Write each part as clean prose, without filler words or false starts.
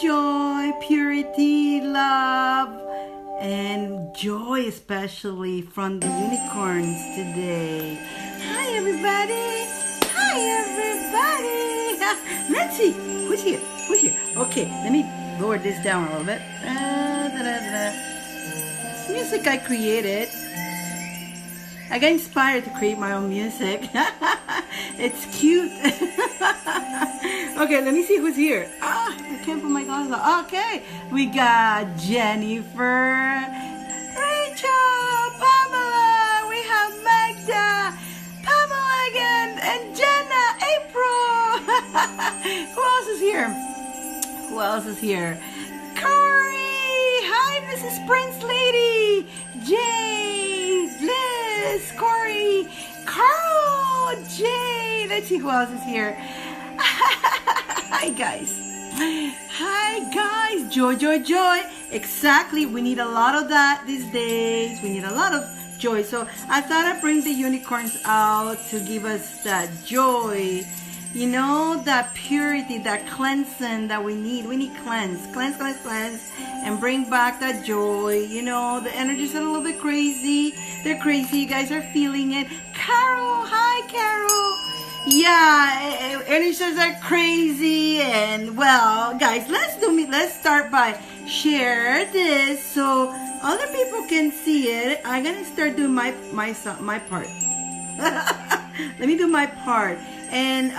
joy, purity, love, and joy, especially from the unicorns today. Hi, everybody. Hi, everybody. Let's see. Who's here? Who's here? Okay, let me lower this down a little bit. It's music I created. I got inspired to create my own music. It's cute. Okay, let me see who's here. I can't put my glasses on. Okay, we got Jennifer, Rachel, Pamela. We have Magda, Pamela again, and Jenna, April. Who else is here? Who else is here? Corey. Hi, Mrs. Prince Lady. Jay, Liz, Corey, Carl, Jay. Let's see who else is here. Hi, guys. Hi, guys. Joy, joy, joy. Exactly. We need a lot of that these days. We need a lot of joy. So I thought I'd bring the unicorns out to give us that joy. You know, that purity, that cleansing that we need. We need cleanse, and bring back that joy. You know, the energies are a little bit crazy. They're crazy. You guys are feeling it. Carol, hi, Carol. Yeah, energies are crazy. And well, guys, let's start by share this so other people can see it. I'm gonna start doing my part. Let me do my part. And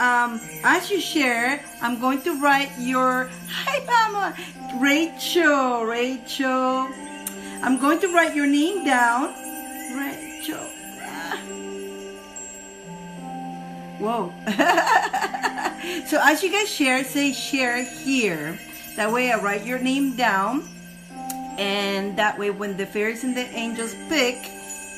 as you share, I'm going to write your, hi Pamela, Rachel. I'm going to write your name down. Rachel. Whoa. So as you guys share, say share here. That way I write your name down. And that way when the fairies and the angels pick,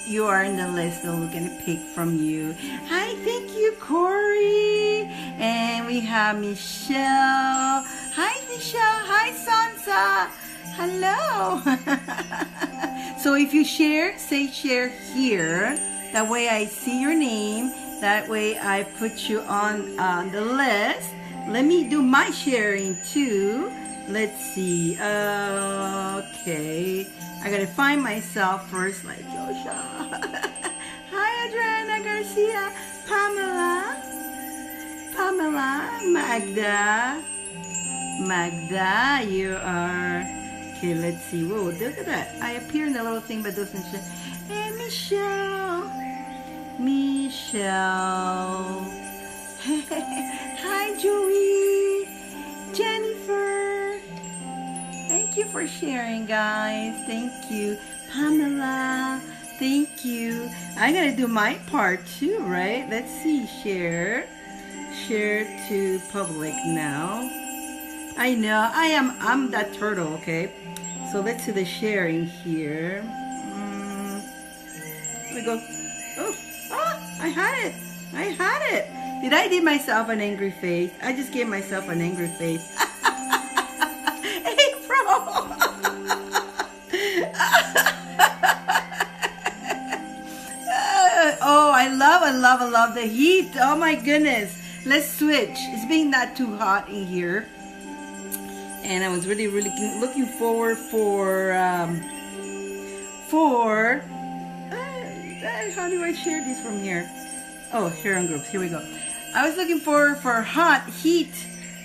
you are in the list that we're going to pick from you. Hi, thank you, Corey. And we have Michelle. Hi, Michelle. Hi, Sansa. Hello. So if you share, say share here. That way I see your name. That way I put you on the list. Let me do my sharing too. Let's see. Okay. I gotta find myself first, like Joshua. Hi, Adriana Garcia, Pamela, Magda, you are. Okay, let's see. Whoa, look at that. I appear in the little thing, but doesn't show. And Michelle. Hi, Joey, Jennifer. Thank you for sharing, guys. Thank you. Pamela, thank you. I gotta do my part too, right? Let's see. Share to public now. I know, I'm that turtle, okay? So let's do the sharing here. Here we go. I had it. Did I give myself an angry face? I just gave myself an angry face. Oh, I love the heat. Oh my goodness. Let's switch. It's being not too hot in here. And I was really looking forward for how do I share this from here? Oh, share on groups. Here we go. I was looking for hot heat,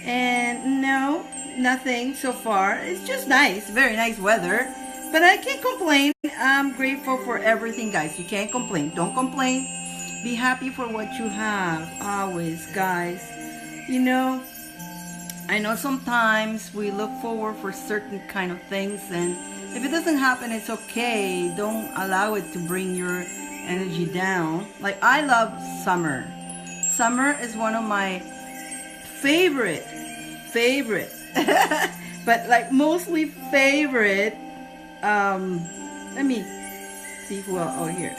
and no, nothing so far. It's just nice, very nice weather. But I can't complain. I'm grateful for everything, guys. You can't complain. Don't complain. Be happy for what you have. Always, guys. You know, I know sometimes we look forward for certain kind of things, and if it doesn't happen, it's okay. Don't allow it to bring your energy down. Like, I love summer. Summer is one of my favorite. But like mostly favorite. Let me see who else. Oh, here.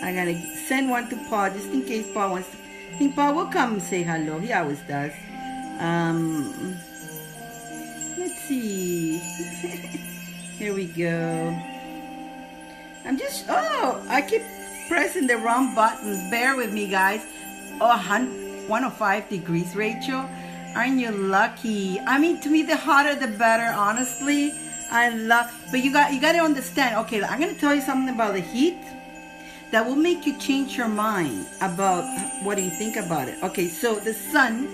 I gotta send one to Paul just in case Paul wants to. I think Paul will come and say hello. He always does. Let's see. Here we go. I keep pressing the wrong buttons. Bear with me, guys. Oh, 105 degrees, Rachel. Aren't you lucky? I mean, to me, the hotter the better, honestly. I love, but you got to understand. Okay, I'm gonna tell you something about the heat that will make you change your mind about what do you think about it. Okay, so the sun,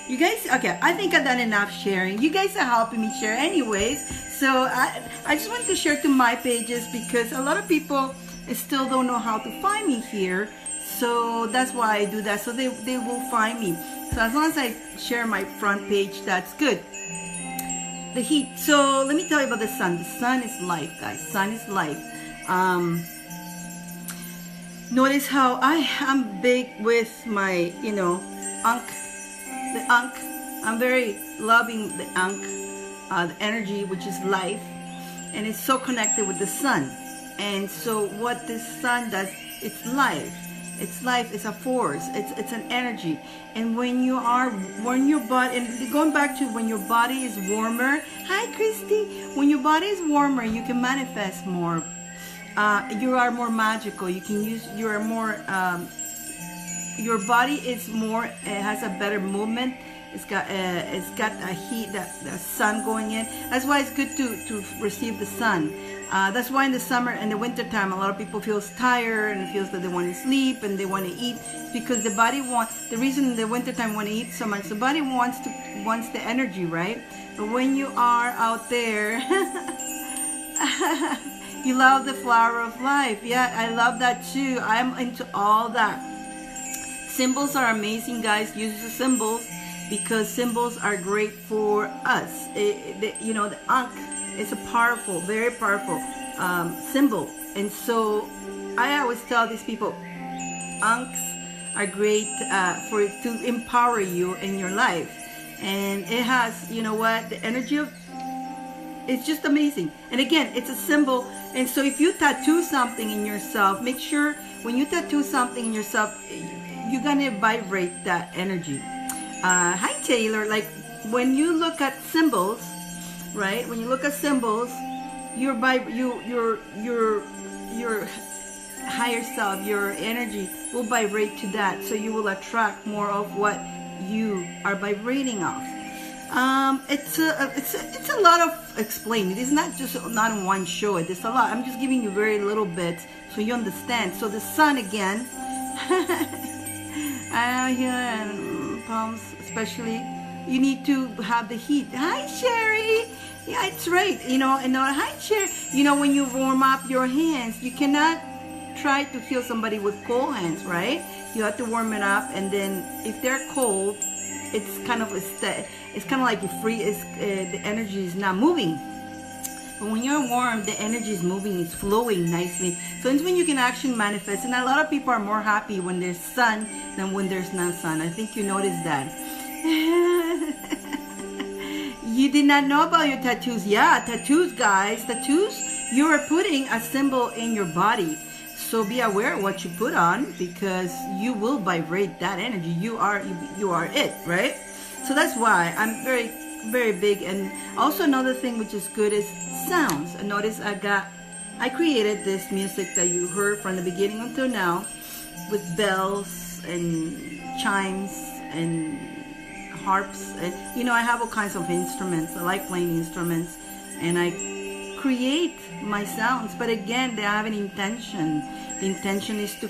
you guys, okay, I think I've done enough sharing. You guys are helping me share anyways. So I just wanted to share to my pages because a lot of people still don't know how to find me here. So that's why I do that. So they will find me. So as long as I share my front page, that's good. The heat. So let me tell you about the sun. The sun is life, guys. Sun is life. Notice how I'm big with my, Ankh. The Ankh. I'm very loving the Ankh, the energy, which is life. And it's so connected with the sun. And so what this sun does, it's life. It's life. It's a force. It's an energy. And when your body, and going back to when your body is warmer. Hi, Christy. When your body is warmer, you can manifest more. You are more magical. You can use. You are more. Your body is more. It has a better movement. It's got a heat, the sun going in. That's why it's good to receive the sun. That's why in the summer and the winter time, a lot of people feels tired and feels that they want to sleep and they want to eat because the body wants. The reason the winter time want to eat so much, the body wants the energy, right? But when you are out there, you love the flower of life. Yeah, I love that too. I'm into all that. Symbols are amazing, guys. Use the symbols because symbols are great for us. The Ankh. It's a powerful, very powerful symbol. And so I always tell these people, Ankhs are great to empower you in your life. And it has, the energy of, it's just amazing. And again, it's a symbol. And so if you tattoo something in yourself, make sure when you tattoo something in yourself, you're going to vibrate that energy. Hi, Taylor. Like when you look at symbols, right? When you look at symbols, your higher self, your energy will vibrate to that. So you will attract more of what you are vibrating off. It's a lot of explaining. It is not in one show. It is a lot. I'm just giving you very little bits so you understand. So the sun again, I here and palms especially. You need to have the heat. Hi, Sherry. Yeah, it's right. Hi, Sherry. When you warm up your hands, you cannot try to heal somebody with cold hands, right? You have to warm it up, and then if they're cold, it's kind of like you free. The energy is not moving. But when you're warm, the energy is moving. It's flowing nicely. So it's when you can actually manifest. And a lot of people are more happy when there's sun than when there's not sun. I think you noticed that. You did not know about your tattoos. Yeah, tattoos, guys. Tattoos, you are putting a symbol in your body. So be aware of what you put on because you will vibrate that energy. You are it, right? So that's why I'm very, very big. And also another thing which is good is sounds. And notice I created this music that you heard from the beginning until now with bells and chimes and harps, and I have all kinds of instruments. I like playing instruments, and I create my sounds. But again, they have an intention. The intention is to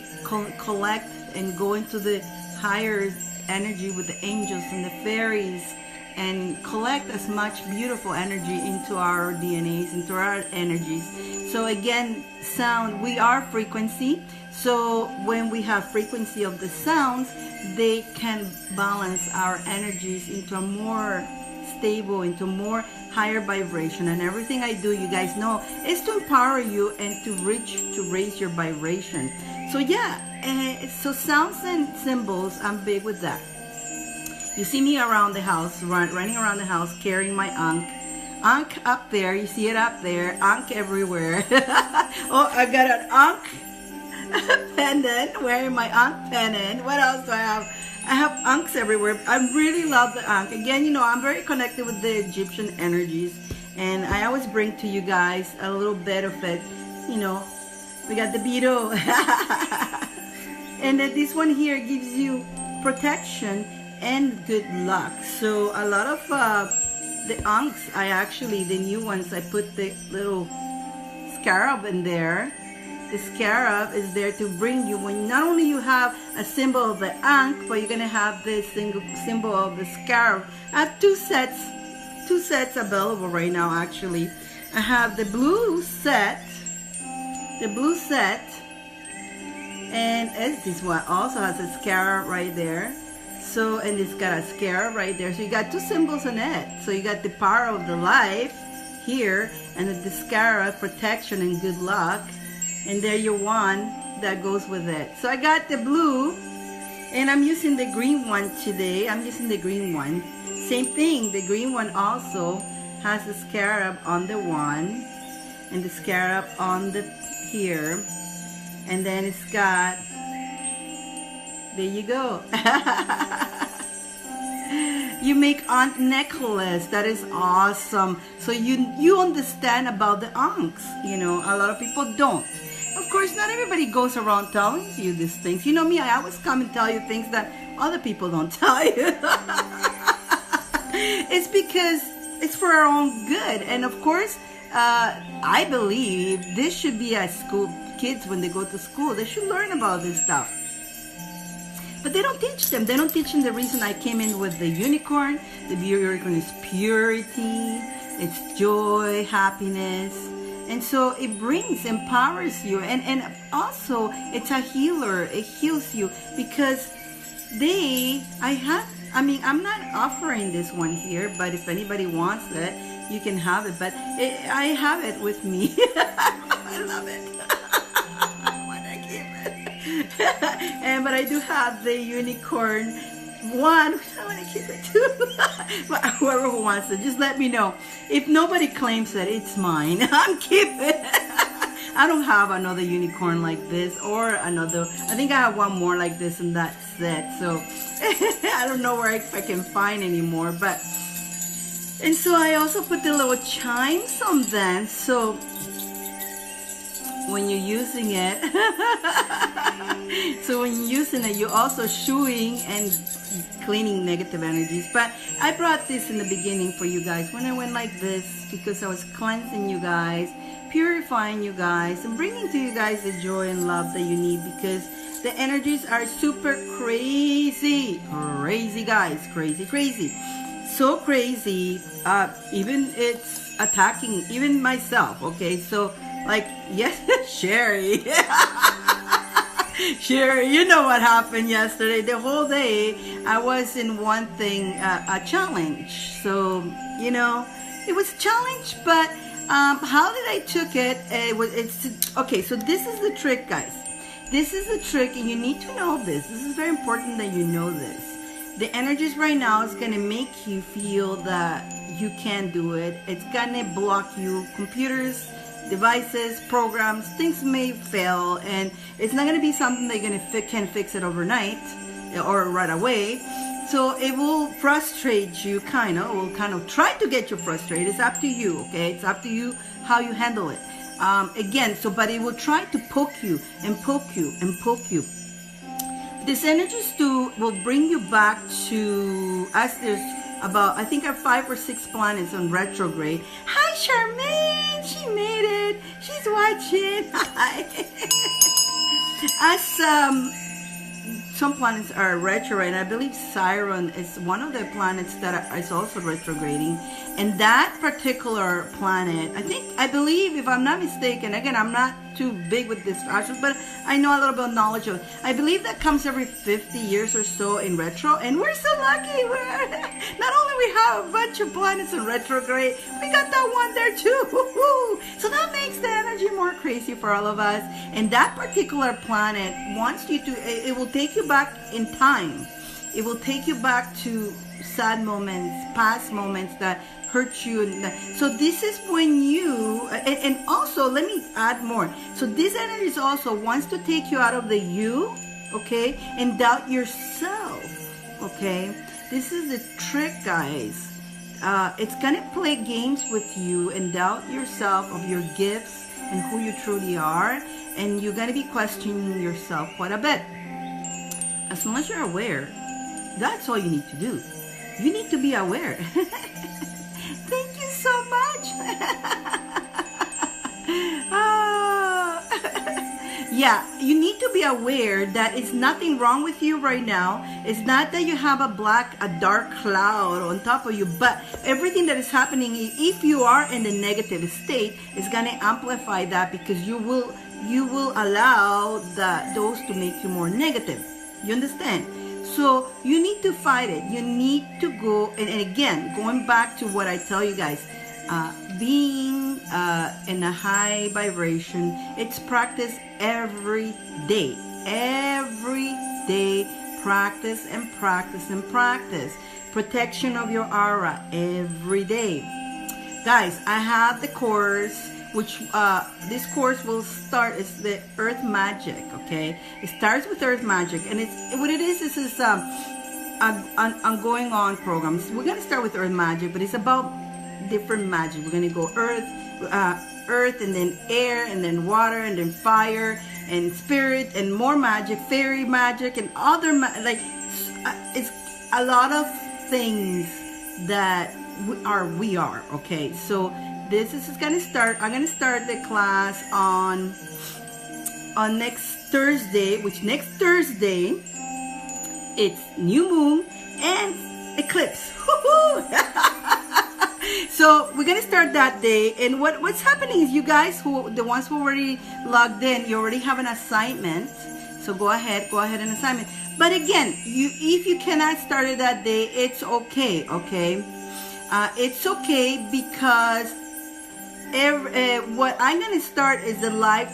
collect and go into the higher energy with the angels and the fairies, and collect as much beautiful energy into our DNAs, into our energies. So again, sound, we are frequency. So when we have frequency of the sounds, they can balance our energies into a more stable, into more higher vibration. And everything I do, you guys know, is to empower you and to raise your vibration. So yeah, so sounds and symbols, I'm big with that. You see me around the house, running around the house, carrying my Ankh. Ankh up there, you see it up there, Ankh everywhere. Oh, I got an Ankh pendant, wearing my Ankh pendant. What else do I have? I have Ankhs everywhere. I really love the Ankh. Again, I'm very connected with the Egyptian energies, and I always bring to you guys a little bit of it. We got the beetle. And then this one here gives you protection and good luck. So a lot of the ankhs, the new ones, I put the little scarab in there. The scarab is there to bring you, when not only you have a symbol of the ankh, but you're going to have this symbol of the scarab. I have two sets available right now, actually. I have the blue set, and this one also has a scarab right there. So, and it's got a scarab right there. So you got two symbols in it. So you got the power of the life here, and the scarab, protection and good luck. And there your wand that goes with it. So I got the blue, and I'm using the green one today. I'm using the green one. Same thing, the green one also has the scarab on the wand, and the scarab on the here. And then it's got, there you go. You make aunt necklace. That is awesome. So you understand about the ankhs. You know, a lot of people don't. Of course, not everybody goes around telling you these things. You know me, I always come and tell you things that other people don't tell you. It's because it's for our own good. And of course, I believe this should be at school. Kids, when they go to school, they should learn about this stuff. But they don't teach them. They don't teach them the reason I came in with the unicorn. The unicorn is purity. It's joy, happiness. And so it empowers you, and also it's a healer. It heals you because I'm not offering this one here, but if anybody wants it, you can have it. But I have it with me. I love it. I want to keep it. But I do have the unicorn one. I want to keep it too. But whoever wants it, just let me know. If nobody claims it, it's mine. I'm keeping it. I don't have another unicorn like this or another. I think I have one more like this and that's it. So I don't know where if I can find anymore. And so I also put the little chimes on them. So when you're using it, you're also shooing and cleaning negative energies. But I brought this in the beginning for you guys when I went like this, because I was cleansing you guys, purifying you guys, and bringing to you guys the joy and love that you need, because the energies are super crazy guys, crazy, so crazy. Even it's attacking even myself. Okay, so like, yes, Sherry. Sherry, you know what happened yesterday. The whole day I was in one thing, a challenge. So, you know, it was a challenge, but how did I took it? Okay, so this is the trick, guys. This is the trick, and you need to know this. This is very important that you know this. The energies right now is going to make you feel that you can't do it. It's going to block you. Computers, devices, programs, things may fail, and it's not going to be something that you can fix it overnight or right away. So it will frustrate you, it will kind of try to get you frustrated. It's up to you, okay? It's up to you how you handle it. But it will try to poke you and poke you and poke you. This energies will bring you back to, as there's about, I think, 5 or 6 planets on retrograde. Hi, Charmaine! She made it! She's watching! Hi! As some planets are retrograde, I believe Chiron is one of the planets that is also retrograding. And that particular planet, I believe, if I'm not mistaken, again, I'm not too big with this astros, but I know a little bit of knowledge of it. I believe that comes every 50 years or so in retro, and we're so lucky. Not only we have a bunch of planets in retrograde, we got that one there too. So that makes the energy more crazy for all of us. And that particular planet wants you to, it will take you back in time. It will take you back to sad moments, past moments that hurt you. So this is when you, and also let me add more. So this energy also wants to take you out of the you, okay, and doubt yourself, okay. This is the trick, guys. It's gonna play games with you and doubt yourself of your gifts and who you truly are, and you're gonna be questioning yourself quite a bit. As long as you're aware, That's all you need to do. You need to be aware. Thank you so much. Yeah, you need to be aware that it's nothing wrong with you right now. It's not that you have a dark cloud on top of you, but everything that is happening, if you are in the negative state, is going to amplify that, because you will allow those to make you more negative. You understand? So you need to fight it. You need to go, and again, going back to what I tell you guys, being in a high vibration, it's practice every day. Every day, practice and practice and practice. Protection of your aura every day. Guys, I have the course, which this course will start is the Earth Magic. Okay, it starts with Earth Magic, and it's what it is. This is an ongoing on programs. We're gonna start with Earth Magic, but it's about different magic. We're gonna go earth, and then air, and then water, and then fire, and spirit, and more magic, fairy magic, and other it's a lot of things that we are. Okay, so this is gonna start. I'm gonna start the class on next Thursday, which next Thursday it's new moon and eclipse. So we're gonna start that day, and what's happening is, you guys, the ones who already logged in, you already have an assignment. So go ahead and assignment. But again, if you cannot start it that day, it's okay. Okay, it's okay, because what I'm gonna start is the live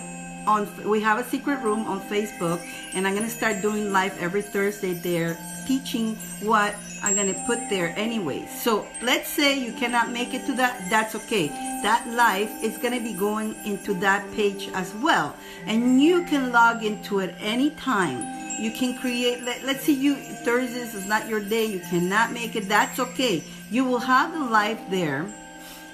we have a secret room on Facebook, and I'm gonna start doing live every Thursday there, teaching what I'm gonna put there anyway. So let's say you cannot make it to that, that's okay. That live is gonna be going into that page as well, and you can log into it anytime. You can create, let's say Thursdays is not your day, you cannot make it, that's okay. You will have the live there,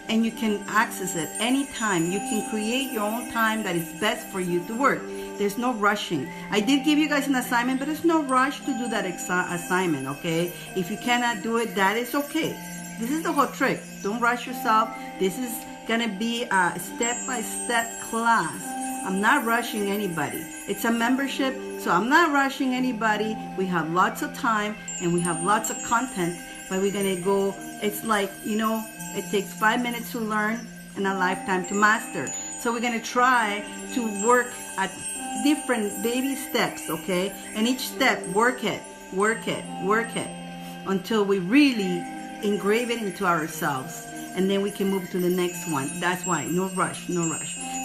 and you can access it anytime. You can create your own time that is best for you to work. There's no rushing. I did give you guys an assignment, but there's no rush to do that assignment, okay? If you cannot do it, that is okay. This is the whole trick. Don't rush yourself. This is gonna be a step-by-step class. I'm not rushing anybody. It's a membership, so I'm not rushing anybody. We have lots of time, and we have lots of content, but we're gonna go, it's like, it takes 5 minutes to learn and a lifetime to master. So we're gonna try to work at different baby steps, okay? And each step, work it, until we really engrave it into ourselves. And then we can move to the next one. That's why, no rush.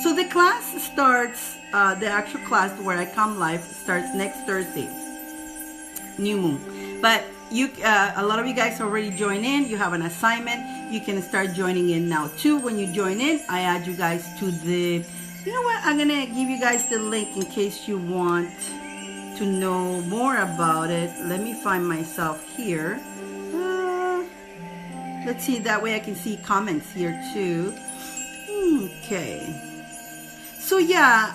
So the class starts, the actual class where I come live starts next Thursday, new moon. But a lot of you guys already join in. You have an assignment. You can start joining in now too. When you join in, I add you guys to the, you know what, I'm gonna give you guys the link in case you want to know more about it. Let me find myself here. Let's see, that way I can see comments here too. Okay, so yeah,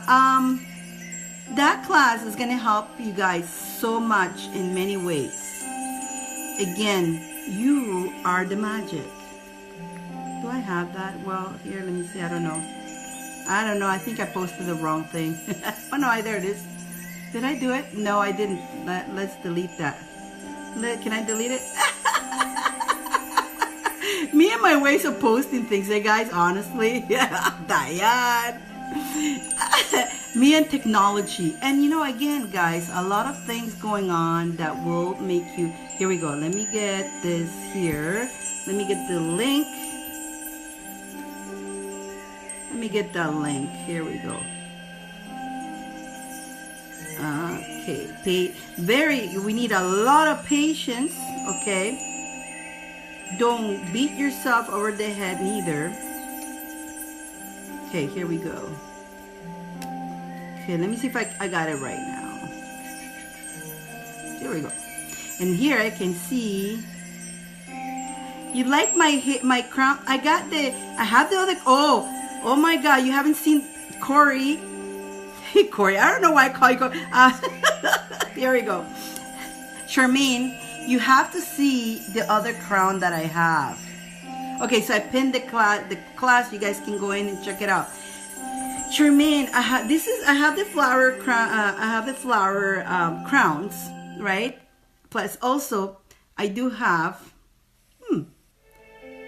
that class is gonna help you guys so much in many ways. Again, you are the magic. Do I have that? Well, here, let me see. I don't know. I think I posted the wrong thing. Oh no, there it is. Did I do it? No, I didn't. Let's delete that. Can I delete it? Me and my ways of posting things, hey guys, honestly. Dyane. Me and technology. And again, guys, a lot of things going on that will make you, here we go. Let me get this here. Let me get the link. Let me get that link. Here we go. Okay. We need a lot of patience, okay? Don't beat yourself over the head neither. Okay, here we go. Okay, let me see if I got it right now. Here we go. And here I can see. You like my crown? I have the other. Oh my God! You haven't seen Corey. Hey Corey, I don't know why I call you Corey. Here we go. Charmaine. you have to see the other crown that I have. Okay, so I pinned the class. You guys can go in and check it out. Charmaine, I have the flower crown. I have the flower crowns, right? Plus, also, I do have.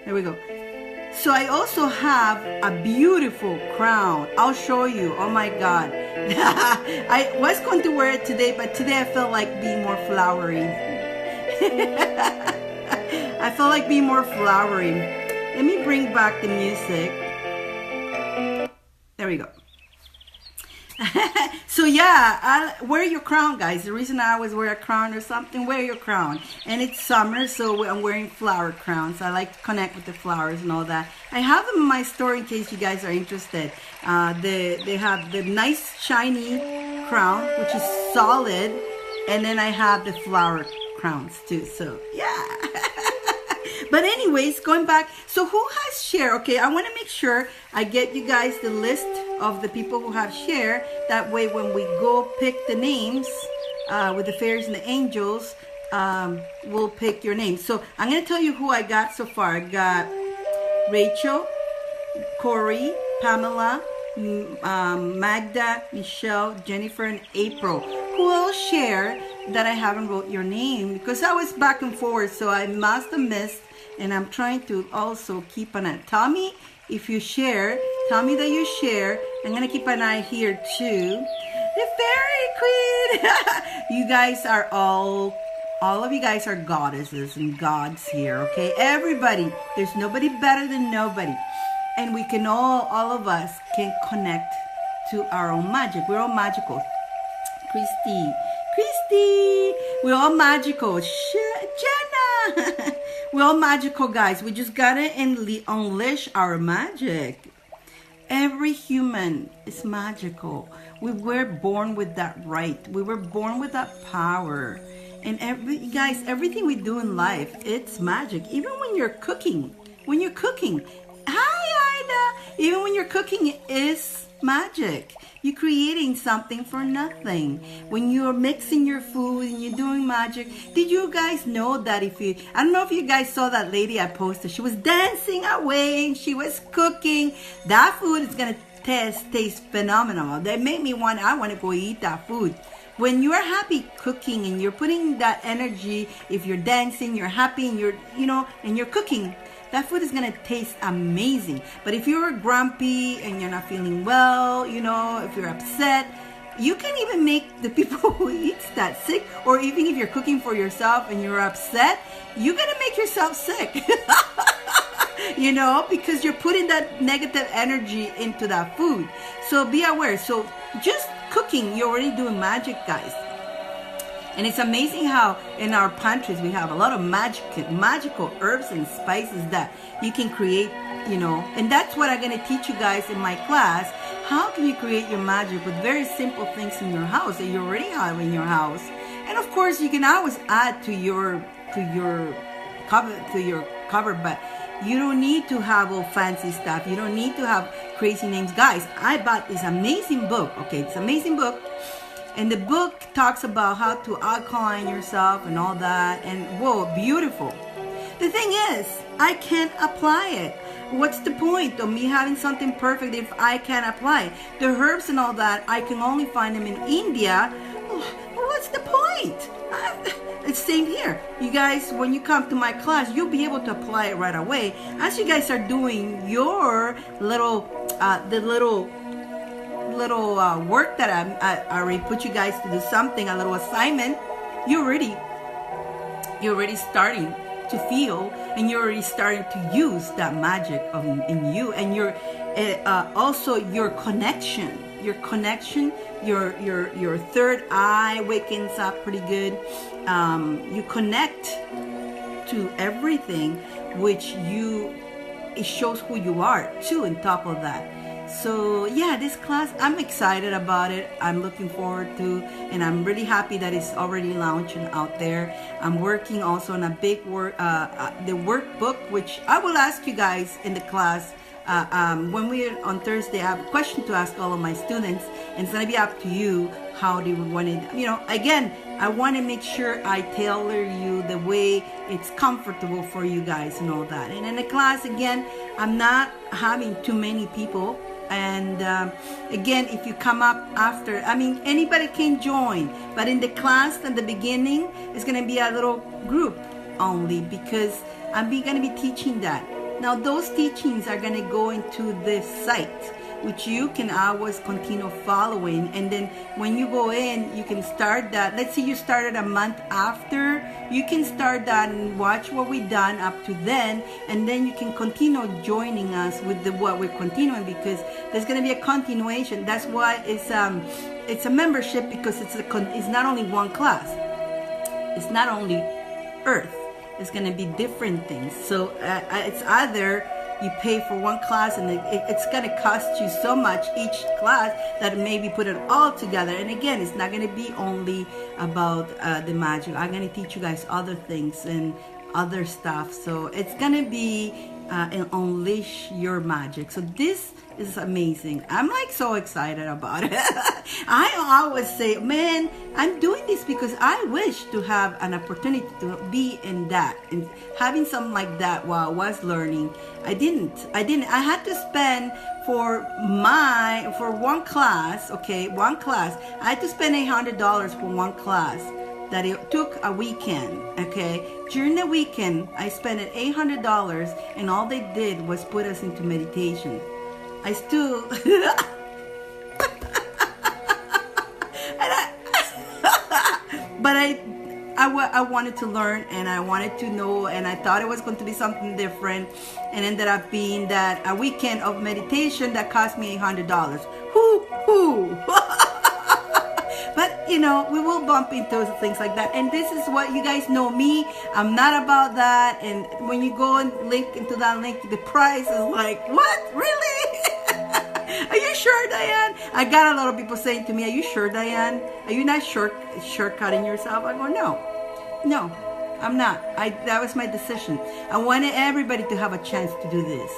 There we go. So I also have a beautiful crown. I'll show you. Oh my God. I was going to wear it today, but today I felt like being more flowery. I felt like being more flowery. Let me bring back the music. There we go. So yeah, wear your crown, guys. The reason I always wear a crown or something, wear your crown. And it's summer, so I'm wearing flower crowns. I like to connect with the flowers and all that. I have them in my store in case you guys are interested. They have the nice shiny crown, which is solid, and then I have the flower crowns too. So yeah. But anyways, going back, so who has share? Okay, I want to make sure I get you guys the list of the people who have share. That way when we go pick the names with the fairies and the angels, we'll pick your name. So I'm going to tell you who I got so far. I got Rachel, Corey, Pamela, Magda, Michelle, Jennifer, and April. Who will share that I haven't wrote your name? Because I was back and forward, so I must have missed. And I'm trying to also keep an eye. Tell me if you share. Tell me that you share. I'm going to keep an eye here too. The Fairy Queen. You guys are all of you guys are goddesses and gods here, okay? Everybody. There's nobody better than nobody. And we can all of us can connect to our own magic. We're all magical. Christy. We're all magical. Jenna. We're all magical, guys. We just gotta unleash our magic. Every human is magical. We were born with that right. We were born with that power. And guys, everything we do in life, it's magic. Even when you're cooking. Hi, Ida. Even when you're cooking, it is magic. You're creating something for nothing. When you're mixing your food and you're doing magic. Did you guys know that I don't know if you guys saw that lady I posted. She was dancing away and she was cooking. That food is going to taste phenomenal. That made me I want to go eat that food. When you're happy cooking and you're putting that energy, if you're dancing, you're happy and you're cooking, that food is going to taste amazing. But if you're grumpy and you're not feeling well, if you're upset, you can even make the people who eat that sick. Or even if you're cooking for yourself and you're upset, you're going to make yourself sick. Because you're putting that negative energy into that food. So be aware. So just cooking, you're already doing magic, guys. And it's amazing how in our pantries we have a lot of magical herbs and spices that you can create, And that's what I'm going to teach you guys in my class. How can you create your magic with very simple things in your house that you already have in your house? And of course, you can always add to your cover, but you don't need to have all fancy stuff. You don't need to have crazy names. Guys, I bought this amazing book. Okay, it's an amazing book. And the book talks about how to alkaline yourself and all that. And whoa, beautiful. The thing is, I can't apply it. What's the point of me having something perfect if I can't apply it? The herbs and all that, I can only find them in India. What's the point? It's same here. You guys, when you come to my class, you'll be able to apply it right away. As you guys are doing your little work that I already put you guys to do something, a little assignment, you're already starting to feel, and you're already starting to use that magic in you, and you're also your connection, your third eye wakens up pretty good. You connect to everything, which it shows who you are too. On top of that. So yeah, this class, I'm excited about it. I'm looking forward to, and I'm really happy that it's already launching out there. I'm working also on a big the workbook, which I will ask you guys in the class when we're on Thursday, I have a question to ask all of my students, and it's going to be up to you how they would want it. You know, again, I want to make sure I tailor you the way it's comfortable for you guys and all that. And in the class, again, I'm not having too many people. And again, if you come up after, I mean, anybody can join. But in the class at the beginning, it's going to be a little group only, because I'm going to be teaching that. Now, those teachings are going to go into this site, which you can always continue following. And then when you go in, you can start that. Let's say you started a month after, you can start that and watch what we've done up to then, and then you can continue joining us with what we're continuing, because there's going to be a continuation. That's why it's a membership, because it's not only one class. It's not only Earth. It's going to be different things. So it's either you pay for one class and it's going to cost you so much each class that maybe put it all together. And again, it's not going to be only about the magic. I'm going to teach you guys other things and other stuff. So it's going to be unleash your magic. So this is amazing. I'm like so excited about it. I always say, man, I'm doing this because I wish to have an opportunity to be in that and having something like that while I was learning. I didn't. I had to spend for one class, okay, one class. I had to spend $800 for one class. That it took a weekend, okay? During the weekend, I spent $800, and all they did was put us into meditation. I still, but I wanted to learn, and I wanted to know, and I thought it was going to be something different, and ended up being that a weekend of meditation that cost me $800. Hoo! But, you know, we will bump into things like that. And this is what you guys know me. I'm not about that. And when you go and link into that link, the price is like, what? Really? Are you sure, Dyane? I got a lot of people saying to me, are you sure, Dyane? Are you not shortcutting yourself? I go, no, I'm not. That was my decision. I wanted everybody to have a chance to do this.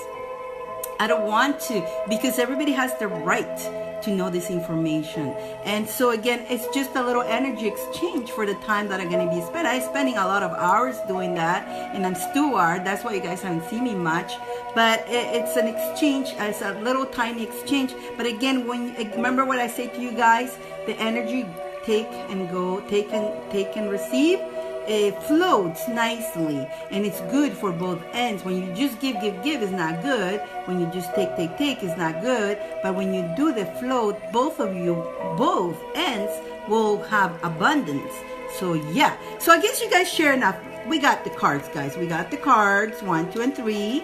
I don't want to, because everybody has the right to know this information. And so again, it's just a little energy exchange for the time that I'm going to be spending. I'm spending a lot of hours doing that, and I'm steward. That's why you guys haven't seen me much. But it's an exchange. It's a little tiny exchange. But again, remember what I say to you guys, the energy take and go, take and receive. It floats nicely, and it's good for both ends. When you just give is not good. When you just take is not good. But when you do the float, both ends will have abundance. So yeah, so I guess you guys share enough. We got the cards, guys. We got the cards 1, 2, and 3.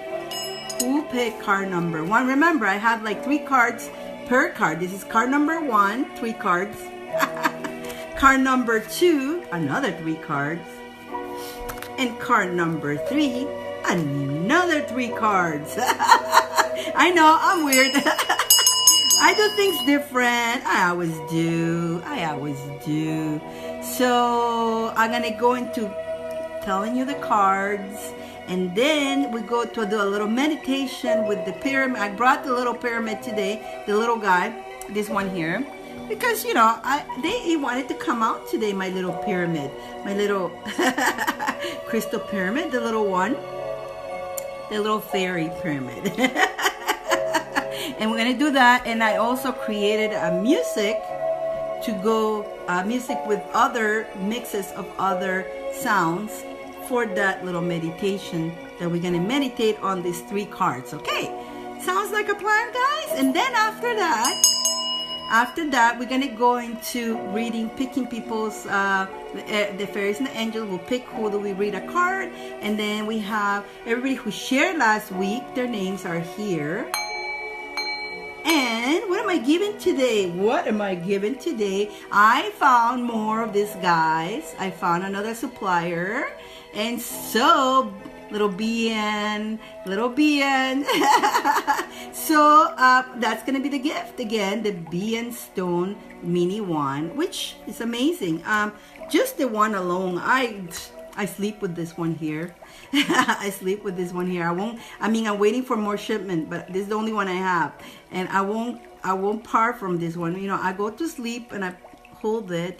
Who picked card number 1? Remember, I have like 3 cards per card. This is card number 1, 3 cards. Card number 2, another 3 cards. And card number 3, another 3 cards. I know, I'm weird. I do things different. I always do. So I'm gonna go into telling you the cards, and then we go to do a little meditation with the pyramid. I brought the little pyramid today, the little guy, this one here. Because, you know, he wanted to come out today, my little pyramid. My little crystal pyramid, the little one. The little fairy pyramid. And we're going to do that. And I also created a music to go, music with other mixes of other sounds for that little meditation that we're going to meditate on these 3 cards. Okay? Sounds like a plan, guys? And then after that, we're going to go into reading, picking people's, the fairies and the angels will pick who do we read a card. And then we have everybody who shared last week. Their names are here. And what am I giving today? I found more of these guys. I found another supplier. And so, little BN. So that's gonna be the gift again, the BN Stone Mini one, which is amazing. Just the one alone, I sleep with this one here. I sleep with this one here. I'm waiting for more shipment, but this is the only one I have. And I won't part from this one. You know, I go to sleep and I hold it.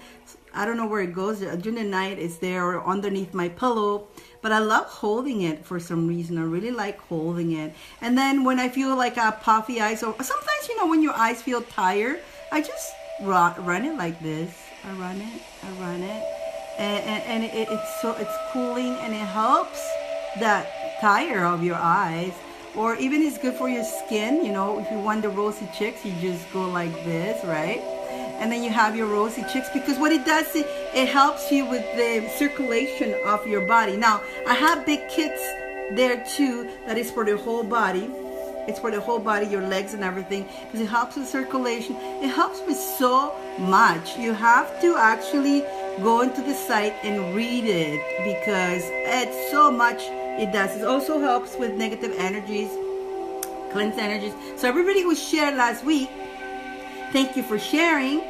I don't know where it goes. During the night, it's there or underneath my pillow. But I love holding it for some reason. I really like holding it. And then when I feel like a puffy eyes, or sometimes, you know, when your eyes feel tired, I just run it like this. I run it. And it's cooling, and it helps that tire of your eyes. Or even it's good for your skin. You know, if you want the rosy cheeks, you just go like this, right? And then you have your rosy cheeks, because what it does, it helps you with the circulation of your body. Now, I have big kits there too that is for the whole body. It's for the whole body, your legs and everything, because it helps with circulation. It helps with so much. You have to actually go into the site and read it, because it's so much it does. It also helps with negative energies, cleanse energies. So everybody who shared last week, thank you for sharing.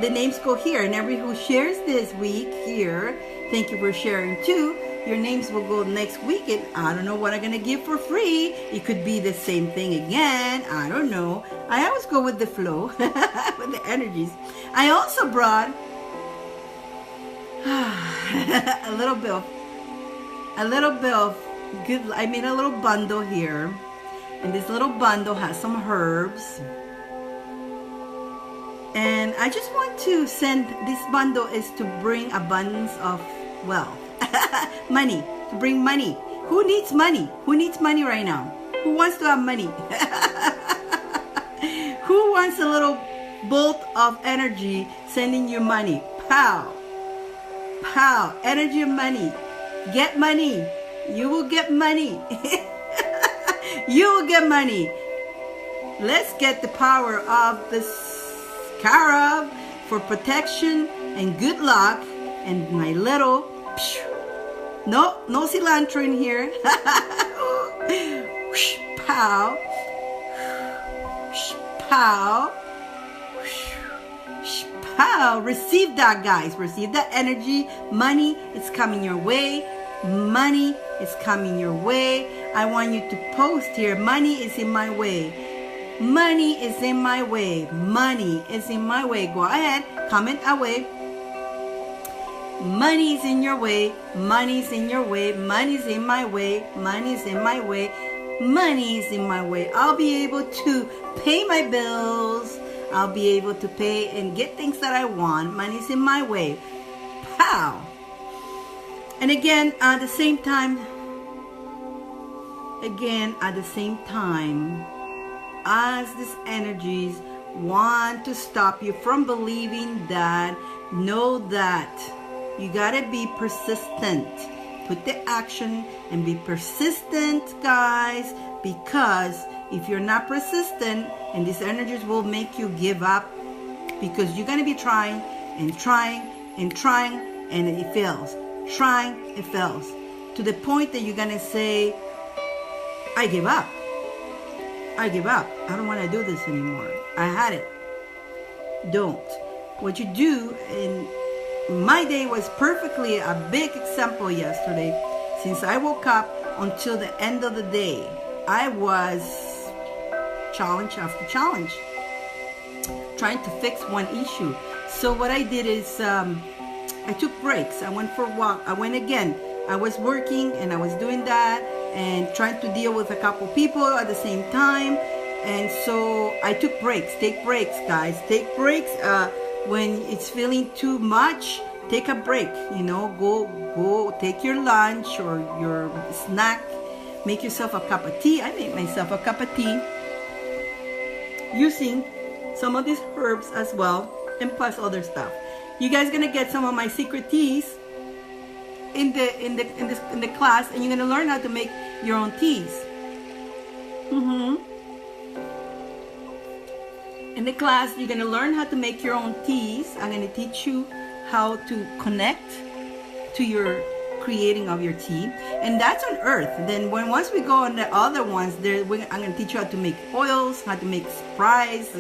The names go here. And everybody who shares this week here, thank you for sharing too. Your names will go next week. And I don't know what I'm going to give for free. It could be the same thing again. I don't know. I always go with the flow, with the energies. I also brought a little bit of good. I made a little bundle here. And this little bundle has some herbs. And I just want to send, this bundle is to bring abundance of wealth. Money. To bring money. Who needs money? Who needs money right now? Who wants to have money? Who wants a little bolt of energy sending you money? Pow. Pow. Energy of money. Get money. You will get money. You will get money. Let's get the power of this Scarab for protection and good luck. And my little, no cilantro in here. Pow, pow, pow. Receive that, guys. Receive that energy. Money is coming your way. Money is coming your way. I want you to post here. Money is in my way. Money is in my way. Money is in my way. Go ahead. Comment away. Money is in your way. Money is in your way. Money is in my way. Money is in my way. Money is in my way. I'll be able to pay my bills. I'll be able to pay and get things that I want. Money is in my way. Pow. And again, at the same time, as these energies want to stop you from believing that, know that you gotta be persistent. Put the action and be persistent, guys, because if you're not persistent, and these energies will make you give up, because you're gonna be trying and trying and trying, and it fails. Trying, it fails. To the point that you're gonna say, I give up. I give up. I don't want to do this anymore. I had it. Don't. What you do, and my day was perfectly a big example yesterday. Since I woke up until the end of the day, I was challenge after challenge, trying to fix one issue. So what I did is I took breaks. I went for a walk. I went again. I was working and I was doing that and trying to deal with a couple people at the same time. And so I took breaks. Take breaks, guys. Take breaks. When it's feeling too much, take a break. You know, go take your lunch or your snack. Make yourself a cup of tea. I made myself a cup of tea using some of these herbs as well, and plus other stuff. You guys gonna get some of my secret teas in the class, and you're gonna learn how to make your own teas. In the class, you're gonna learn how to make your own teas. I'm gonna teach you how to connect to your creating of your tea, and that's on earth. Then once we go on the other ones, I'm gonna teach you how to make oils, how to make sprays,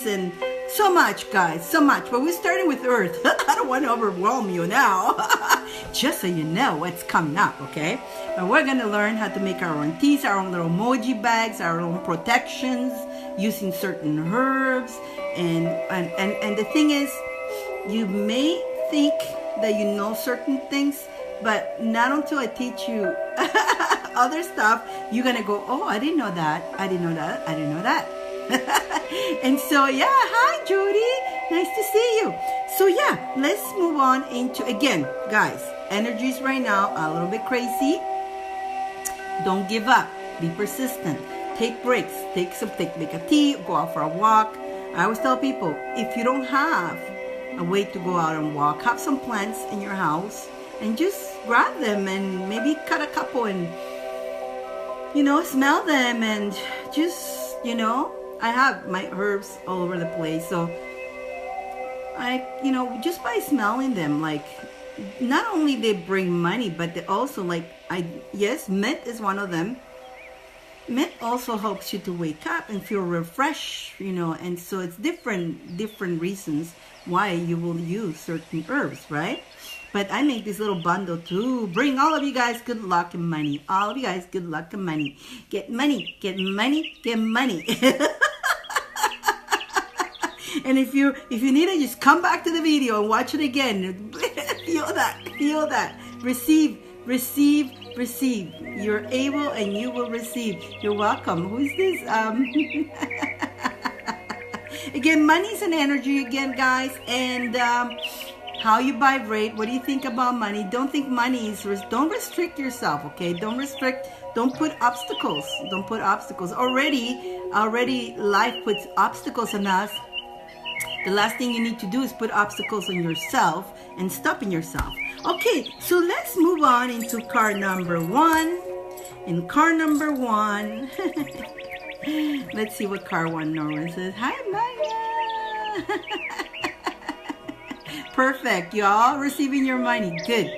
and so much, guys, so much. But we're starting with earth. I don't want to overwhelm you now. just so you know what's coming up, okay? But we're gonna learn how to make our own teas, our own little emoji bags, our own protections using certain herbs. And the thing is, you may think that you know certain things, but not until I teach you other stuff, you're gonna go, oh, I didn't know that, I didn't know that, I didn't know that. And so, yeah, hi Jody, nice to see you. So yeah, let's move on into, again, guys, energies right now are a little bit crazy. Don't give up, be persistent, take breaks, make a tea, go out for a walk. I always tell people, if you don't have a way to go out and walk, have some plants in your house and just grab them and maybe cut a couple and, you know, smell them and just, you know, I have my herbs all over the place. So I, you know, just by smelling them, like, not only they bring money, but they also, like, yes, mint is one of them. Mint also helps you to wake up and feel refreshed, you know, and so it's different reasons why you will use certain herbs, right? But I make this little bundle to bring all of you guys good luck and money. All of you guys good luck and money. Get money, get money, get money. And if you need it, just come back to the video and watch it again. Feel that. Receive. You're able and you will receive. You're welcome. Who's this? Again, money's an energy again, guys. And how you vibrate. What do you think about money? Don't think money is, don't restrict yourself, okay? Don't put obstacles. Don't put obstacles. Already life puts obstacles on us. The last thing you need to do is put obstacles on yourself and stopping yourself. Okay, so let's move on into card number 1. In card number 1, let's see what card 1 Norman says. Hi, Maya. Perfect, y'all. Receiving your money. Good.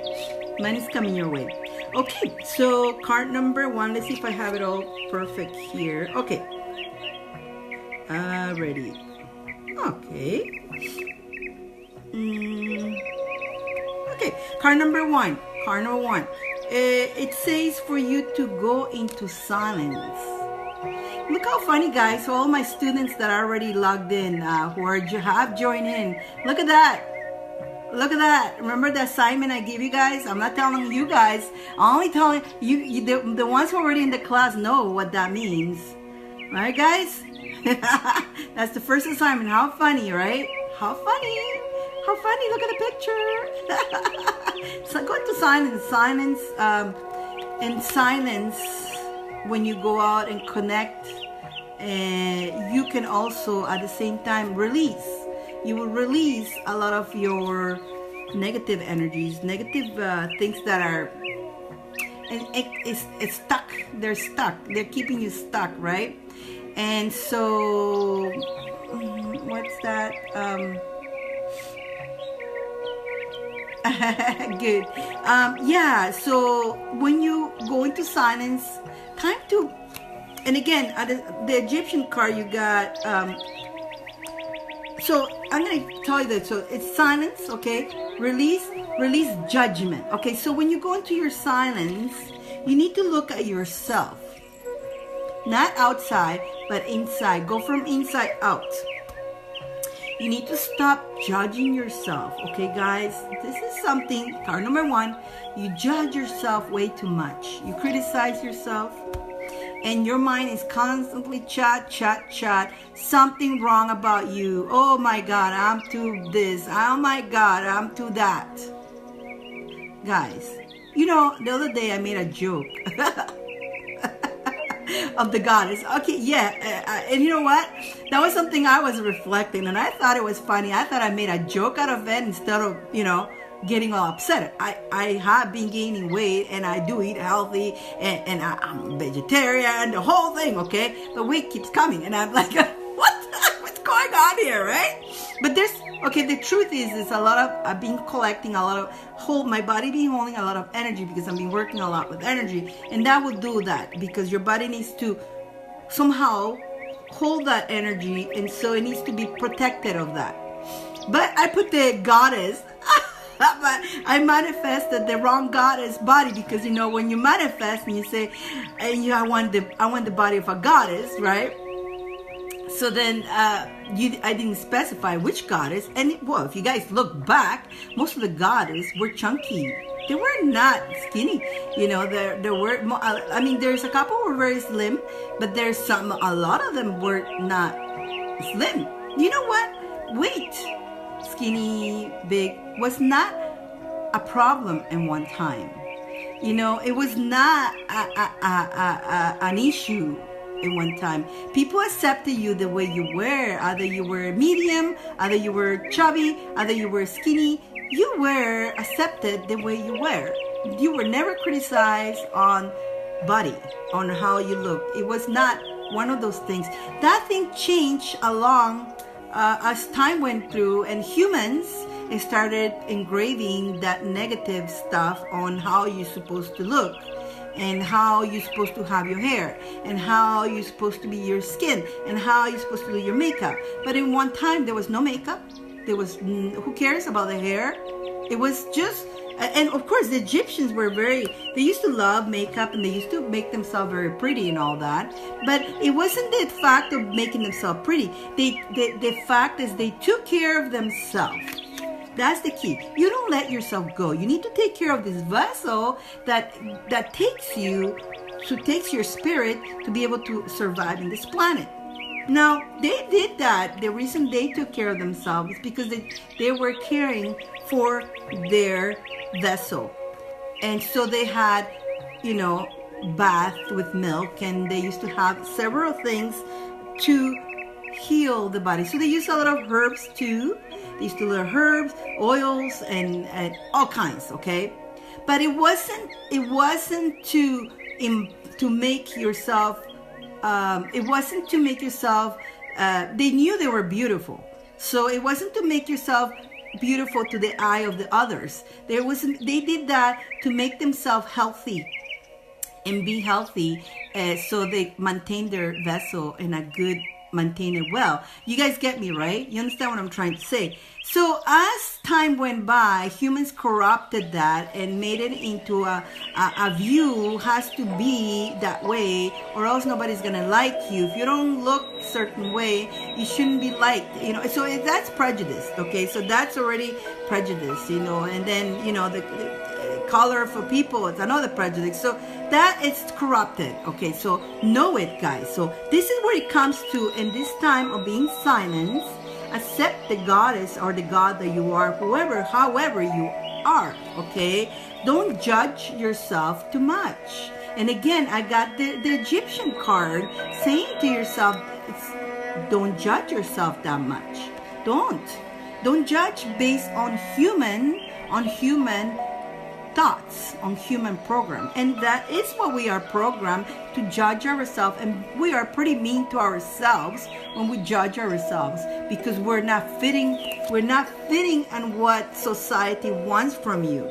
Money's coming your way. Okay, so card number 1. Let's see if I have it all perfect here. Okay. Ready. Okay. Okay, card number 1. Card number 1. It says for you to go into silence. Look how funny, guys. So all my students that are already logged in, who have joined in. Look at that. Look at that. Remember the assignment I gave you guys? I'm not telling you guys. I'm only telling you the ones who are already in the class know what that means. Right, guys? That's the first assignment. How funny, right? How funny. How funny. Look at the picture. So go into silence. In silence, when you go out and connect, you can also at the same time release. You will release a lot of your negative energies, negative things that are, and it's stuck. They're stuck. They're keeping you stuck, right? And so, what's that? Good. Yeah, so when you go into silence, time to, and again, the Egyptian card you got, so I'm going to tell you that. So it's silence, okay? Release judgment. Okay, so when you go into your silence, you need to look at yourself. Not outside, but inside. Go from inside out. You need to stop judging yourself. Okay, guys? This is something, card number 1, you judge yourself way too much. You criticize yourself. And your mind is constantly chat. Something wrong about you. Oh my God, I'm too this. Oh my God, I'm too that. Guys, you know, the other day I made a joke of the goddess. Okay, yeah. And you know what? That was something I was reflecting, and I thought it was funny. I thought I made a joke out of it instead of, you know, getting all upset. I have been gaining weight, and I do eat healthy, and I'm vegetarian, the whole thing, okay? The weight keeps coming, and I'm like, what's going on here, right? But there's, okay, the truth is a lot of, I've been collecting a lot of, my body been holding a lot of energy because I've been working a lot with energy, and that will do that because your body needs to somehow hold that energy, and so it needs to be protected of that. But I put the goddess But I manifested the wrong goddess body, because you know, when you manifest and you say, and I want the body of a goddess, right? So then I didn't specify which goddess. And well, if you guys look back, most of the goddesses were chunky. They were not skinny. You know, there were, I mean, there's a couple who were very slim, but a lot of them were not slim. You know what? Weight, skinny, big, was not a problem in one time. You know, it was not an issue in one time. People accepted you the way you were. Either you were medium, either you were chubby, either you were skinny. You were accepted the way you were. You were never criticized on body, on how you looked. It was not one of those things. That thing changed along as time went through, and humans started engraving that negative stuff on how you're supposed to look, and how you're supposed to have your hair, and how you're supposed to be your skin, and how you're supposed to do your makeup. But in one time, there was no makeup. There was, who cares about the hair? It was just, and of course the Egyptians were they used to love makeup, and they used to make themselves very pretty and all that. But it wasn't the fact of making themselves pretty. The fact is they took care of themselves. That's the key. You don't let yourself go. You need to take care of this vessel that takes your spirit to be able to survive in this planet. Now, they did that. The reason they took care of themselves is because they were caring for their vessel. And so they had, you know, bath with milk, and they used to have several things to heal the body. So they used a lot of herbs too. They used to use herbs, oils, and all kinds, okay? But it wasn't to make yourself, they knew they were beautiful. So it wasn't to make yourself beautiful to the eye of the others. They did that to make themselves healthy and be healthy, so they maintain their vessel in a good, maintain it well. You guys get me, right? You understand what I'm trying to say? So as time went by, humans corrupted that and made it into a view has to be that way, or else nobody's gonna like you. If you don't look a certain way, you shouldn't be liked, you know. So that's prejudice, okay? So that's already prejudice, you know. And then, you know, the color for people, it's another prejudice. So that it's corrupted, okay? So know it, guys. So this is where it comes to, in this time of being silenced. Accept the goddess or the god that you are, however you are, okay? Don't judge yourself too much. And again, I got the Egyptian card saying to yourself, don't judge yourself that much. Don't judge based on human thoughts, on human program. And that is what we are programmed to judge ourselves, and we are pretty mean to ourselves when we judge ourselves, because we're not fitting on what society wants from you.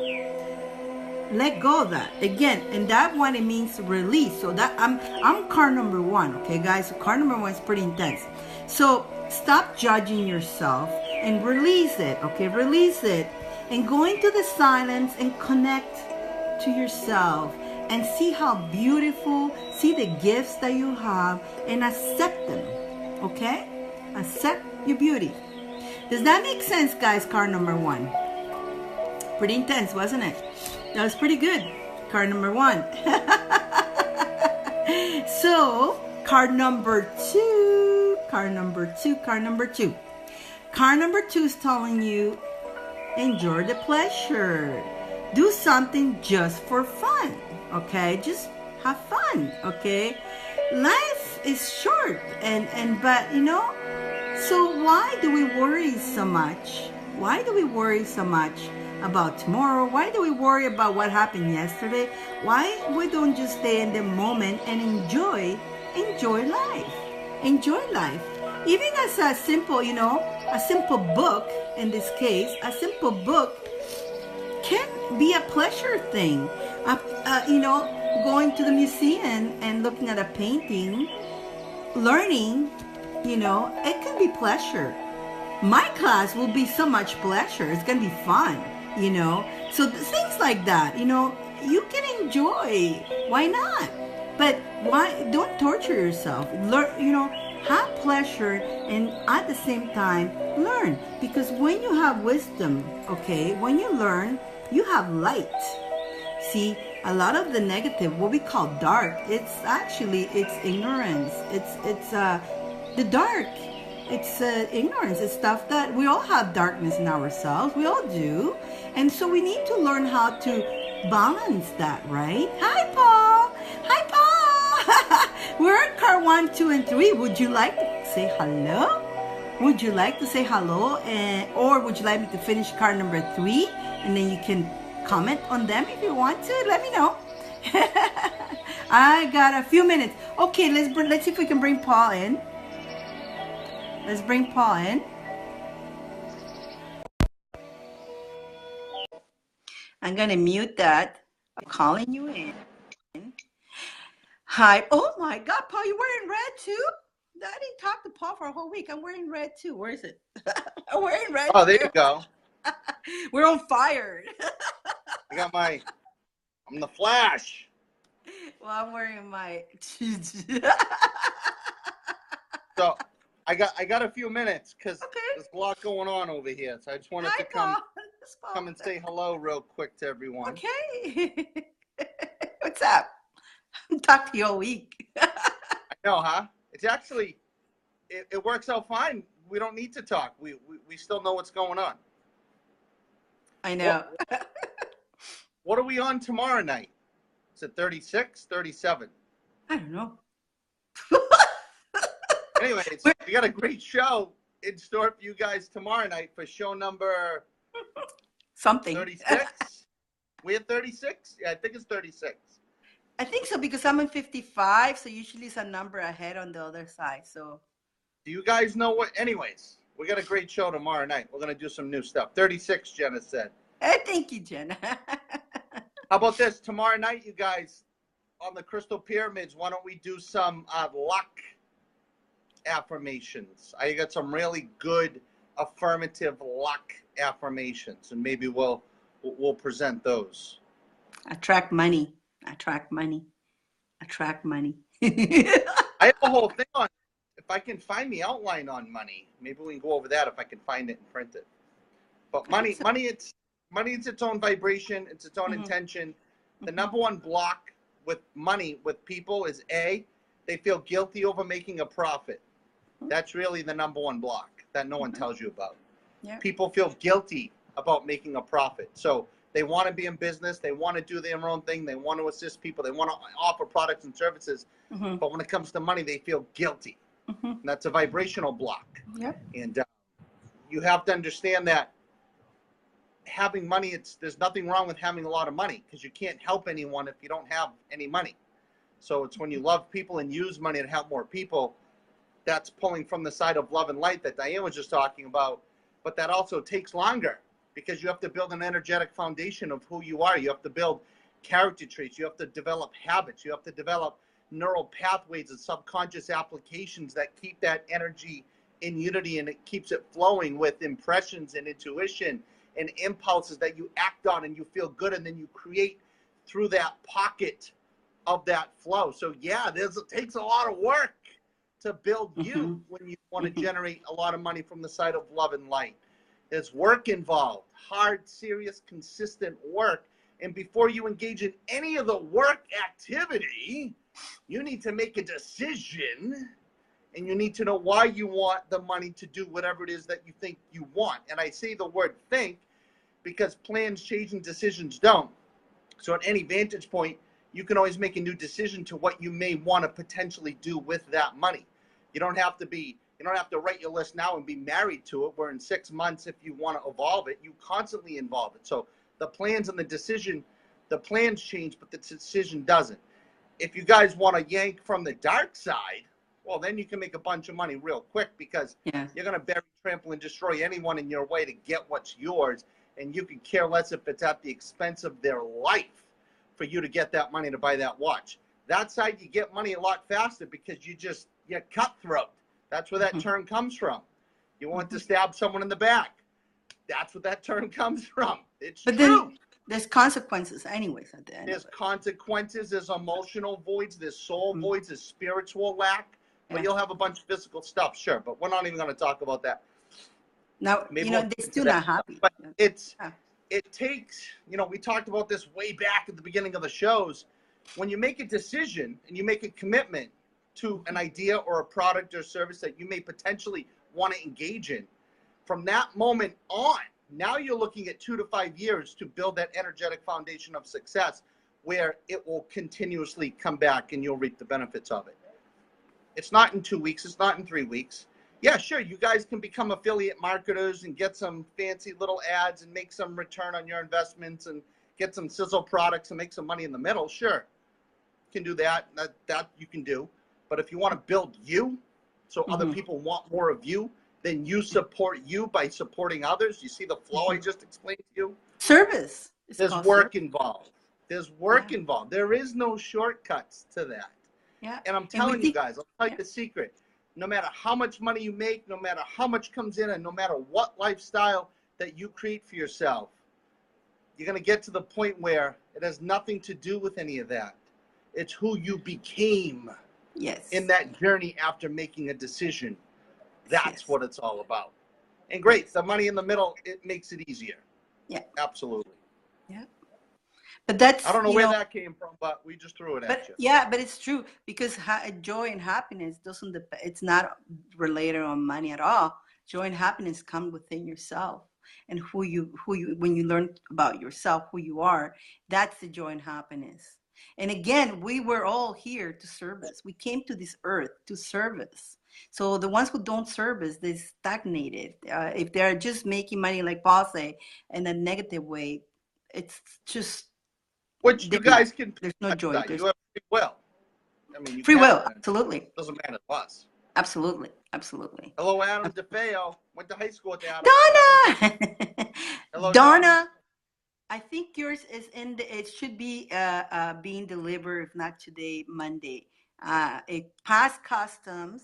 Let go of that. Again, and that one, it means release. So that I'm card number 1, okay guys? So card number 1 is pretty intense. So stop judging yourself and release it, okay? Release it. And go into the silence and connect to yourself and see how beautiful, see the gifts that you have, and accept them, okay? Accept your beauty. Does that make sense, guys? Card number 1. Pretty intense, wasn't it? That was pretty good. Card number 1. So, card number 2. Card number 2. Card number 2. Card number 2 is telling you, enjoy the pleasure. Do something just for fun, okay? Just have fun, okay? Life is short, but you know, so why do we worry so much? Why do we worry so much about tomorrow? Why do we worry about what happened yesterday? Why we don't just stay in the moment and enjoy life? Enjoy life. Even as a simple, you know, a simple book, in this case, a simple book can be a pleasure thing. You know, going to the museum and looking at a painting, learning, you know, it can be pleasure. My class will be so much pleasure. It's going to be fun. you know. So things like that, you know, you can enjoy. Why not? But why don't torture yourself? Learn, you know, have pleasure and at the same time learn. Because when you have wisdom, okay, when you learn, you have light. See, a lot of the negative, what we call dark, it's actually it's ignorance. It's the dark. It's ignorance. It's stuff that we all have darkness in ourselves. We all do, and so we need to learn how to balance that. Right? Hi, Paul. Hi, Paul. We're at car 1, 2, and 3. Would you like to say hello? Would you like to say hello, or would you like me to finish car number 3, and then you can comment on them if you want to. Let me know. I got a few minutes. Okay, let's see if we can bring Paul in. Let's bring Paul in. I'm gonna mute that. I'm calling you in. Hi. Oh my God, Paul, you're wearing red too? I didn't talk to Paul for a whole week. I'm wearing red too. Where is it? I'm wearing red. Oh, there you go. We're on fire. I'm the Flash. Well, I'm wearing my. So I got a few minutes because there's a lot going on over here. So I just wanted to come and say hello real quick to everyone. Okay. What's up? Talk to you all week. I know, huh? It's actually it works out fine. We don't need to talk. We still know what's going on. I know. What are we on tomorrow night? Is it 36, 37? I don't know. Anyways, we got a great show in store for you guys tomorrow night for show number something. 36? We at 36? Yeah, I think it's 36. I think so because I'm in 55, so usually it's a number ahead on the other side. So do you guys know what? Anyways, we got a great show tomorrow night. We're going to do some new stuff. 36, Jenna said. Thank you, Jenna. How about this? Tomorrow night, you guys, on the Crystal Pyramids, why don't we do some luck affirmations? I got some really good affirmative luck affirmations, and maybe we'll present those. Attract money. Attract money. Attract money. I have a whole thing on. If I can find the outline on money, maybe we can go over that if I can find it and print it. But money, it's its own vibration. It's its own intention. The number one block with money, with people, is A, they feel guilty over making a profit. That's really the number one block that no one tells you about. Yeah. People feel guilty about making a profit. So they want to be in business. They want to do their own thing. They want to assist people. They want to offer products and services. But when it comes to money, they feel guilty. And that's a vibrational block. Yep. And you have to understand that having money, there's nothing wrong with having a lot of money because you can't help anyone if you don't have any money. So it's when you love people and use money to help more people, that's pulling from the side of love and light that Dyane was just talking about. But that also takes longer because you have to build an energetic foundation of who you are. You have to build character traits. You have to develop habits. You have to develop neural pathways and subconscious applications that keep that energy in unity, and it keeps it flowing with impressions and intuition and impulses that you act on and you feel good, and then you create through that pocket of that flow. So yeah, it takes a lot of work to build you when you want to generate a lot of money from the side of love and light. There's work involved, hard, serious, consistent work. And before you engage in any of the work activity, you need to make a decision, and you need to know why you want the money to do whatever it is that you think you want. And I say the word think because plans change and decisions don't. So at any vantage point, you can always make a new decision to what you may want to potentially do with that money. You don't have to write your list now and be married to it, where in 6 months, if you want to evolve it, you constantly evolve it. So the plans and the plans change, but the decision doesn't. If you guys want to yank from the dark side, well, then you can make a bunch of money real quick because you're going to bury, trample, and destroy anyone in your way to get what's yours. And you can care less if it's at the expense of their life for you to get that money to buy that watch. That side, you get money a lot faster because you're cutthroat. That's where that term comes from. You want to stab someone in the back. That's what that term comes from. It's But true. then there's consequences anyways at the end. There's consequences, there's emotional voids, there's soul Mhm. voids, there's spiritual lack, but Yeah. you'll have a bunch of physical stuff, sure, but we're not even going to talk about that. Now, Maybe you know, we'll they're get to still that not stuff. happy. But Yeah. it takes, you know, we talked about this way back at the beginning of the shows. When you make a decision and you make a commitment to an idea or a product or service that you may potentially want to engage in, from that moment on, now you're looking at 2 to 5 years to build that energetic foundation of success where it will continuously come back and you'll reap the benefits of it. It's not in 2 weeks. It's not in 3 weeks. Yeah, sure. You guys can become affiliate marketers and get some fancy little ads and make some return on your investments and get some sizzle products and make some money in the middle. Sure. You can do that. That you can do. But if you want to build you so other people want more of you, then you support you by supporting others. You see the flow I just explained to you? Service. There's work involved. There's work involved. There is no shortcuts to that. Yeah. And I'm telling you guys, I'll tell you the secret. No matter how much money you make, no matter how much comes in, and no matter what lifestyle that you create for yourself, you're going to get to the point where it has nothing to do with any of that. It's who you became in that journey after making a decision. That's what it's all about. And great, the money in the middle, it makes it easier. Yeah. Absolutely. Yeah. But that's, I don't know where that came from, but we just threw it at you. Yeah, but it's true because joy and happiness doesn't depend. It's not related on money at all. Joy and happiness come within yourself, and who you when you learn about yourself, who you are, that's the joy and happiness. And again, we were all here to service. We came to this earth to service. So the ones who don't service, they stagnated. If they're just making money, like Paul say, in a negative way, it's just. Which you guys can. There's no joy. You have free will. I mean, you free can, will, absolutely. Doesn't matter to us. Absolutely, absolutely. Hello, Adam DeFeo. Went to high school with Adam. Donna! Hello, Donna. I think yours is in the, it should be being delivered, if not today, Monday. It passed customs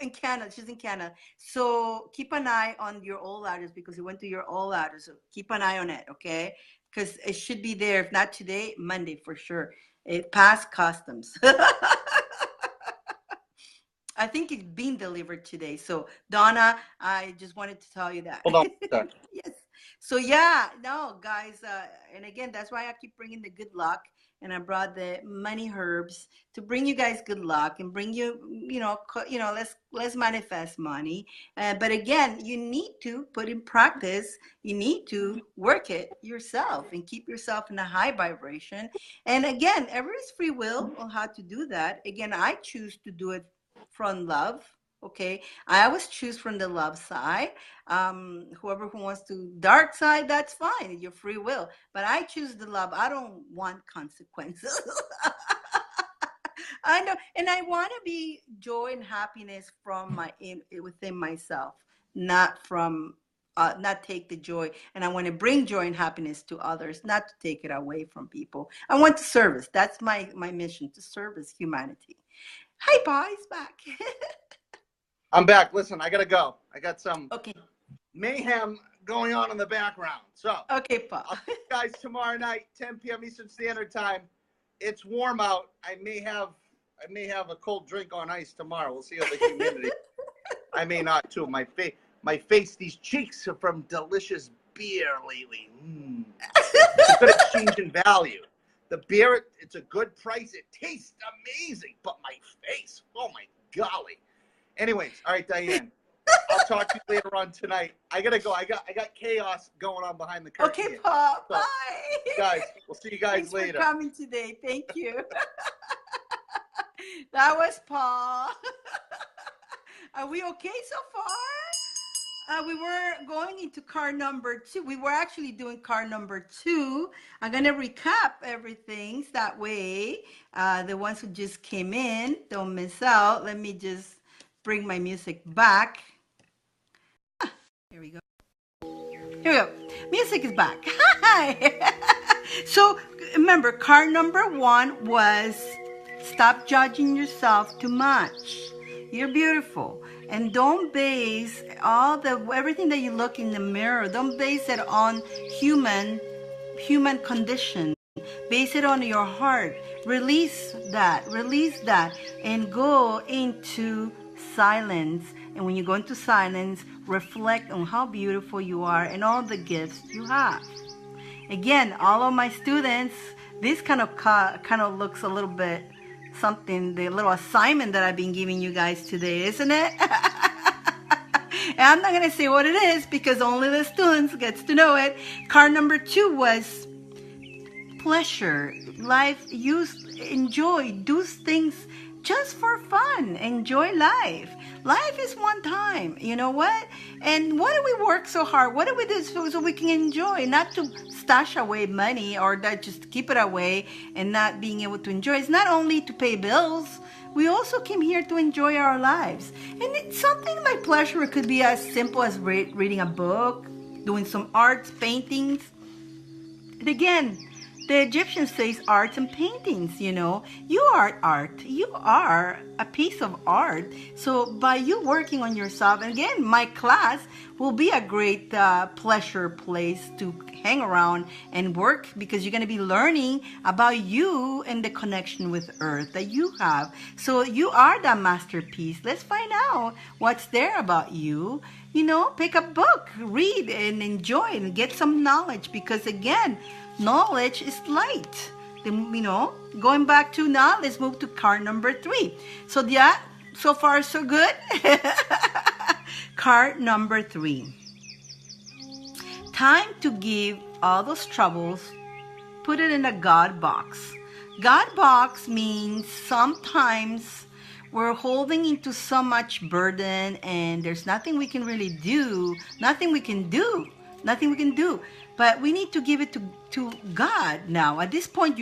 in Canada. She's in Canada. So keep an eye on your old address because it went to your old address. So keep an eye on it, okay? Because it should be there, if not today, Monday for sure. It passed customs. I think it's being delivered today. So Donna, I just wanted to tell you that. Hold on a second. Yes. So yeah, no, guys, and again, that's why I keep bringing the good luck, and I brought the money herbs to bring you guys good luck and bring you, let's manifest money. But again, you need to put in practice. You need to work it yourself and keep yourself in a high vibration. And again, everybody's free will on how to do that. Again, I choose to do it from love. Okay, I always choose from the love side. Whoever who wants to dark side, that's fine. Your free will. But I choose the love. I don't want consequences. I know, and I want to be joy and happiness from within myself, not from not take the joy. And I want to bring joy and happiness to others, not to take it away from people. I want to service. That's my mission, to service humanity. Hi, boys, back. I'm back. Listen, I gotta go. I got some mayhem going on in the background. So okay, Paul. I'll see you guys tomorrow night, 10 p.m. Eastern Standard Time. It's warm out. I may have a cold drink on ice tomorrow. We'll see how the humidity. I may not too. My face, these cheeks are from delicious beer lately. It's a good exchange in value. The beer, it's a good price. It tastes amazing, but my face, oh my golly. Anyways, all right, Diane. I'll talk to you later on tonight. I gotta go. I got chaos going on behind the curtain. Okay, Paul. So, bye. Guys, we'll see you guys Thanks later. for coming today. Thank you. That was Paul. Are we okay so far? We were going into car number 2. We were actually doing car number 2. I'm going to recap everything. So that way, the ones who just came in don't miss out. Let me just bring my music back. Here we go. Here we go. Music is back. Hi. So remember, car number 1 was stop judging yourself too much. You're beautiful. And don't base everything that you look in the mirror, don't base it on human condition. Base it on your heart. Release that, and go into silence. And when you go into silence, reflect on how beautiful you are and all the gifts you have. Again, all of my students, this kind of looks a little bit something, the little assignment that I've been giving you guys today, isn't it? And I'm not going to say what it is because only the students gets to know it. Card number 2 was pleasure. Life, enjoy, do things just for fun. Enjoy life. Life is one time. You know what? And why do we work so hard? What do we do so we can enjoy? Not to stash away money or that just keep it away and not being able to enjoy. It's not only to pay bills. We also came here to enjoy our lives. And it's something like pleasure. It could be as simple as reading a book, doing some arts, paintings. And again, the Egyptians says arts and paintings, you know. You are art. You are a piece of art. So by you working on yourself, and again, my class will be a great pleasure place to hang around and work because you're going to be learning about you and the connection with Earth that you have. So you are that masterpiece. Let's find out what's there about you. You know, pick a book, read and enjoy and get some knowledge because again, knowledge is light. Then, you know, going back to now, let's move to card number 3. So yeah, so far so good. Card number 3. Time to give all those troubles, put it in a God box. God box means sometimes we're holding into so much burden and there's nothing we can really do, nothing we can do. But we need to give it to God now. At this point,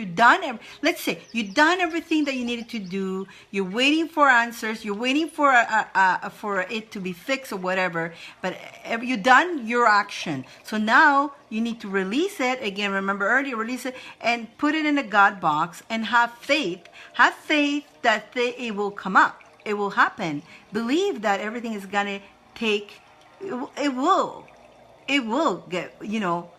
let's say you've done everything that you needed to do. You're waiting for answers. You're waiting for it to be fixed or whatever. But you've done your action. So now you need to release it. Again, remember earlier, release it and put it in a God box and have faith. Have faith that it will come up. It will happen. Believe that everything is going to take, it will get, you know,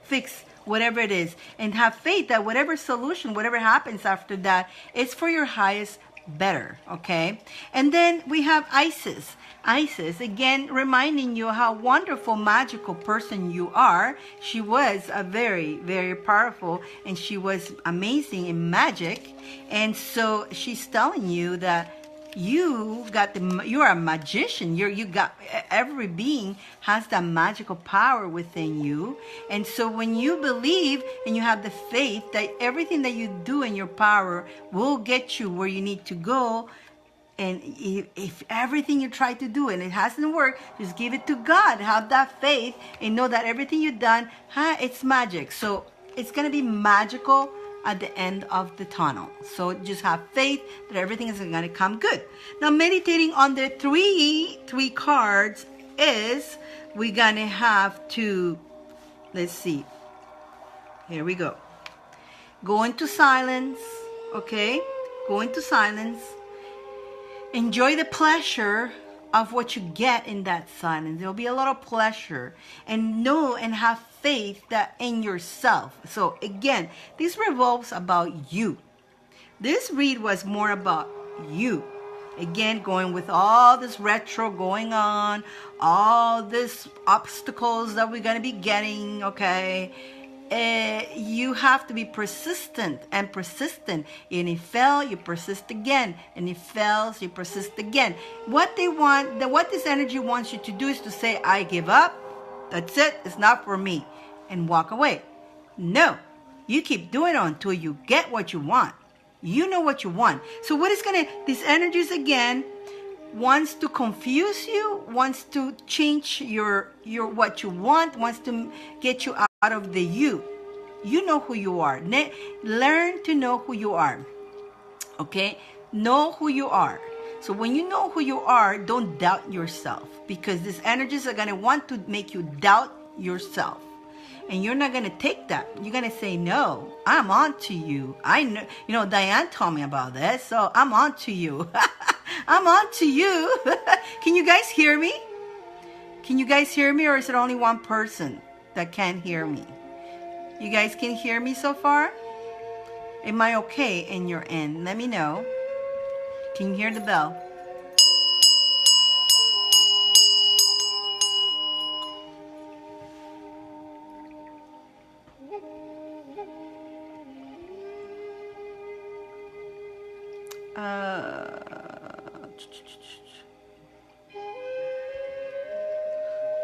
fix whatever it is, and have faith that whatever solution, whatever happens after that, it's for your highest better, okay? And then we have Isis. Isis, again, reminding you how wonderful, magical person you are. She was a very, very powerful, and she was amazing in magic. And so she's telling you that you're a magician. Every being has that magical power within you. And so when you believe and you have the faith that everything that you do in your power will get you where you need to go, and if everything you try to do and it hasn't worked, just give it to God. Have that faith and know that everything you've done, it's magic. So it's going to be magical at the end of the tunnel. So just have faith that everything is going to come good. Now, meditating on the three cards is we're going to have to, let's see. Here we go. Go into silence, okay? Go into silence. Enjoy the pleasure of what you get in that silence. There'll be a lot of pleasure. And know and have faith that in yourself. So again, this revolves about you. This read was more about you. Again, going with all this retro going on, all these obstacles that we're going to be getting, okay? You have to be persistent and persistent. And if fail, you persist again. And if fails, you persist again. What this energy wants you to do is to say, I give up. That's it. It's not for me. And walk away. No. You keep doing it until you get what you want. You know what you want. So what is these energies again, wants to confuse you, wants to change your what you want, wants to get you out of the you. You know who you are. Learn to know who you are. Okay? Know who you are. So when you know who you are, don't doubt yourself, because these energies are going to want to make you doubt yourself. And you're not going to take that. You're going to say, no, I'm on to you. I know, Dyane told me about this, so I'm on to you. I'm on to you. Can you guys hear me? Can you guys hear me, or is it only one person that can't hear me? You guys can hear me so far? Am I okay in your end? Let me know. Can you hear the bell?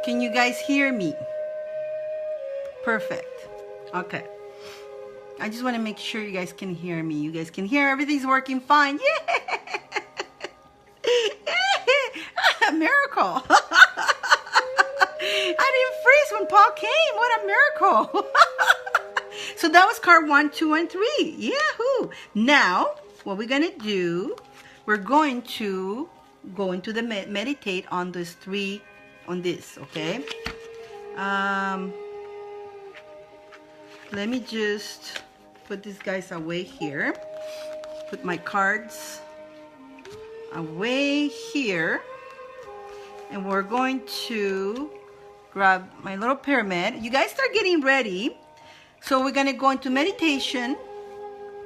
Can you guys hear me? Perfect. Okay. I just want to make sure you guys can hear me. You guys can hear. Everything's working fine. Yeah! A miracle. I didn't freeze when Paul came. What a miracle. So that was card 1, 2, and 3. Yahoo! Now, what we're going to do, we're going to go into the meditate on this 3, on this, okay? Let me just put these guys away here. Put my cards away here. And we're going to grab my little pyramid. You guys start getting ready. So we're going to go into meditation.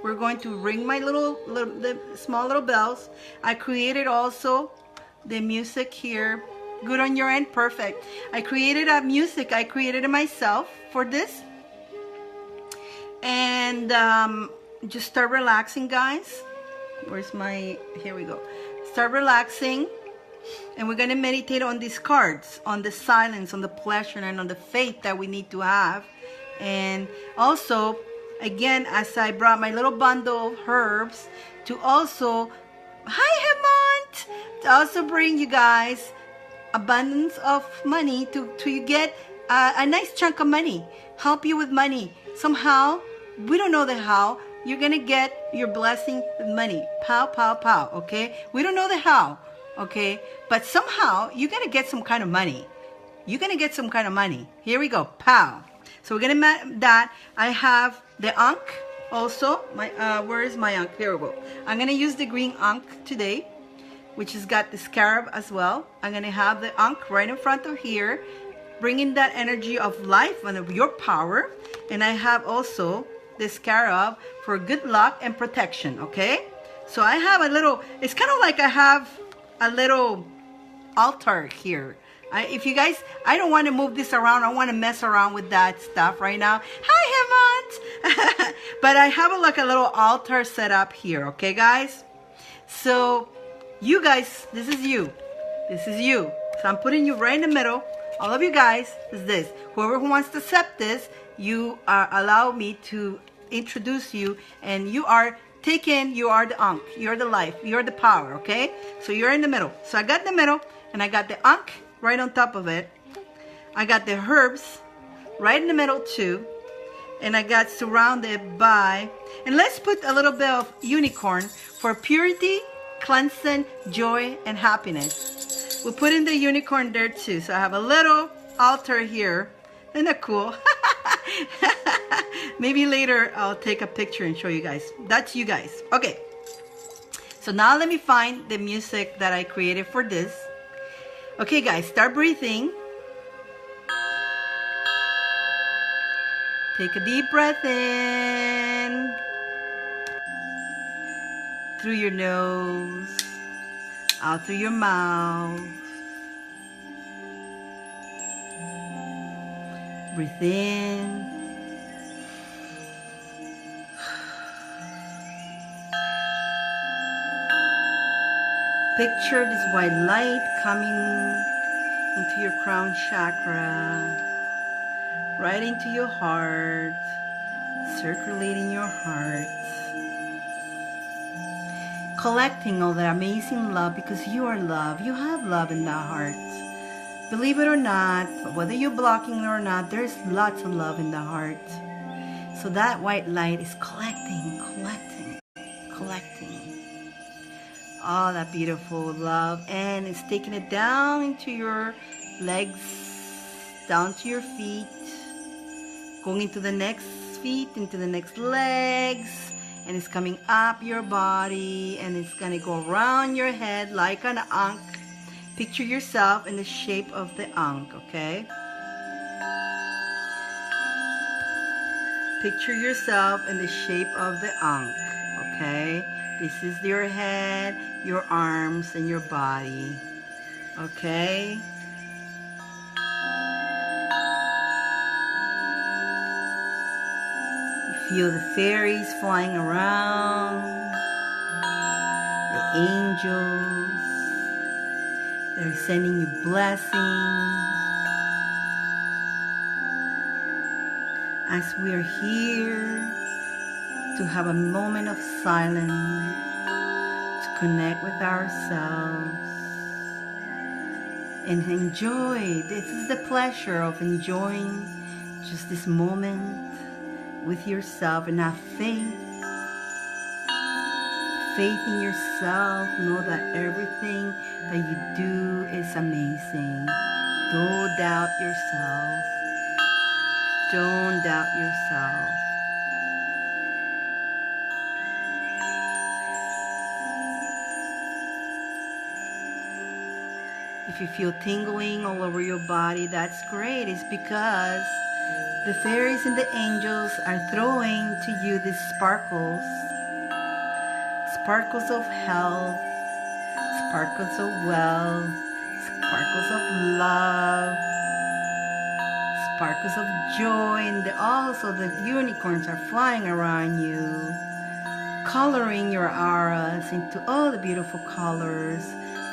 We're going to ring my the small little bells. I created also the music here. Good on your end, perfect. I created a music. I created it myself for this. And just start relaxing, guys. Where's my, here we go. Start relaxing. And we're going to meditate on these cards, on the silence, on the pleasure, and on the faith that we need to have. And also, again, as I brought my little bundle of herbs to also, hi Hemant, to also bring you guys abundance of money to you get a nice chunk of money, help you with money. Somehow, we don't know the how, you're going to get your blessing with money. Pow, pow, pow, okay? We don't know the how, okay? But somehow, you're going to get some kind of money. You're going to get some kind of money. Here we go, pow. So we're going to that. I have the Ankh also. My where is my Ankh? Here we go. I'm going to use the green Ankh today, which has got the scarab as well. I'm going to have the Ankh right in front of here, bringing that energy of life and of your power. And I have also the scarab for good luck and protection, okay? So I have a little, it's kind of like I have a little altar here. If you guys, I don't want to move this around. I want to mess around with that stuff right now. Hi, Hemant. But I have like a little altar set up here, okay, guys? So you guys, this is you. This is you. So I'm putting you right in the middle. All of you guys is this. Whoever who wants to accept this, you allow me to introduce you, and you are taken. You are the Ankh. You're the life. You're the power, okay? So you're in the middle. So I got the middle, and I got the Ankh right on top of it. I got the herbs right in the middle too. And I got surrounded by, and let's put a little bit of unicorn for purity, cleansing, joy, and happiness. We'll put in the unicorn there too. So I have a little altar here. Isn't that cool? Maybe later I'll take a picture and show you guys. That's you guys. Okay. So now let me find the music that I created for this. Okay, guys, start breathing. Take a deep breath in through your nose, out through your mouth. Breathe in. Picture this white light coming into your crown chakra, right into your heart, circulating your heart, collecting all that amazing love, because you are love. You have love in that heart. Believe it or not, whether you're blocking it or not, there's lots of love in the heart. So that white light is collecting, collecting, collecting all that beautiful love, and it's taking it down into your legs, down to your feet, going into the next feet, into the next legs, and it's coming up your body, and it's gonna go around your head like an ankh. Picture yourself in the shape of the ankh, okay? Picture yourself in the shape of the ankh, okay? This is your head, your arms, and your body, okay? Feel the fairies flying around, the angels, they're sending you blessings. As we are here to have a moment of silence, to connect with ourselves and enjoy. This is the pleasure of enjoying just this moment with yourself, and have faith in yourself. Know that everything that you do is amazing. Don't doubt yourself. Don't doubt yourself. If you feel tingling all over your body, that's great. It's because the fairies and the angels are throwing to you these sparkles. Sparkles of health, sparkles of wealth, sparkles of love, sparkles of joy, and also the unicorns are flying around you, coloring your auras into all the beautiful colors,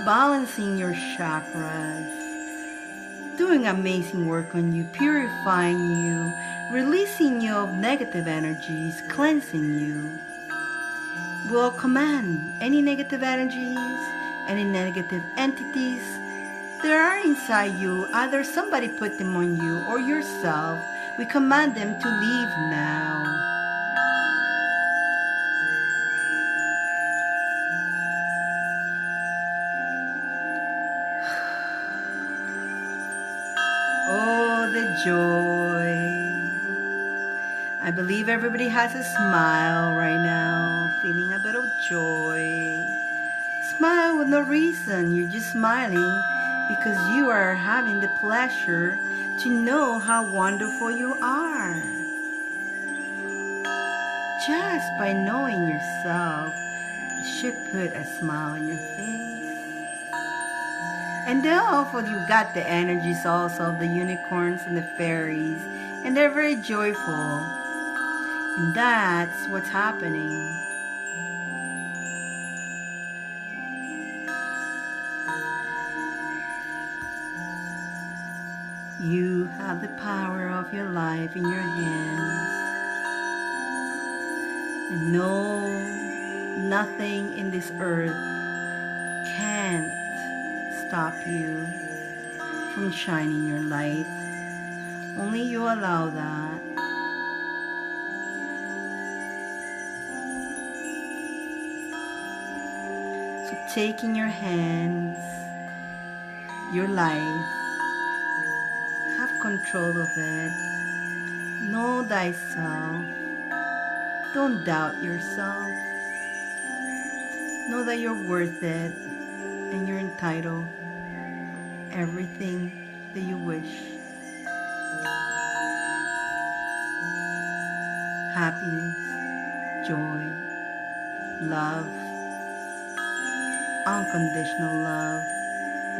balancing your chakras, doing amazing work on you, purifying you, releasing you of negative energies, cleansing you. We'll command any negative energies, any negative entities that are inside you, either somebody put them on you or yourself. We command them to leave now. Oh, the joy. I believe everybody has a smile right now, feeling a bit of joy. Smile with no reason, you're just smiling because you are having the pleasure to know how wonderful you are. Just by knowing yourself, it should put a smile on your face. And also you got the energies also of the unicorns and the fairies, and they're very joyful. And that's what's happening. You have the power of your life in your hands. And no, nothing in this earth can't stop you from shining your light. Only you allow that. So take in your hands your life. Have control of it. Know thyself. Don't doubt yourself. Know that you're worth it and you're entitled everything that you wish. Happiness, joy, love, unconditional love,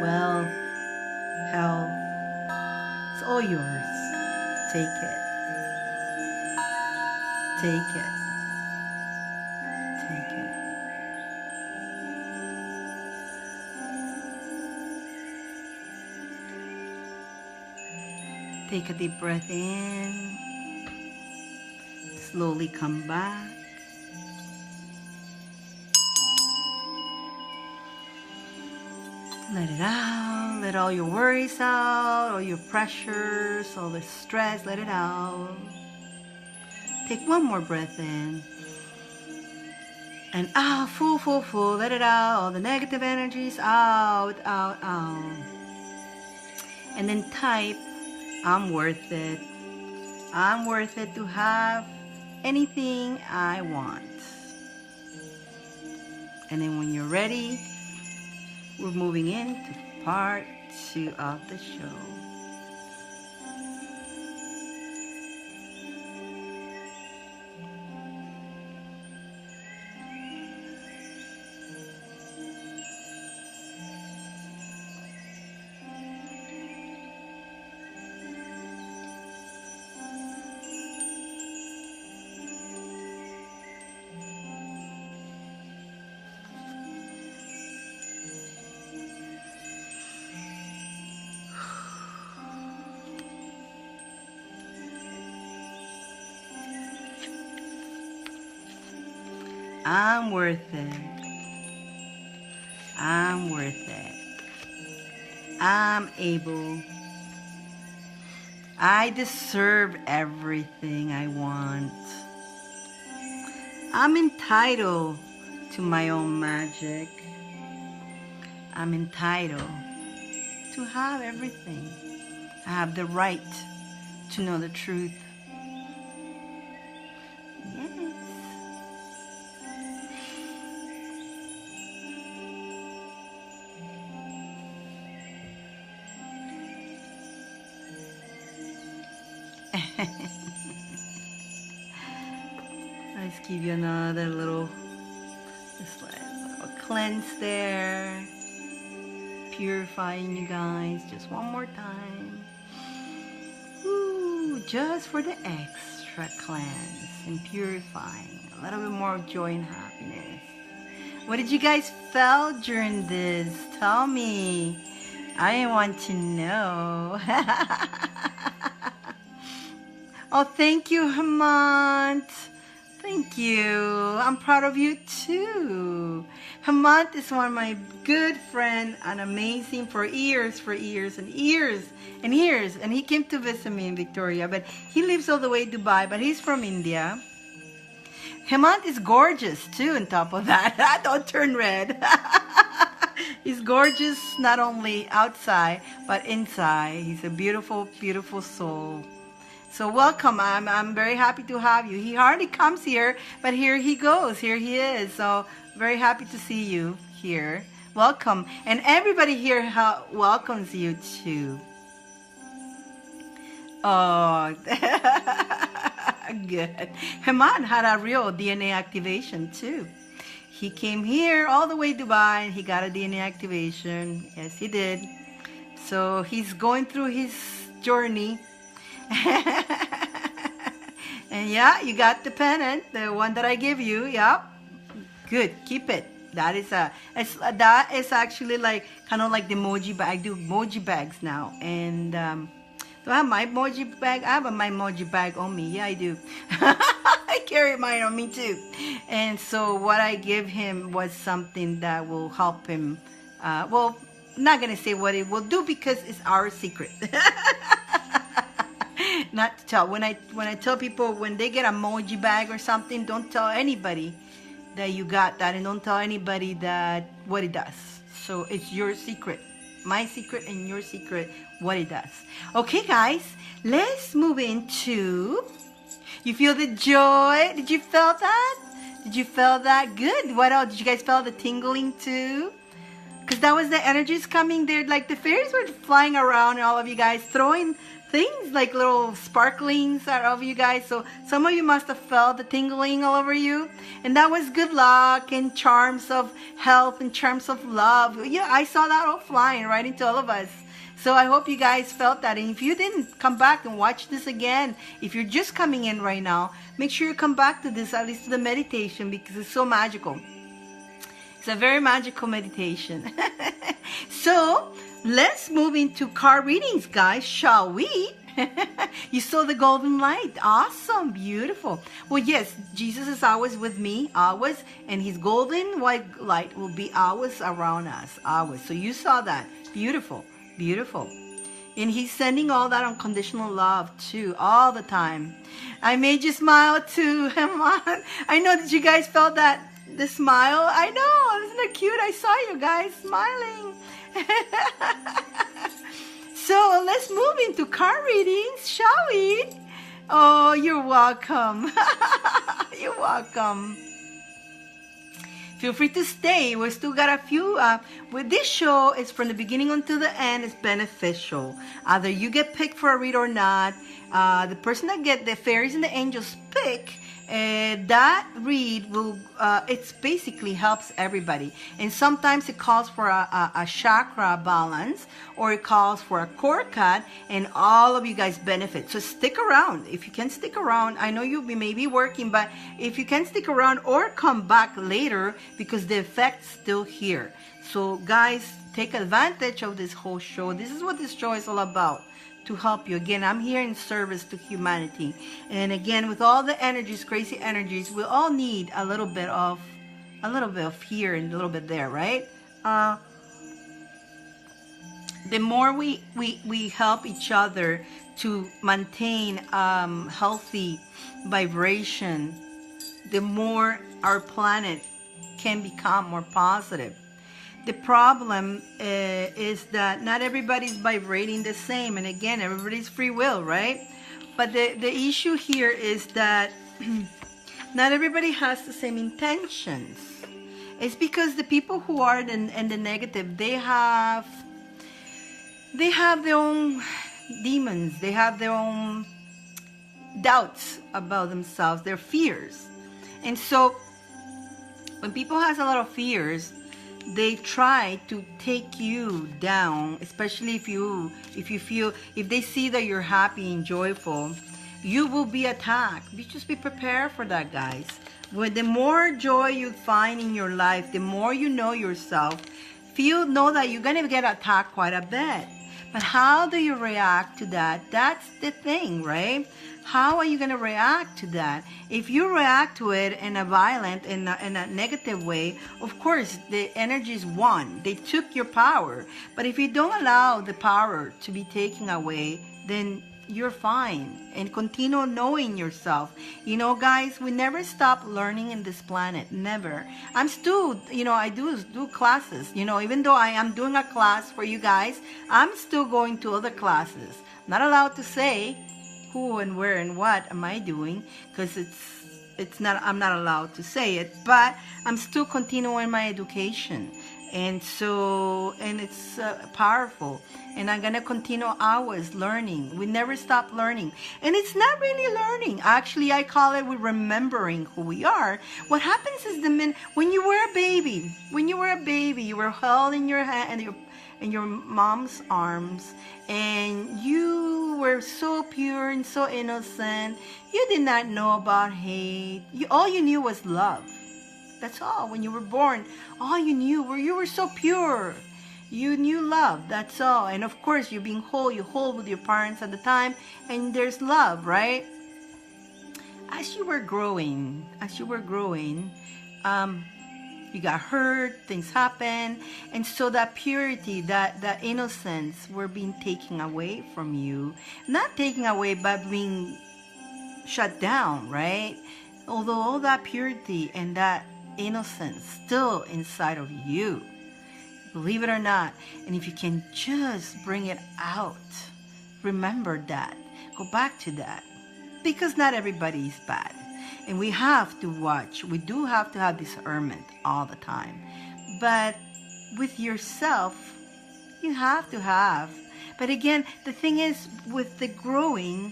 wealth, health. It's all yours. Take it. Take it. Take it. Take a deep breath in. Slowly come back. Let it out. Let all your worries out, all your pressures, all the stress, let it out. Take one more breath in. And out, full, full, full. Let it out. All the negative energies out, out, out. And then type, I'm worth it. I'm worth it to have anything I want. And then when you're ready, we're moving into part 2 of the show. I'm worth it. I'm worth it. I'm able. I deserve everything I want. I'm entitled to my own magic. I'm entitled to have everything. I have the right to know the truth. Yes. Let's give you another little, just like a cleanse there, purifying you guys just one more time. Ooh, just for the extra cleanse and purifying, a little bit more joy and happiness. What did you guys felt during this? Tell me. I want to know. Oh, thank you, Hemant. Thank you. I'm proud of you too. Hemant is one of my good friends and amazing for years and years. And he came to visit me in Victoria, but he lives all the way in Dubai, but he's from India. Hemant is gorgeous too on top of that. Don't turn red. He's gorgeous not only outside, but inside. He's a beautiful, beautiful soul. So welcome. I'm very happy to have you. He hardly comes here, but here he goes. Here he is. So very happy to see you here. Welcome. And everybody here welcomes you too. Oh, good. Hemant had a real DNA activation too. He came here all the way to Dubai and he got a DNA activation. Yes, he did. So he's going through his journey. And yeah, you got the pennant, the one that I give you. Yep. Good. Keep it. That is actually like kind of like the emoji bag. I do emoji bags now. And do I have my emoji bag? I have my emoji bag on me. Yeah, I do. I carry mine on me too. And so what I give him was something that will help him. Well, I'm not gonna say what it will do because it's our secret. Not to tell. When I tell people when they get a emoji bag or something, don't tell anybody that you got that, and don't tell anybody that what it does. So it's your secret, my secret, and your secret what it does. Okay, guys, let's move into. You feel the joy? Did you feel that? Did you feel that? Good. What else? Did you guys feel the tingling too? Because that was the energies coming there. Like the fairies were flying around, and all of you guys throwing things like little sparklings out of you guys. So some of you must have felt the tingling all over you. And that was good luck and charms of health and charms of love. Yeah, I saw that all flying right into all of us. So I hope you guys felt that. And if you didn't, come back and watch this again. If you're just coming in right now, make sure you come back to this, at least to the meditation, because it's so magical. It's a very magical meditation. So let's move into card readings, guys, shall we? You saw the golden light. Awesome. Beautiful. Well, yes, Jesus is always with me, always, and his golden white light will be always around us, always. So you saw that. Beautiful. Beautiful. And he's sending all that unconditional love too, all the time. I made you smile too, Hemant. I know that you guys felt that, the smile. I know, isn't it cute? I saw you guys smiling. So let's move into card readings, shall we? Oh, you're welcome. You're welcome. feel free to stay. We still got a few. With this show, it's from the beginning until the end. It's beneficial. Either you get picked for a read or not. The person that get the fairies and the angels pick, that read will, it's basically helps everybody. And sometimes it calls for a chakra balance, or it calls for a cord cut, and all of you guys benefit. So stick around. If you can stick around, I know you may be working, but if you can stick around or come back later, because the effect's still here. So guys, take advantage of this whole show. This is what this show is all about. To help you. Again, I'm here in service to humanity. And again, with all the energies, crazy energies, we all need a little bit of here and a little bit there, right? The more we help each other to maintain healthy vibration, the more our planet can become more positive. The problem is that not everybody's vibrating the same. And again, everybody's free will, right? But the issue here is that not everybody has the same intentions. It's because the people who are in the negative, they have their own demons. They have their own doubts about themselves, their fears. And so when people has a lot of fears, they try to take you down, especially if they see that you're happy and joyful, you will be attacked. You just be prepared for that, guys. When the more joy you find in your life, the more you know yourself, know that you're gonna get attacked quite a bit. But how do you react to that? That's the thing, right? How are you going to react to that? If you react to it in a violent, in a negative way, of course, the energy is won. They took your power. But if you don't allow the power to be taken away, then you're fine. And continue knowing yourself. You know, guys, we never stop learning in this planet. Never. I'm still, I do classes. Even though I am doing a class for you guys, I'm still going to other classes. Not allowed to say who and where and what am I doing, because I'm not allowed to say it, but I'm still continuing my education. And it's powerful. And I'm going to continue always learning. We never stop learning. And it's not really learning. Actually, I call it we're remembering who we are. What happens is when you were a baby, you were held in your hand, in your mom's arms, and you were so pure and so innocent. You did not know about hate. All you knew was love. That's all. When you were born, all you knew you were so pure. You knew love. That's all. And of course, you're being whole. You hold with your parents at the time, and there's love, right? As you were growing, you got hurt, things happen, and so that purity, that innocence were being taken away from you. Not taken away, but being shut down, right? Although all that purity and that innocence still inside of you, believe it or not. And if you can just bring it out, remember that, go back to that, because not everybody is bad. And we have to watch. We do have to have discernment all the time. But with yourself, you have to have. But again, the thing is, with the growing,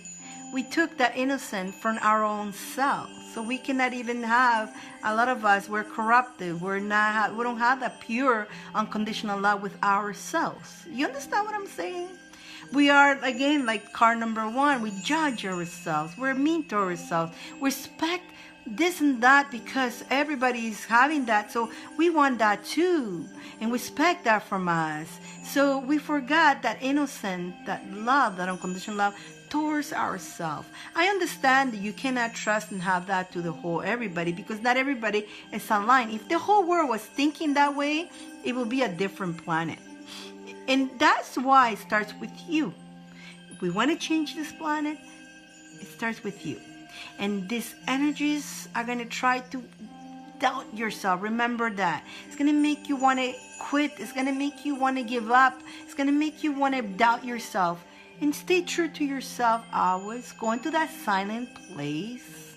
we took that innocence from our own self. So we cannot even have, a lot of us, we're corrupted. We don't have that pure, unconditional love with ourselves. You understand what I'm saying? We are, again, like card number 1, we judge ourselves. We're mean to ourselves. We expect this and that because everybody's having that. So we want that too. And we expect that from us. So we forgot that innocent, that love, that unconditional love towards ourselves. I understand that you cannot trust and have that to the whole everybody, because not everybody is aligned. If the whole world was thinking that way, it will be a different planet. And that's why it starts with you. If we want to change this planet, it starts with you. And these energies are going to try to doubt yourself. Remember that. It's going to make you want to quit. It's going to make you want to give up. It's going to make you want to doubt yourself. And stay true to yourself always. Go into that silent place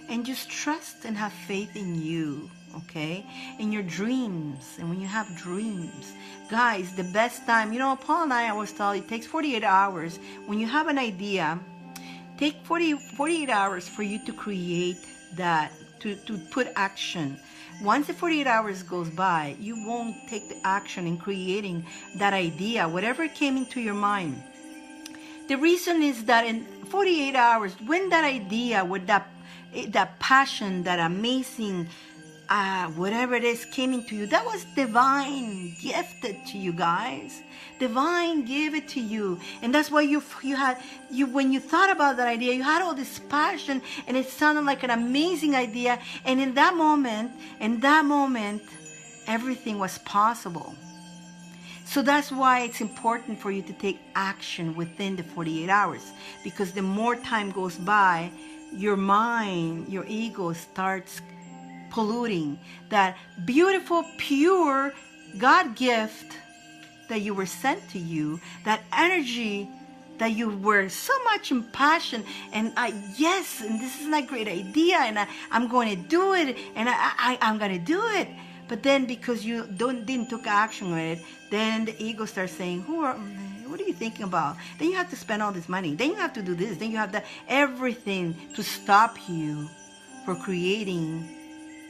and just trust and have faith in you. okay? In your dreams, and when you have dreams, guys, the best time, you know, Paul and I always tell you, it takes 48 hours. When you have an idea, take 48 hours for you to create that, to put action. Once the 48 hours goes by, you won't take the action in creating that idea, whatever came into your mind. The reason is that in 48 hours, when that idea, with that passion, that amazing, whatever it is came into you, that was divine gifted to you, guys. Divine gave it to you, and that's why you when you thought about that idea, you had all this passion, and it sounded like an amazing idea. And in that moment, everything was possible. So that's why it's important for you to take action within the 48 hours, because the more time goes by, your mind, your ego starts polluting that beautiful, pure God gift that you were sent to you, that energy that you were so much in passion, and yes, and this is a great idea, and I'm going to do it, and I'm going to do it. But then because you didn't took action with it, then the ego starts saying, what are you thinking about? Then you have to spend all this money. Then you have to do this. Then you have everything to stop you for creating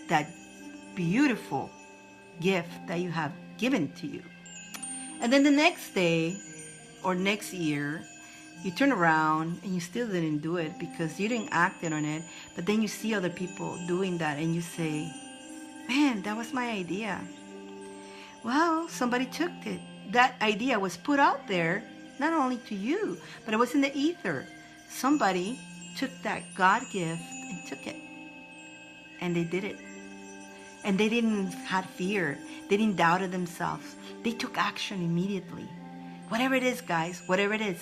that beautiful gift that you have given to you. And then the next day or next year, you turn around and you still didn't do it because you didn't act on it. But then you see other people doing that and you say, man, that was my idea. Well, somebody took it. That idea was put out there, not only to you, but it was in the ether. Somebody took that God gift and took it. And they did it. And they didn't have fear. They didn't doubt it themselves. They took action immediately. Whatever it is, guys, whatever it is,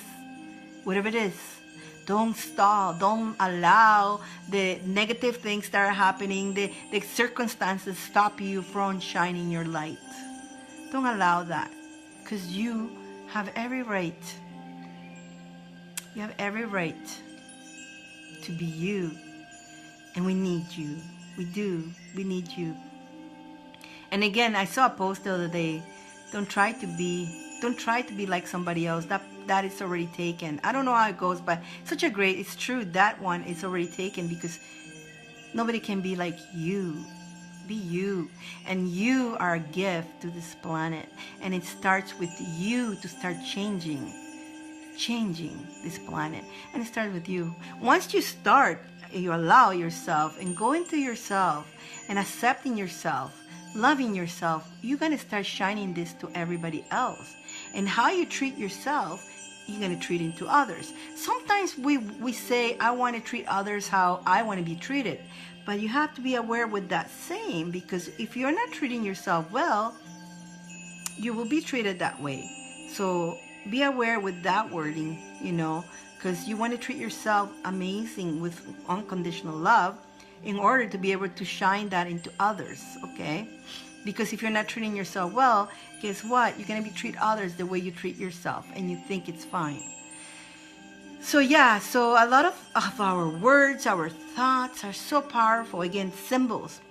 don't stall. Don't allow the negative things that are happening, the circumstances stop you from shining your light. Don't allow that, because you have every right. You have every right to be you. And we need you. We do. We need you. And again, I saw a post the other day. Don't try to be like somebody else. That is already taken. I don't know how it goes, but it's true. That one is already taken, because nobody can be like you. Be you. And you are a gift to this planet. And it starts with you to start changing this planet. And it starts with you. Once you start, you allow yourself and go into yourself and accepting yourself, loving yourself, you're going to start shining this to everybody else. And how you treat yourself, you're going to treat into others. Sometimes we say, I want to treat others how I want to be treated. But you have to be aware with that same, because if you're not treating yourself well, you will be treated that way. So be aware with that wording, because you want to treat yourself amazing with unconditional love in order to be able to shine that into others, okay? Because if you're not treating yourself well, guess what? You're going to treat others the way you treat yourself, and you think it's fine. So yeah, so a lot of our words, our thoughts are so powerful. Again, symbols.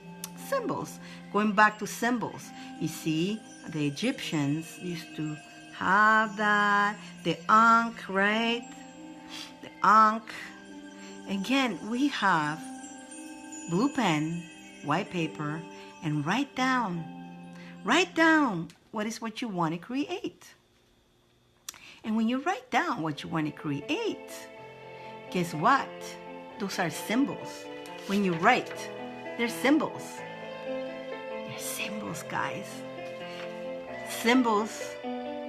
Going back to symbols. You see, the Egyptians used to have that. The Ankh, right? The Ankh. Again, we have blue pen, white paper, and write down what you want to create. And when you write down what you want to create, guess what? Those are symbols. When you write, they're symbols. They're symbols, guys. Symbols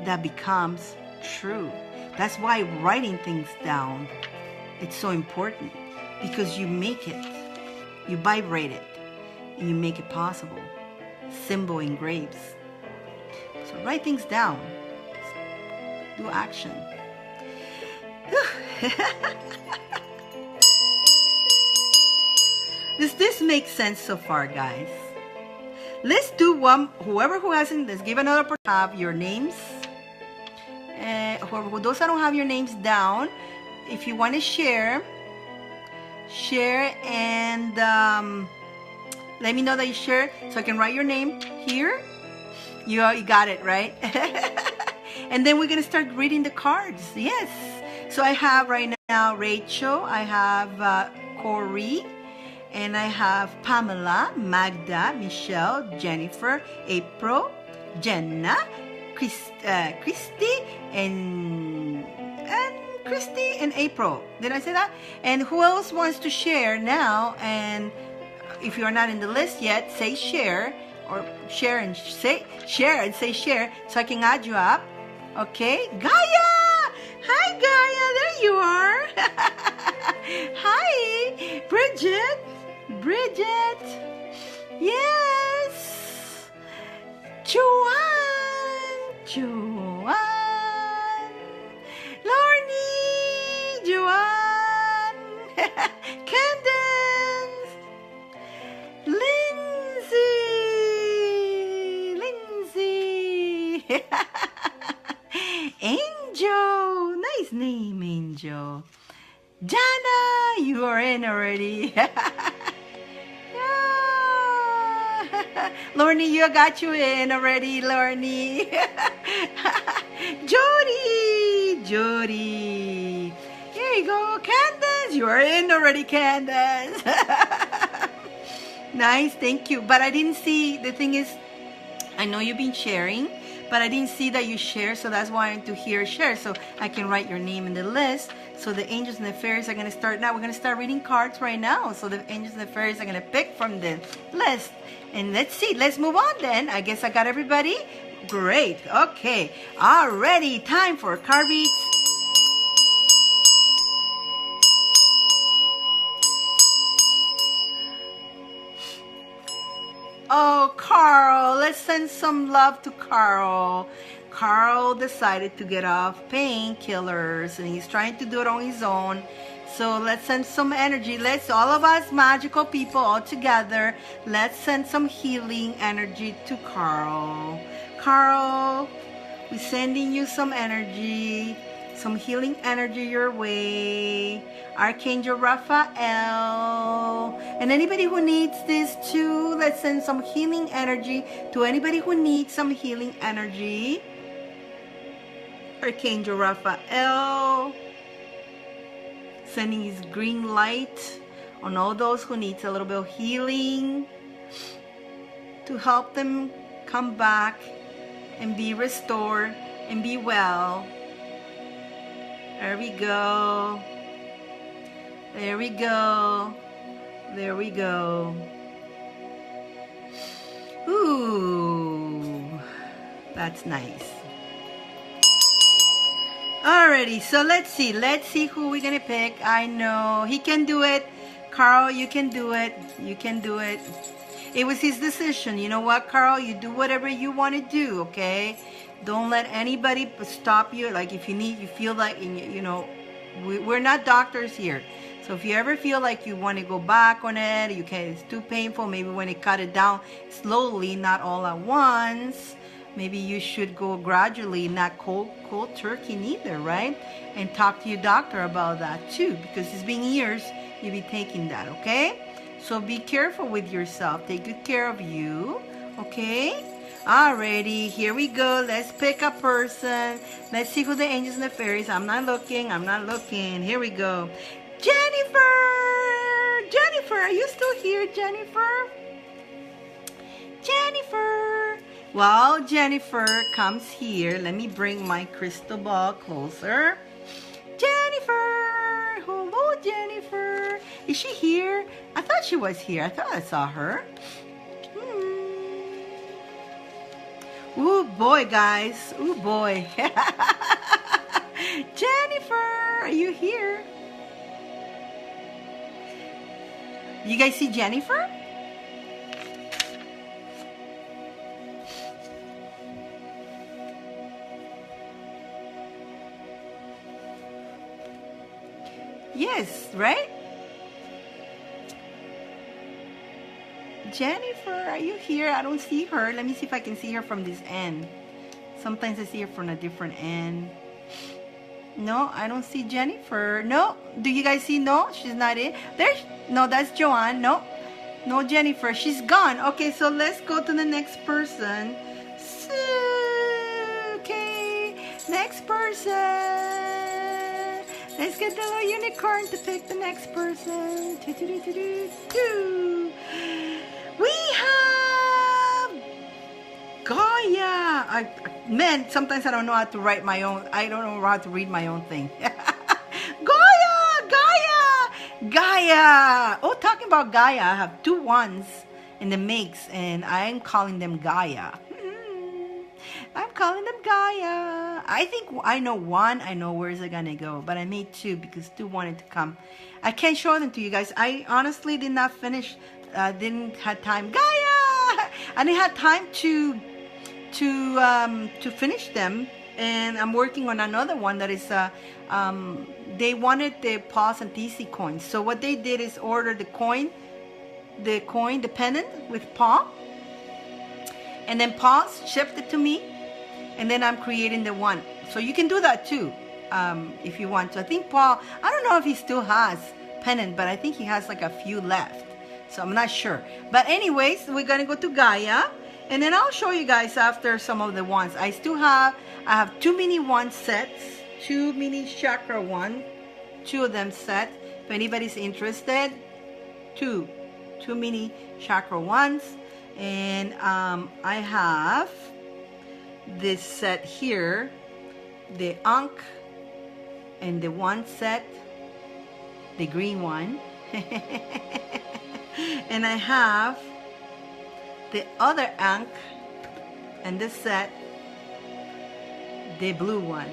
that becomes true. That's why writing things down, it's so important, because you make it, you vibrate it, and you make it possible. Symbol engraves. So write things down. Do action. Does this make sense so far, guys? Let's do one. Whoever who hasn't, let's give another opportunity to have your names. Those that don't have your names down, if you want to share, and Let me know that you share so I can write your name here. You got it, right? And then we're going to start reading the cards. Yes. So I have right now Rachel, I have Corey, and I have Pamela, Magda, Michelle, Jennifer, April, Jenna, Christy, and Christy and April. Did I say that? And who else wants to share now? And if you're not in the list yet, say share, or share and say share so I can add you up. Okay, Gaia! Hi Gaia, there you are. Hi, Bridget. Yes. Joanne. Lorne, Joanne. Candace. Lindsay. Angel. Nice name, Angel. Jana, you are in already. Lorne, you got you in already, Lorne. Jody. Here you go, Candace. You are in already, Candace. Nice, thank you. But I didn't see, the thing is, I know you've been sharing, but I didn't see that you share, so that's why I want to hear share, so I can write your name in the list. So the angels and the fairies are going to start now. We're going to start reading cards right now. So the angels and the fairies are going to pick from the list. And let's see. Let's move on then. I guess I got everybody. Great. Okay. Already. Time for card reads. Oh, Carl. Let's send some love to Carl. Carl decided to get off painkillers and he's trying to do it on his own. So let's send some energy. Let's, all of us magical people all together, let's send some healing energy to Carl. Carl, we're sending you some energy, some healing energy your way. Archangel Raphael. And anybody who needs this too, let's send some healing energy to anybody who needs some healing energy. Archangel Raphael, sending his green light on all those who need a little bit of healing to help them come back and be restored and be well. There we go. There we go. There we go. Ooh, that's nice. Alrighty, so let's see who we're gonna pick. I know he can do it. Carl, you can do it. You can do it. It was his decision. You know what, Carl? You do whatever you want to do, okay? Don't let anybody stop you. Like if you need, you feel like, you know, we're not doctors here. So if you ever feel like you want to go back on it, you can, it's too painful. Maybe when you cut it down slowly, not all at once. Maybe you should go gradually, not cold turkey neither, right? And talk to your doctor about that too, because it's been years you'll be taking that, okay? So be careful with yourself. Take good care of you, okay? Alrighty, here we go. Let's pick a person. Let's see who the angels and the fairies. I'm not looking. Here we go. Jennifer, are you still here, Jennifer? Well, Jennifer comes here. Let me bring my crystal ball closer. Jennifer! Hello, Jennifer. Is she here? I thought she was here. I thought I saw her. Ooh, boy, guys. Ooh, boy. Jennifer, are you here? You guys see Jennifer? Yes, right? Jennifer, are you here? I don't see her. Let me see if I can see her from this end. Sometimes I see her from a different end. No, I don't see Jennifer. No. Do you guys see? No, she's not in. There's, no, that's Joanne. No. No Jennifer, she's gone. Okay, so let's go to the next person. Okay, next person. Let's get the little unicorn to pick the next person. We have Gaia. Man, sometimes I don't know how to write my own. I don't know how to read my own thing. Gaia. Oh, talking about Gaia, I have 2 ones in the mix, and I'm calling them Gaia. I'm calling them Gaia. I think I know 1. I know where's it gonna go, but I made 2 because 2 wanted to come. I can't show them to you guys. I honestly did not finish. Didn't have time. Gaia. I didn't have time to finish them, and I'm working on another one that is they wanted the Paws and TC coins. So what they did is order the pendant with Paw, and then Paws shipped it to me, and then I'm creating the one. So you can do that too, if you want to. I think Paul, I don't know if he still has pendant, but I think he has like a few left. So I'm not sure. But anyways, we're gonna go to Gaia, and then I'll show you guys after some of the ones. I have 2 mini wand sets, 2 mini chakra one, 2 of them set. If anybody's interested, 2 mini chakra ones. And I have this set here, the Ankh, and the one set, the green one. And I have the other Ankh and this set, the blue one.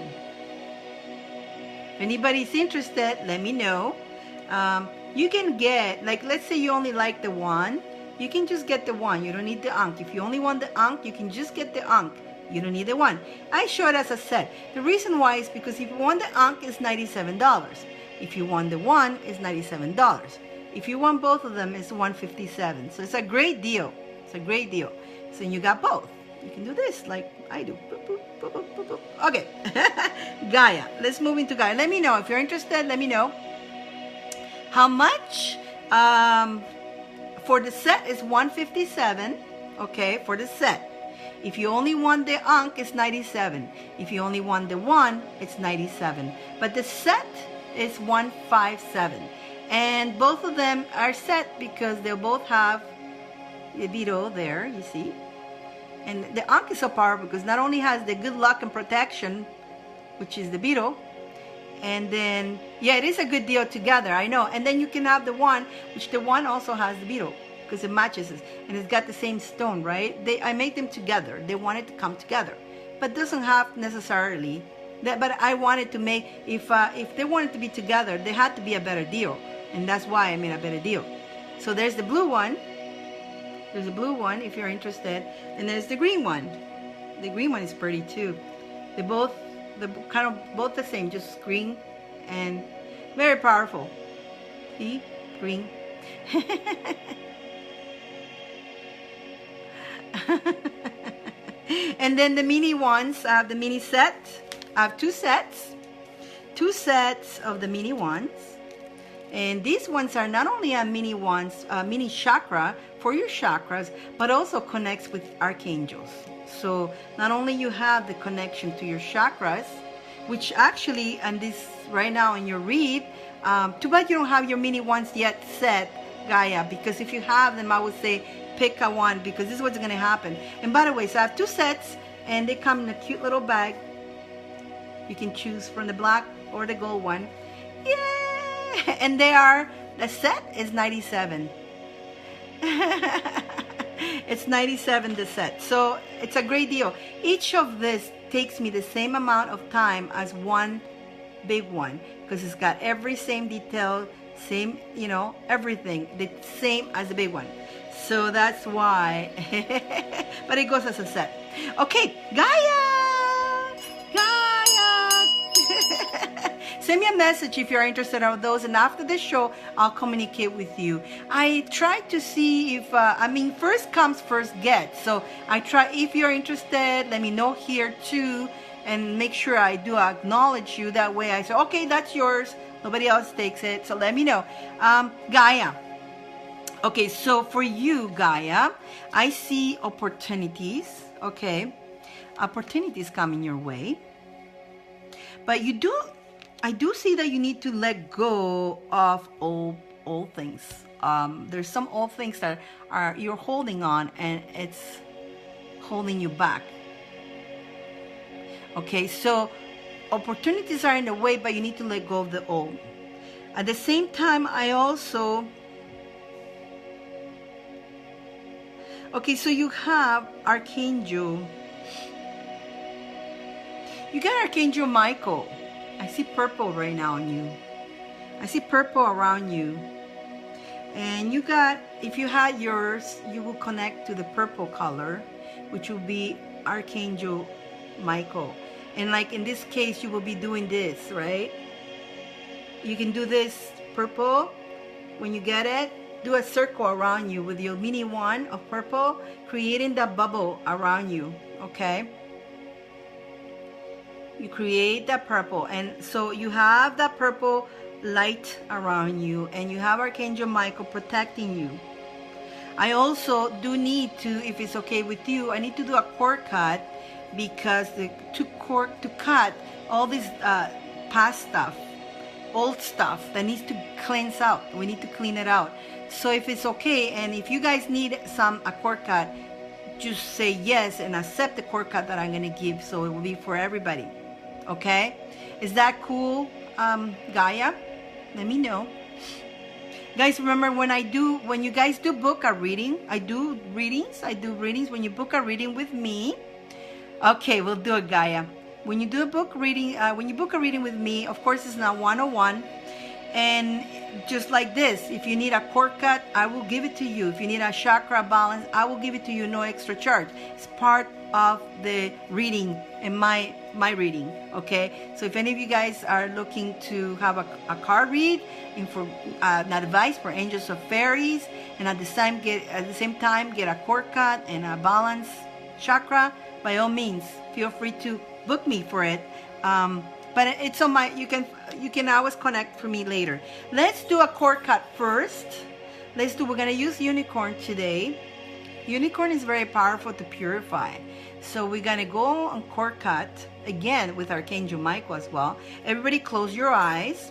If anybody's interested, let me know. You can get, like, let's say you only like the one, you can just get the one. You don't need the Ankh. If you only want the Ankh, you can just get the Ankh. You don't need the one. I show it as a set. The reason why is because if you want the Ankh, it's $97. If you want the one, it's $97. If you want both of them, it's $157. So it's a great deal. It's a great deal. So you got both. You can do this like I do. Boop, boop, boop, boop, boop, boop. Okay. Gaia. Let's move into Gaia. Let me know. If you're interested, let me know. How much? For the set is $157. Okay, for the set. If you only want the Ankh, it's $97. If you only want the one, it's $97. But the set is $157. And both of them are set because they both have the beetle there, you see. And the Ankh is so powerful because not only has the good luck and protection, which is the beetle, and then, yeah, it is a good deal together, I know. And then you can have the one, which the one also has the beetle because it matches it. And it's got the same stone, right? I made them together. They wanted to come together. But doesn't have necessarily that, but I wanted to make, if they wanted to be together, they had to be a better deal. And that's why I made a better deal. So there's the blue one. There's a blue one if you're interested. And there's the green one. The green one is pretty too. They're both kind of both the same, just green and very powerful. See? Green. And then the mini ones, I have the mini set. I have 2 sets. 2 sets of the mini ones. And these ones are not only a mini ones, mini chakra for your chakras, but also connects with archangels. So not only you have the connection to your chakras, which actually, and this right now in your read, too bad you don't have your mini ones yet set, Gaia, because if you have them, I would say pick a one, because this is what's going to happen. And by the way, so I have 2 sets, and they come in a cute little bag. You can choose from the black or the gold one. Yay! And they are, the set is $97. It's $97 the set. So it's a great deal. Each of this takes me the same amount of time as one big one, because it's got every same detail, same, you know, everything, the same as the big one. So that's why. But it goes as a set. Okay, Gaia! Gaia! Send me a message if you're interested in those, and after the show, I'll communicate with you. I try to see if, I mean, first comes, first gets. So I try, if you're interested, let me know here too, and make sure I do acknowledge you. That way I say, okay, that's yours. Nobody else takes it. So let me know. Gaia. Okay, so for you, Gaia, I see opportunities. Okay, opportunities coming your way, but I do see that you need to let go of old things. There's some old things that you're holding on, and it's holding you back. Okay, so opportunities are in the way, but you need to let go of the old. At the same time, I also... Okay, so you have Archangel. You got Archangel Michael. I see purple right now on you. I see purple around you. And you got, if you had yours, you will connect to the purple color, which will be Archangel Michael. And like in this case, you will be doing this, right? You can do this purple. When you get it, do a circle around you with your mini wand of purple, creating that bubble around you, okay? You create that purple, and so you have that purple light around you, and you have Archangel Michael protecting you. I also do need to, if it's okay with you, I need to do a cord cut, because to cut all this past stuff, old stuff that needs to cleanse out. We need to clean it out. So if it's okay, and if you guys need a cord cut, just say yes and accept the cord cut that I'm gonna give, so it will be for everybody. Okay, is that cool, Gaia? Let me know. Guys, remember when you guys do book a reading, I do readings. When you book a reading with me, okay, we'll do it, Gaia. When you do a book reading, when you book a reading with me, of course it's not 101. And just like this, if you need a cord cut, I will give it to you. If you need a chakra balance, I will give it to you, no extra charge. It's part of the reading in my reading, okay? So if any of you guys are looking to have a card read and for an advice for angels of fairies, and at the same time get a cord cut and a balance chakra, by all means, feel free to book me for it. But it's on my, you can always connect for me later. Let's do a cord cut first. We're gonna use unicorn today. Unicorn is very powerful to purify. So we're gonna go on cord cut again with Archangel Michael as well. Everybody close your eyes.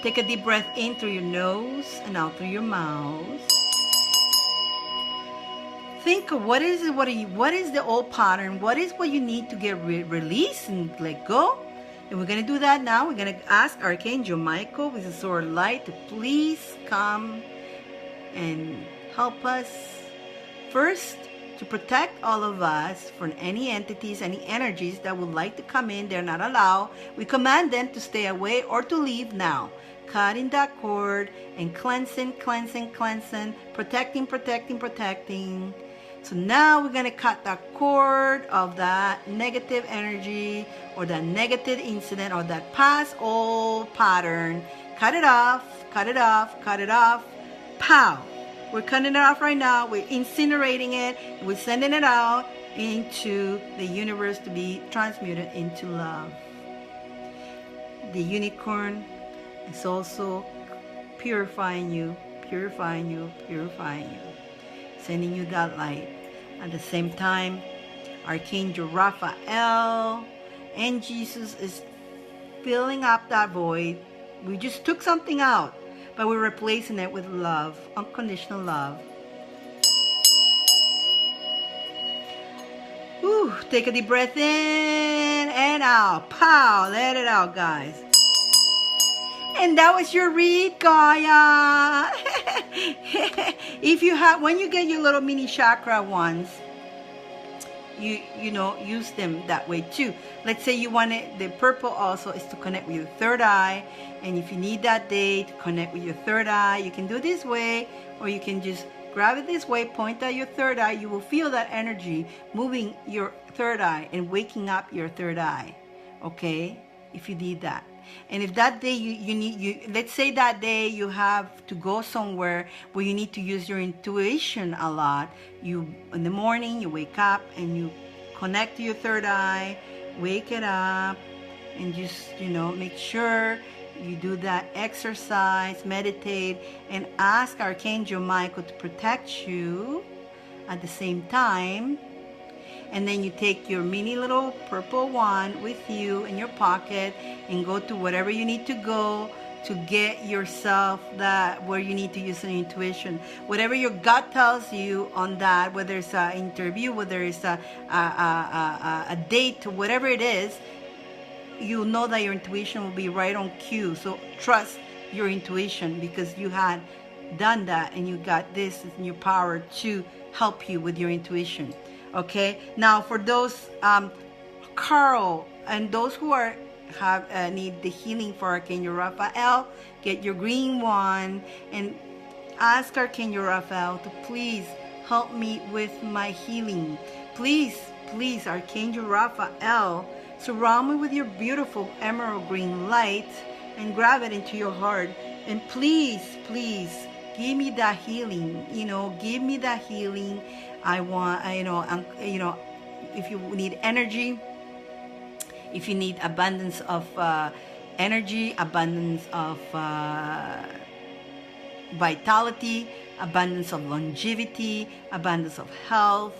Take a deep breath in through your nose and out through your mouth. Think of what is the old pattern, what you need to get released and let go. And we're going to do that now. We're going to ask Archangel Michael with the sword of light to please come and help us. First, to protect all of us from any entities, any energies that would like to come in. They're not allowed. We command them to stay away or to leave now. Cutting that cord and cleansing, protecting. So now we're going to cut the cord of that negative energy or that negative incident or that past old pattern. Cut it off. Pow! We're cutting it off right now. We're incinerating it. We're sending it out into the universe to be transmuted into love. The unicorn is also purifying you. Sending you that light. At the same time, Archangel Raphael and Jesus is filling up that void. We just took something out, but we're replacing it with love, unconditional love. Whew, take a deep breath in and out. Pow, let it out, guys. And that was your read, Gaia. If you have, when you get your little mini chakra ones, you know, use them that way too. Let's say you want it, the purple also is to connect with your third eye. And if you need that day to connect with your third eye, you can do it this way, or you can just grab it this way, point at your third eye. You will feel that energy moving your third eye and waking up your third eye. Okay, if you need that. And if that day let's say that day you have to go somewhere where you need to use your intuition a lot, in the morning you wake up and you connect to your third eye, wake it up, and just, you know, make sure You do that exercise, meditate, and ask Archangel Michael to protect you at the same time. And then you take your mini little purple wand with you in your pocket and go to whatever you need to go to get yourself that where you need to use an intuition. Whatever your gut tells you on that, whether it's an interview, whether it's a date, whatever it is, you'll know that your intuition will be right on cue. So trust your intuition because you had done that and you got this in your power to help you with your intuition. Okay, now for those Carl and those who need the healing for Archangel Raphael, get your green wand and ask Archangel Raphael to please help me with my healing. Please, please, Archangel Raphael, surround me with your beautiful emerald green light and grab it into your heart. And please, please, give me that healing. Give me that healing. I want, if you need energy, if you need abundance of energy, abundance of vitality, abundance of longevity, abundance of health,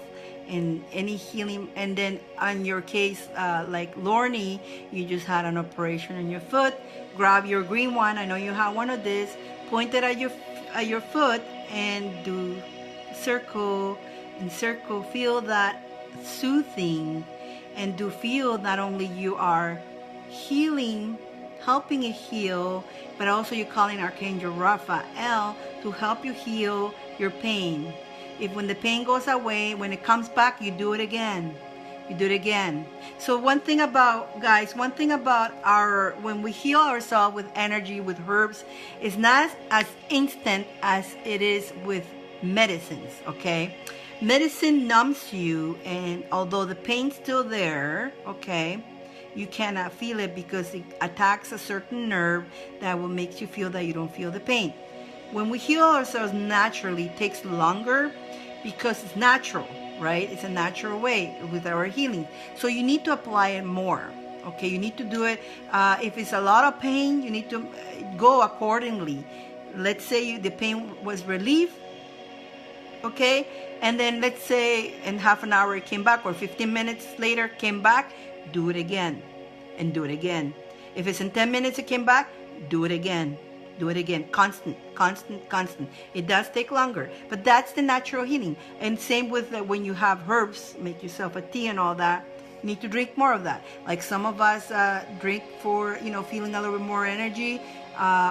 and any healing. And then on your case, like Lorne, you just had an operation on your foot. Grab your green one. I know you have one of this. Point it at your foot and do circle and circle. Feel that soothing, and do feel not only you are healing, helping it heal, but also you're calling Archangel Raphael to help you heal your pain. If when the pain goes away, when it comes back, you do it again. You do it again. So one thing about, guys, when we heal ourselves with energy, with herbs, is not as instant as it is with medicines, okay? Medicine numbs you, and although the pain's still there, okay, you cannot feel it because it attacks a certain nerve that will make you feel that you don't feel the pain. When we heal ourselves naturally, it takes longer because it's natural, right? It's a natural way with our healing. So you need to apply it more, okay? You need to do it. If it's a lot of pain, you need to go accordingly. Let's say the pain was relieved, okay? And then let's say in half an hour it came back, or 15 minutes later came back, do it again and do it again. If it's in 10 minutes it came back, do it again. Do it again. Constant, constant, constant. It does take longer, but that's the natural healing. And same with when you have herbs, make yourself a tea and all that. You need to drink more of that. Like some of us drink for, feeling a little bit more energy,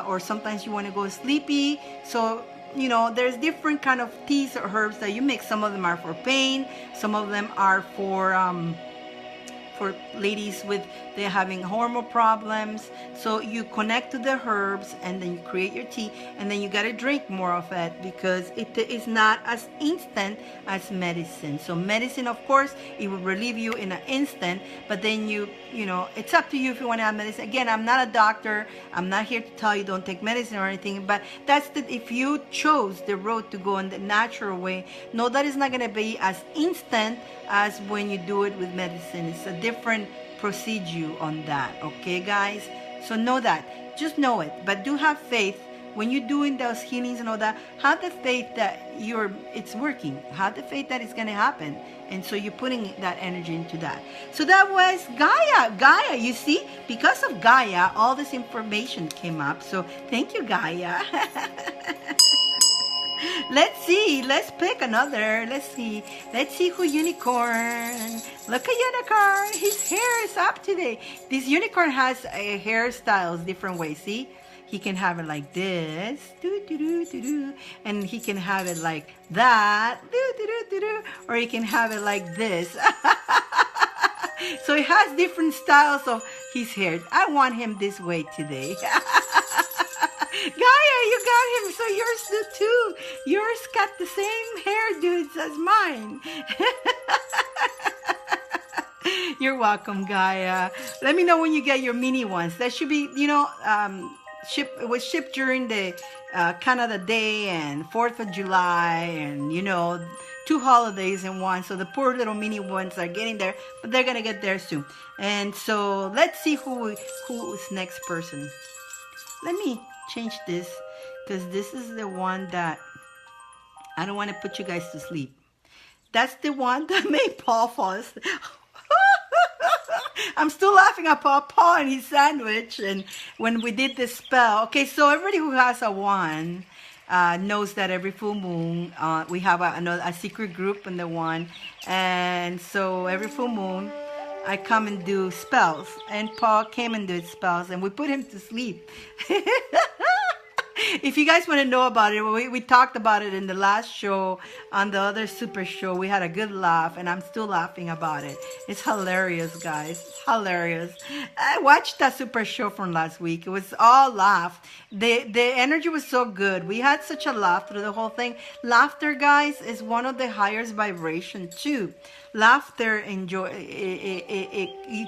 or sometimes you want to go sleepy. So, there's different kind of teas or herbs that you make. Some of them are for pain. Some of them are for ladies they're having hormone problems. So you connect to the herbs and then you create your tea, and then you got to drink more of it because it is not as instant as medicine. So medicine, of course, it will relieve you in an instant, but then it's up to you if you want to have medicine. Again, I'm not a doctor. I'm not here to tell you don't take medicine or anything, but if you chose the road to go in the natural way, know that it's not going to be as instant as when you do it with medicine. It's a different procedure on that, okay, guys? So know that. Just know it. But do have faith when you're doing those healings and all that. Have the faith that it's working. Have the faith that it's going to happen. And so you're putting that energy into that. So that was Gaia. Gaia, you see, because of Gaia, all this information came up. So thank you, Gaia. Let's see. Let's pick another. Let's see who Unicorn. Look at Unicorn. His hair is up today. This Unicorn has hairstyles different ways. See? He can have it like this. And he can have it like that. Or he can have it like this. So he has different styles of his hair. I want him this way today. Gaia, you got him, so yours do too. Yours got the same hairdos as mine. You're welcome, Gaia. Let me know when you get your mini ones. That should be, it was shipped during the Canada Day and 4th of July and, 2 holidays in one. So the poor little mini ones are getting there, but they're going to get there soon. And so let's see who's next person. let me change this, because this is the one that I don't want to put you guys to sleep. That's the one that made Paul fall asleep. I'm still laughing at Paul and his sandwich. And when we did this spell, okay, so everybody who has a wand knows that every full moon we have a secret group in the wand, and so every full moon I come and do spells, and Paul came and did spells, and we put him to sleep. If you guys want to know about it, we talked about it in the last show on the other super show. We had a good laugh, and I'm still laughing about it. It's hilarious, guys. It's hilarious. I watched that super show from last week. It was all laugh. The energy was so good. We had such a laugh through the whole thing. Laughter, guys, is one of the highest vibration too. Laughter, you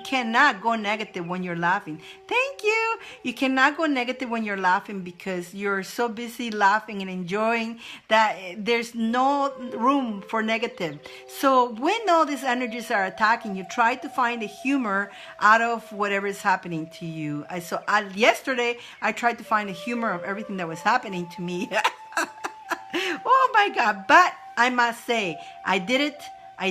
cannot go negative when you're laughing. Thank you. You cannot go negative when you're laughing, because you're so busy laughing and enjoying that there's no room for negative. So when all these energies are attacking you, try to find the humor out of whatever is happening to you. Yesterday, I tried to find the humor of everything that was happening to me. Oh my God. But I must say, I did it. I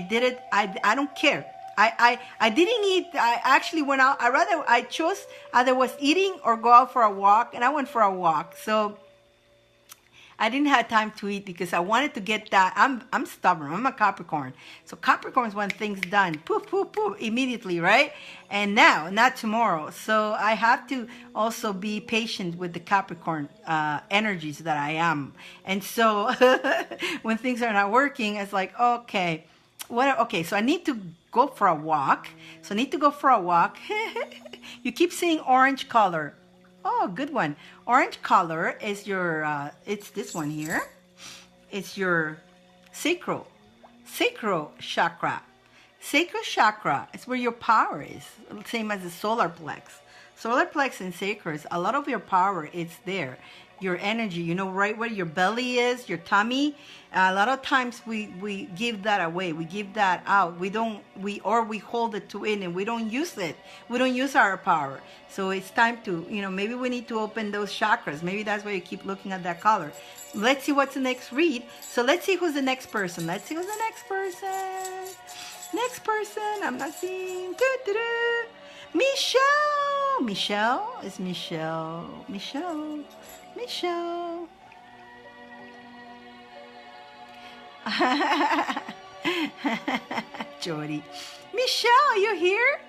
don't care. I didn't eat. I actually went out. I chose either was eating or go out for a walk, and I went for a walk. So I didn't have time to eat because I wanted to get that. I'm stubborn. I'm a Capricorn. So Capricorns want things done. Poof, poof, poof, immediately, right? And now, not tomorrow. So I have to also be patient with the Capricorn energies that I am. And so when things are not working, it's like, okay. Okay, so I need to go for a walk. You keep saying orange color. Oh, good one. Orange color is your, it's this one here. It's your sacral chakra. Sacral chakra is where your power is. Same as the solar plex. Solar plex and sacral, a lot of your power is there. Your energy, right where your belly is, your tummy. A lot of times we give that away. We give that out. We hold it in and we don't use it. We don't use our power. So it's time to, maybe we need to open those chakras. Maybe that's why you keep looking at that color. Let's see what's the next read. So let's see who's the next person. Next person. I'm not seeing. Michelle. Is Michelle. Jody. Michelle, you here?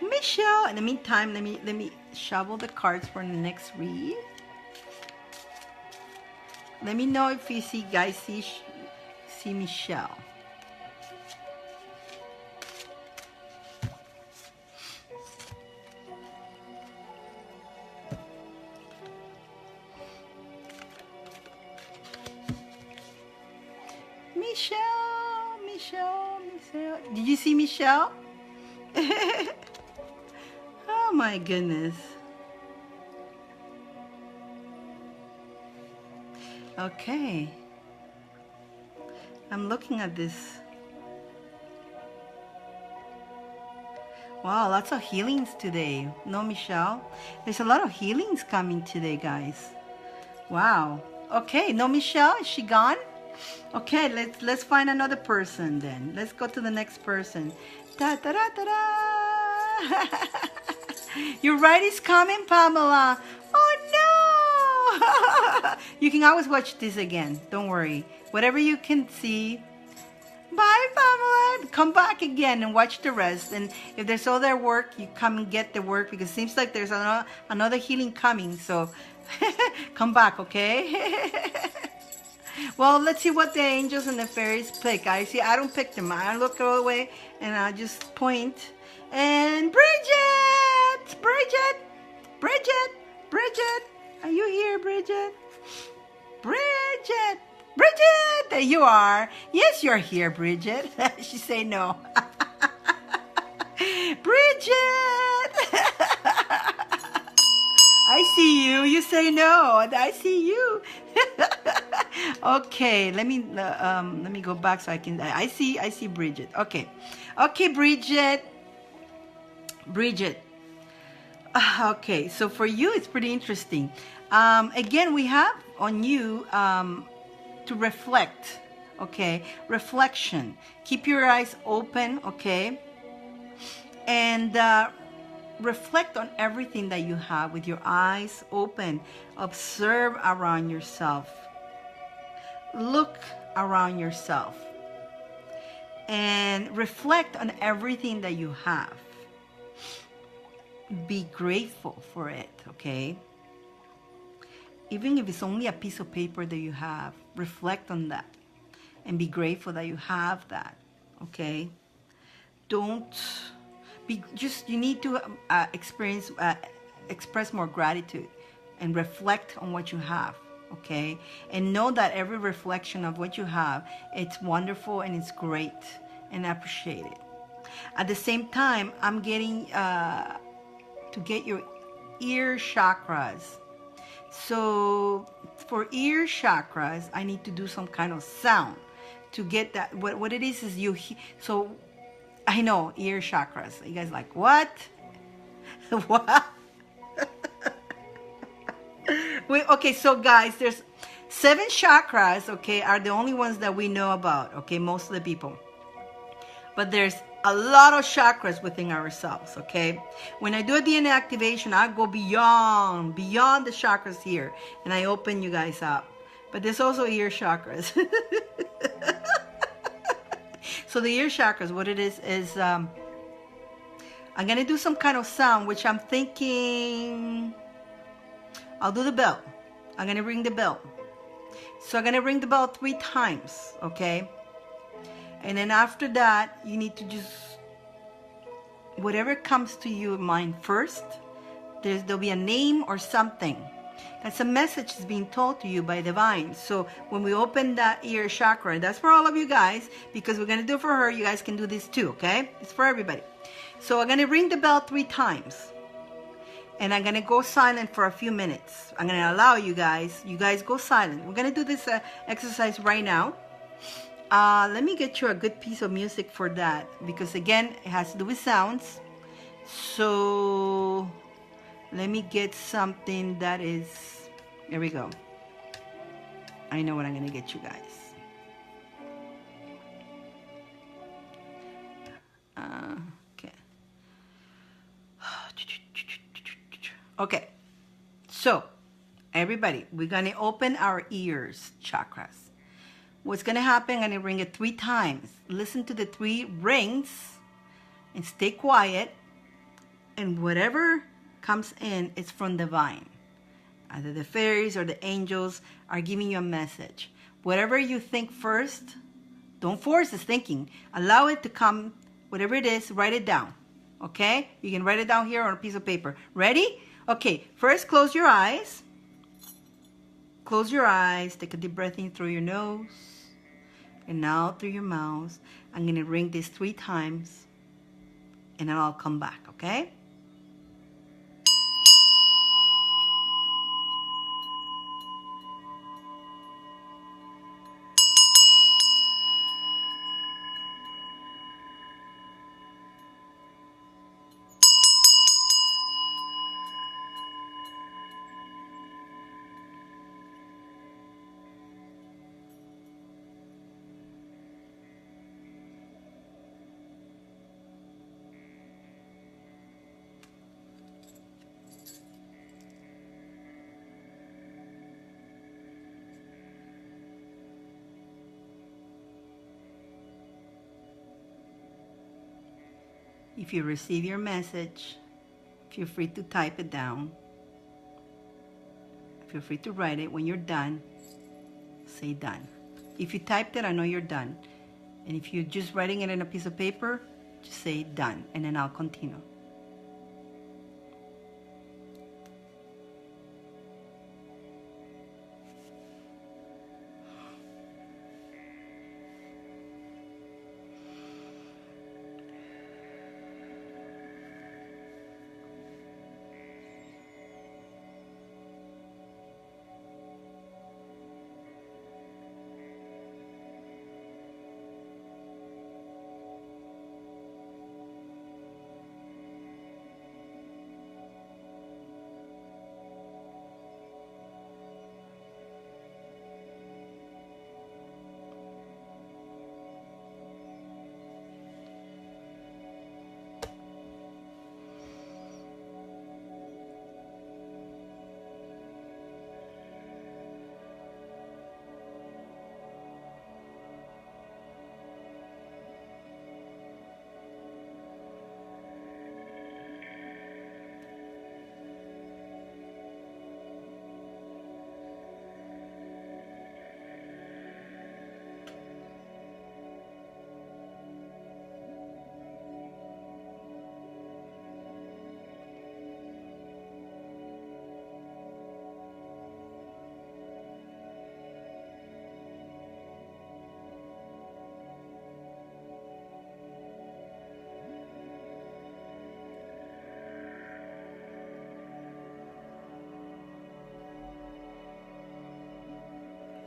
Michelle. In the meantime, let me shovel the cards for the next read. Let me know if you see Michelle. Michelle. Did you see Michelle? Oh my goodness. Okay. I'm looking at this. Wow, lots of healings today. No, Michelle? There's a lot of healings coming today, guys. Wow. Okay, no, Michelle? Is she gone? Okay, let's find another person then. Let's go to the next person. Your ride is coming, Pamela. Oh no! You can always watch this again. Don't worry. Whatever you can see. Bye, Pamela. Come back again and watch the rest. And if there's other work, you come and get the work, because it seems like there's another healing coming. So come back, okay? Well, let's see what the angels and the fairies pick. I don't pick them. I look all the way and I just point. And Bridget! Are you here, Bridget? Bridget! There you are. Yes, you're here, Bridget. She say no. Bridget! I see you. You say no. I see you. Okay, let me go back so I can. I see Bridget. Okay, Bridget. Okay, so for you, it's pretty interesting. Again, we have on you to reflect. Okay, reflection. Keep your eyes open. Okay, and reflect on everything that you have with your eyes open. Observe around yourself. Look around yourself and reflect on everything that you have. Be grateful for it, okay? Even if it's only a piece of paper that you have, reflect on that and be grateful that you have that, okay? Don't be just, you need to express more gratitude and reflect on what you have, okay? And know that every reflection of what you have, it's wonderful and it's great and appreciate it. At the same time, I'm getting to get your ear chakras. So for ear chakras, I need to do some kind of sound to get that. What it is you, so I know ear chakras. You guys like, what? What? Wait, okay, so guys, there's 7 chakras, okay, are the only ones that we know about, okay, most of the people. But there's a lot of chakras within ourselves, okay? When I do a DNA activation, I go beyond the chakras here, and I open you guys up. But there's also ear chakras. So the ear chakras, what it is I'm going to do some kind of sound, which I'm thinking, I'll do the bell. I'm going to ring the bell. So I'm going to ring the bell 3 times, okay? And then after that, you need to just, whatever comes to you in mind first, there'll be a name or something. That's a message that's being told to you by divine. So when we open that ear chakra, that's for all of you guys, because we're going to do it for her. You guys can do this too, okay? It's for everybody. So I'm going to ring the bell 3 times. And I'm going to go silent for a few minutes. I'm going to allow you guys go silent. We're going to do this exercise right now. Let me get you a good piece of music for that, because again, it has to do with sounds. So let me get something that is, there we go. I know what I'm going to get you guys. Okay. Okay. So, everybody, we're going to open our ears chakras. What's going to happen, I'm going to ring it 3 times. Listen to the 3 rings and stay quiet. And whatever comes in is from divine. Either the fairies or the angels are giving you a message. Whatever you think first, don't force this thinking. Allow it to come, whatever it is, write it down. Okay? You can write it down here on a piece of paper. Ready? Okay, first close your eyes. Close your eyes. Take a deep breath in through your nose and out through your mouth. I'm going to ring this 3 times and then I'll come back, okay? If you receive your message, feel free to type it down. Feel free to write it. When you're done, say done. If you typed it, I know you're done. And if you're just writing it in a piece of paper, just say done, and then I'll continue.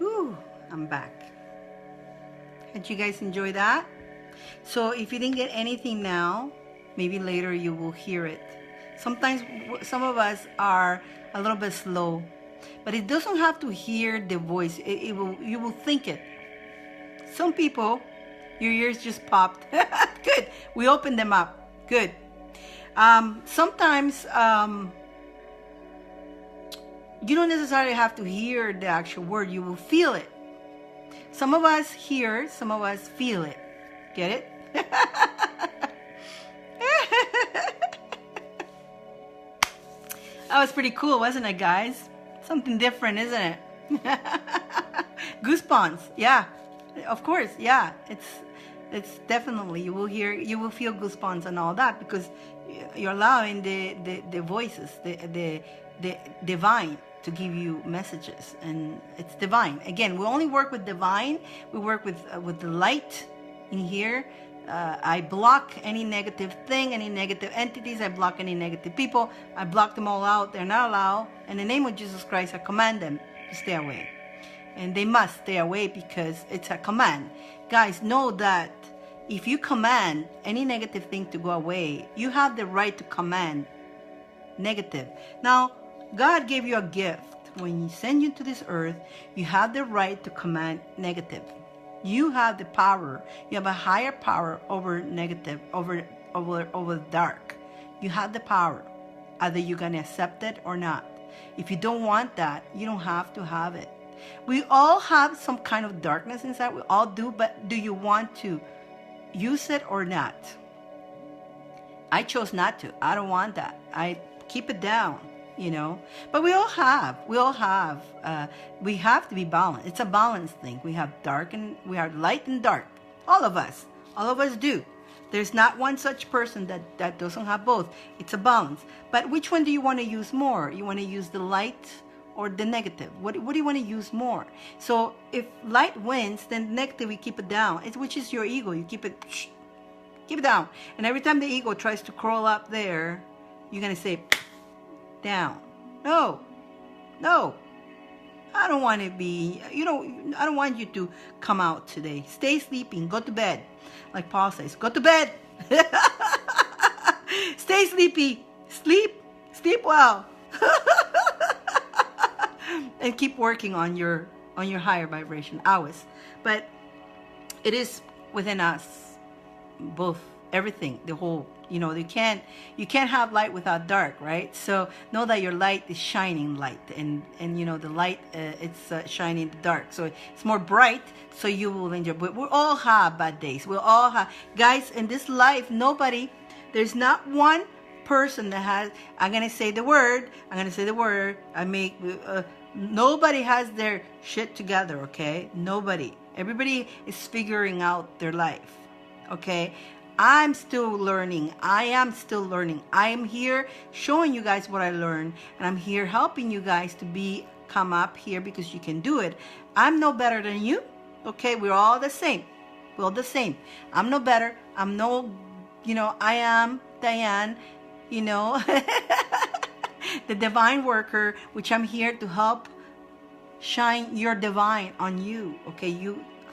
Whew, I'm back. Did you guys enjoy that? So if you didn't get anything now, maybe later you will hear it. Sometimes some of us are a little bit slow, but it doesn't have to hear the voice. You will think it. Some people, your ears just popped. Good. We opened them up. Good. Sometimes you don't necessarily have to hear the actual word. You will feel it. Some of us hear, some of us feel it. Get it? That was pretty cool, wasn't it, guys? Something different, isn't it? Goosebumps. Yeah, of course. Yeah, it's definitely, you will feel goosebumps and all that, because you're allowing the voices, the divine, to give you messages, and it's divine. Again, we only work with divine. We work with the light in here. I block any negative thing, any negative entities. I block any negative people. I block them all out. They're not allowed. In the name of Jesus Christ, I command them to stay away. And they must stay away because it's a command. Guys, know that if you command any negative thing to go away, you have the right to command negative. Now, God gave you a gift. When He sent you to this earth, you have the right to command negative. You have the power. You have a higher power over negative, over dark. You have the power. Either you're going to accept it or not. If you don't want that, you don't have to have it. We all have some kind of darkness inside. We all do. But do you want to use it or not? I chose not to. I don't want that. I keep it down. But we have to be balanced. It's a balanced thing. We have light and dark. All of us do. There's not one such person that doesn't have both. It's a balance. But which one do you want to use more? You want to use the light or the negative? What do you want to use more? So if light wins, then negative, we keep it down. Which is your ego. You keep it down. And every time the ego tries to crawl up there, you're going to say, down. No. I don't want to be, I don't want you to come out today. Stay sleeping. Go to bed. Like Paul says, go to bed. Stay sleepy. Sleep well. And keep working on your higher vibration hours. But it is within us, both, everything, the whole. You can't have light without dark, right? So know that your light is shining light, and the light it's shining the dark, so it's more bright, so you will enjoy. But we all have bad days. We all have, guys, in this life. There's not one person that has. I'm gonna say the word. Nobody has their shit together. Okay, nobody. Everybody is figuring out their life. Okay. I'm still learning. I am still learning. I am here showing you guys what I learned, and I'm here helping you guys to come up here because you can do it. I'm no better than you. Okay, we're all the same. We're all the same. I'm no better. I'm no, I am Dyane, the divine worker, which I'm here to help shine your divine on you. Okay,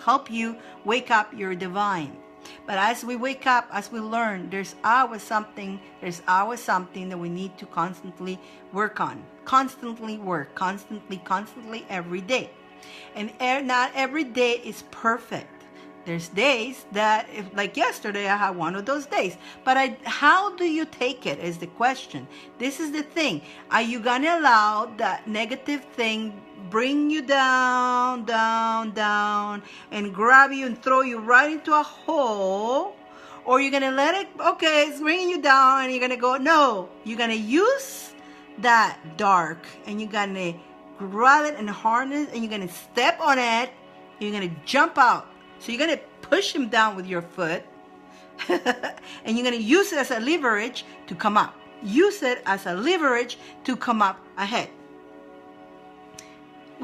help you wake up your divine. But as we wake up, as we learn, there's always something that we need to constantly work on. Constantly work. Constantly every day. And not every day is perfect. There's days that, like yesterday, I had one of those days. But how do you take it is the question. This is the thing. Are you going to allow that negative thing bring you down, and grab you and throw you right into a hole? Or you're going to let it, okay, it's bringing you down, and you're going to go, no. You're going to use that dark, and you're going to grab it and harness, and you're going to step on it, and you're going to jump out. So you're going to push him down with your foot, and you're going to use it as a leverage to come up. Use it as a leverage to come up ahead.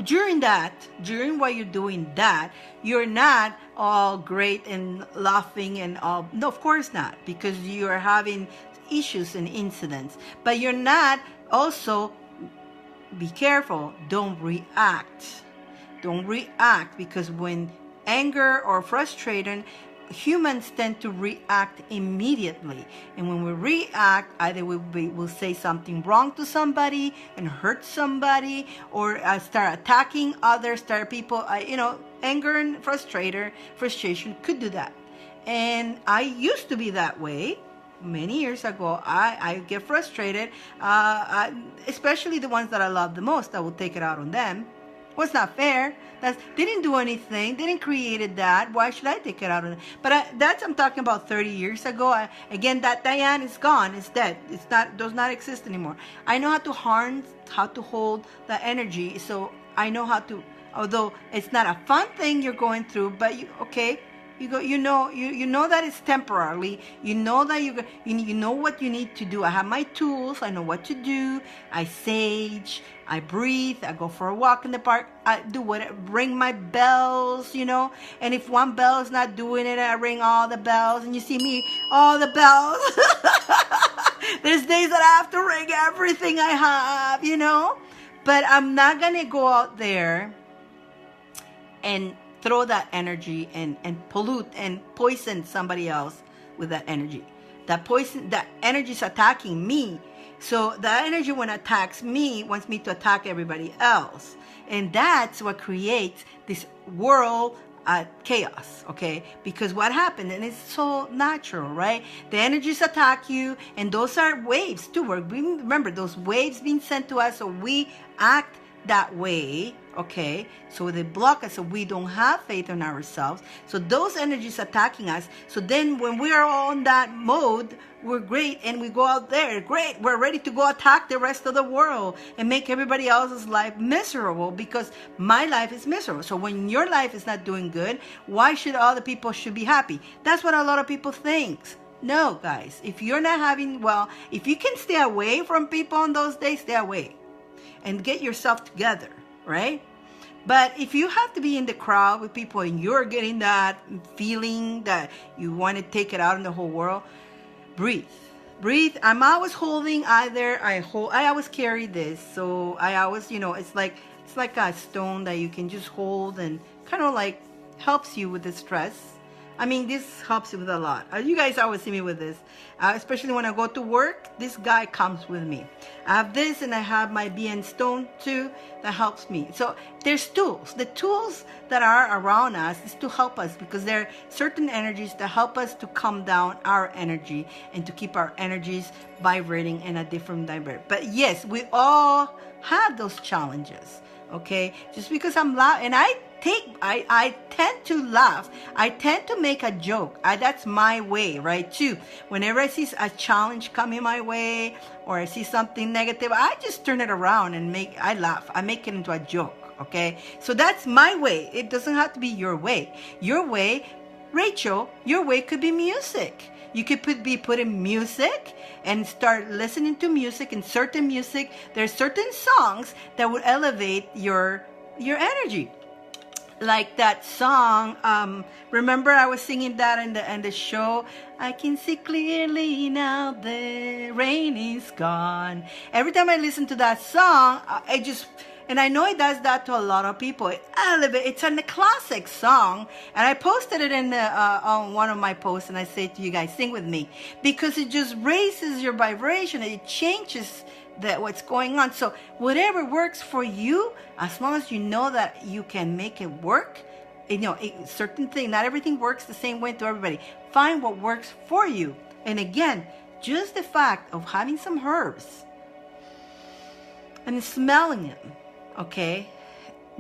During while you're doing that, you're not all great and laughing and all. No, of course not, because you're having issues and incidents. But you're not also, be careful, don't react. Don't react, because when anger or frustration, humans tend to react immediately. And when we react, either we'll say something wrong to somebody and hurt somebody, or start attacking others, start people, anger and frustration could do that. And I used to be that way. Many years ago, I get frustrated, especially the ones that I love the most. I will take it out on them. Well, it's not fair. They didn't do anything. They didn't create that. Why should I take it out on them? But I'm talking about 30 years ago. Again, that Dyane is gone. It's dead. Does not exist anymore. I know how to harness, how to hold the energy. So I know how to, although it's not a fun thing you're going through, but you know that it's temporarily. You know that you know what you need to do. I have my tools. I know what to do. I sage. I breathe. I go for a walk in the park. I do whatever. Ring my bells. And if one bell is not doing it, I ring all the bells. And you see me, all the bells. There's days that I have to ring everything I have. But I'm not gonna go out there and throw that energy and pollute and poison somebody else with that energy. That energy is attacking me. So that energy, when it attacks me, wants me to attack everybody else. And that's what creates this world chaos, okay? Because what happened, and it's so natural, right? The energies attack you, and those are waves too. Remember, those waves being sent to us, so we act that way, okay? So they block us, so we don't have faith in ourselves. So those energies attacking us. So then when we are on that mode, we're great, and we go out there, great, we're ready to go attack the rest of the world and make everybody else's life miserable, because my life is miserable. So when your life is not doing good, why should other people should be happy? That's what a lot of people think. No, guys, if you're not if you can stay away from people on those days, stay away and get yourself together, right? But if you have to be in the crowd with people and you're getting that feeling that you want to take it out in the whole world, breathe. I'm always holding I always carry this. So I always, it's like a stone that you can just hold and kind of like helps you with the stress. I mean, this helps you with a lot. You guys always see me with this, especially when I go to work. This guy comes with me. I have this, and I have my BN stone too that helps me. So there's tools. The tools that are around us is to help us, because there are certain energies that help us to calm down our energy and to keep our energies vibrating in a different direction. But yes, we all have those challenges. Okay, just because I'm loud, and I tend to laugh. I tend to make a joke. That's my way, right? Too. Whenever I see a challenge coming my way, or I see something negative, I just turn it around and I laugh. I make it into a joke. Okay, so that's my way. It doesn't have to be your way. Your way, Rachel, your way could be music. You could be putting music and start listening to music, and certain music. There's certain songs that would elevate your energy. Like that song, remember I was singing that in the show, I can see clearly now the rain is gone. Every time I listen to that song, and I know it does that to a lot of people. It's a classic song, and I posted it on one of my posts, and I say to you guys, sing with me, because it just raises your vibration, and it changes what's going on. So whatever works for you, as long as you know that you can make it work, certain thing, not everything works the same way to everybody. Find what works for you. And again, just the fact of having some herbs and smelling them. Okay,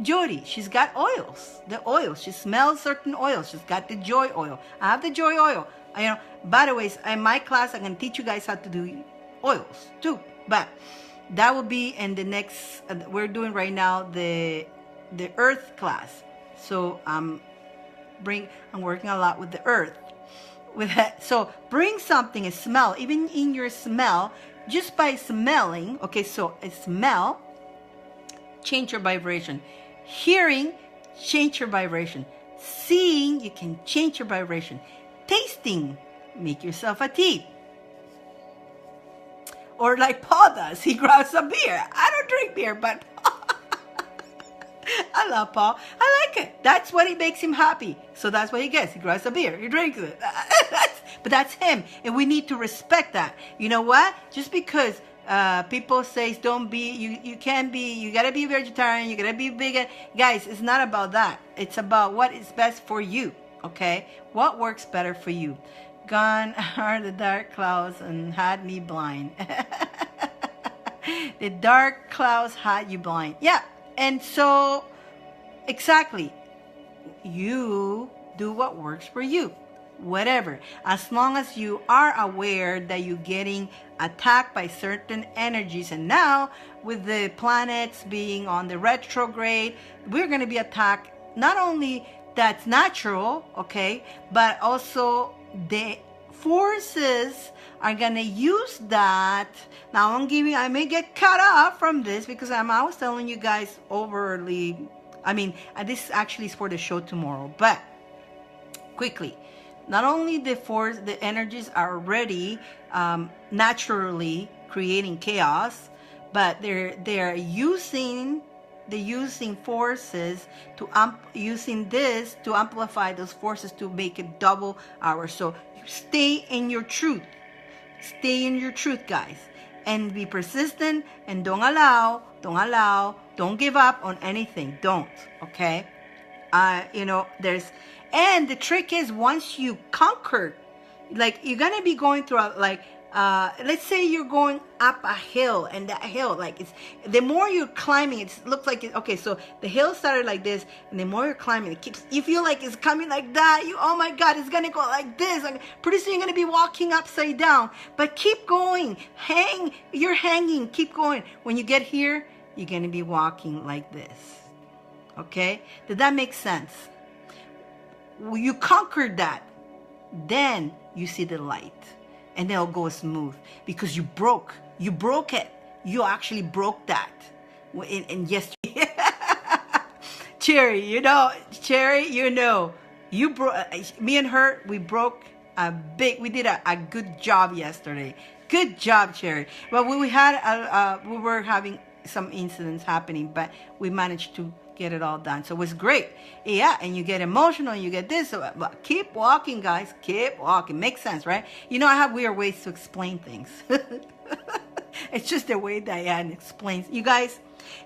Jody, she's got oils. The oils, she smells certain oils. She's got the joy oil. I have the joy oil. By the way, in my class, I'm gonna teach you guys how to do oils too. But that will be in the next. We're doing right now the earth class. So I'm working a lot with the earth. With that, so bring something, a smell, even in your smell, just by smelling. Okay, so a smell. Change your vibration. Hearing, change your vibration. Seeing, you can change your vibration. Tasting, make yourself a tea. Or like Paul does, he grabs a beer. I don't drink beer, but I love Paul. I like it. That's what it makes him happy. So that's what he gets. He grabs a beer. He drinks it. But that's him. And we need to respect that. You know what? Just because people say don't be, you can't be, you gotta be vegetarian, you gotta be vegan. Guys, it's not about that. It's about what is best for you. Okay? What works better for you? Gone are the dark clouds and had me blind. The dark clouds had you blind. Yeah. And so, exactly. You do what works for you. Whatever. As long as you are aware that you're getting attacked by certain energies. And now, with the planets being on the retrograde, we're going to be attacked. Not only that's natural, okay, but also the forces are gonna use that. Now I may get cut off from this because I was telling you guys overly. I mean, this actually is for the show tomorrow, but quickly. Not only the energies are already naturally creating chaos, but they're using forces to using this to amplify those forces to make it double ours. So stay in your truth. Stay in your truth, guys, and be persistent and don't give up on anything. Don't, okay? And the trick is once you conquer, like you're gonna be going through let's say you're going up a hill, and that hill, like it's the more you're climbing, it looks like okay. So the hill started like this, and the more you're climbing, you feel like it's coming like that. Oh my God, it's gonna go like this. Like pretty soon you're gonna be walking upside down. But keep going, you're hanging, keep going. When you get here, you're gonna be walking like this. Okay, did that make sense? You conquered that, then you see the light. And they'll go smooth because you broke it. You actually broke that. And yes, Cherry, you broke. Me and her, we did a good job yesterday. Good job, Cherry. Well, we were having some incidents happening, but we managed to get it all done. So it was great. Yeah, and you get emotional, and you get this. But keep walking, guys. Keep walking. Makes sense, right? I have weird ways to explain things. It's just the way Dyane explains. You guys,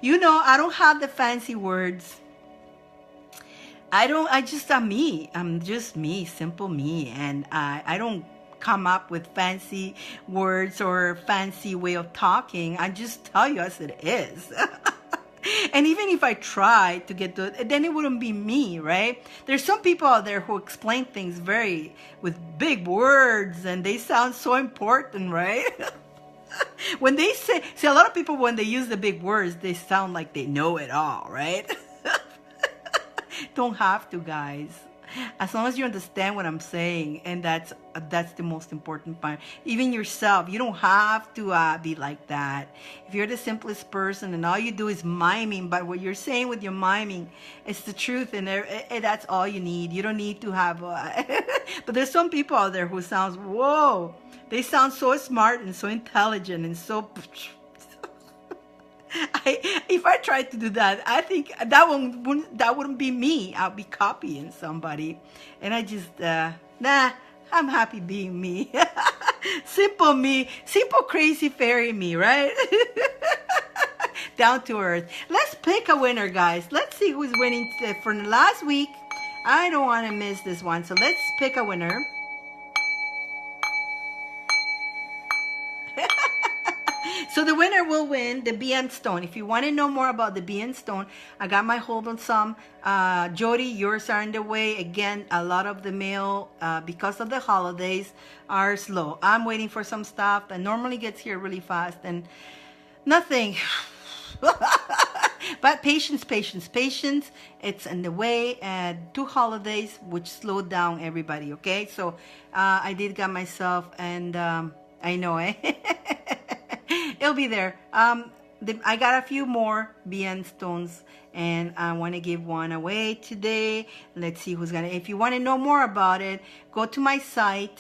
I don't have the fancy words. I'm just me, simple me. And I don't come up with fancy words or fancy way of talking. I just tell you as it is. And even if I try to get to it, then it wouldn't be me, right? There's some people out there who explain things with big words, and they sound so important, right? When they see a lot of people, when they use the big words, they sound like they know it all, right? Don't have to, guys. As long as you understand what I'm saying, and that's the most important part. Even yourself, you don't have to be like that. If you're the simplest person and all you do is miming, but what you're saying with your miming, it's the truth, and that's all you need. You don't need to have. But there's some people out there who sounds whoa. They sound so smart and so intelligent and so. If I tried to do that, I think that wouldn't be me. I'll be copying somebody, and I just I'm happy being me. Simple crazy fairy me, right? Down to earth. Let's pick a winner, guys. Let's see who's winning for the last week. I don't want to miss this one, so let's pick a winner. So the winner will win the BN Stone. If you want to know more about the BN Stone, I got my hold on some. Jody, yours are on the way. Again, a lot of the mail, because of the holidays, are slow. I'm waiting for some stuff that normally gets here really fast, and nothing. But patience. It's in the way. 2 holidays, which slowed down everybody, okay? So I did get myself, and I know, it'll be there. I got a few more BN stones, and I want to give one away today. Let's see who's gonna. If you want to know more about it, go to my site,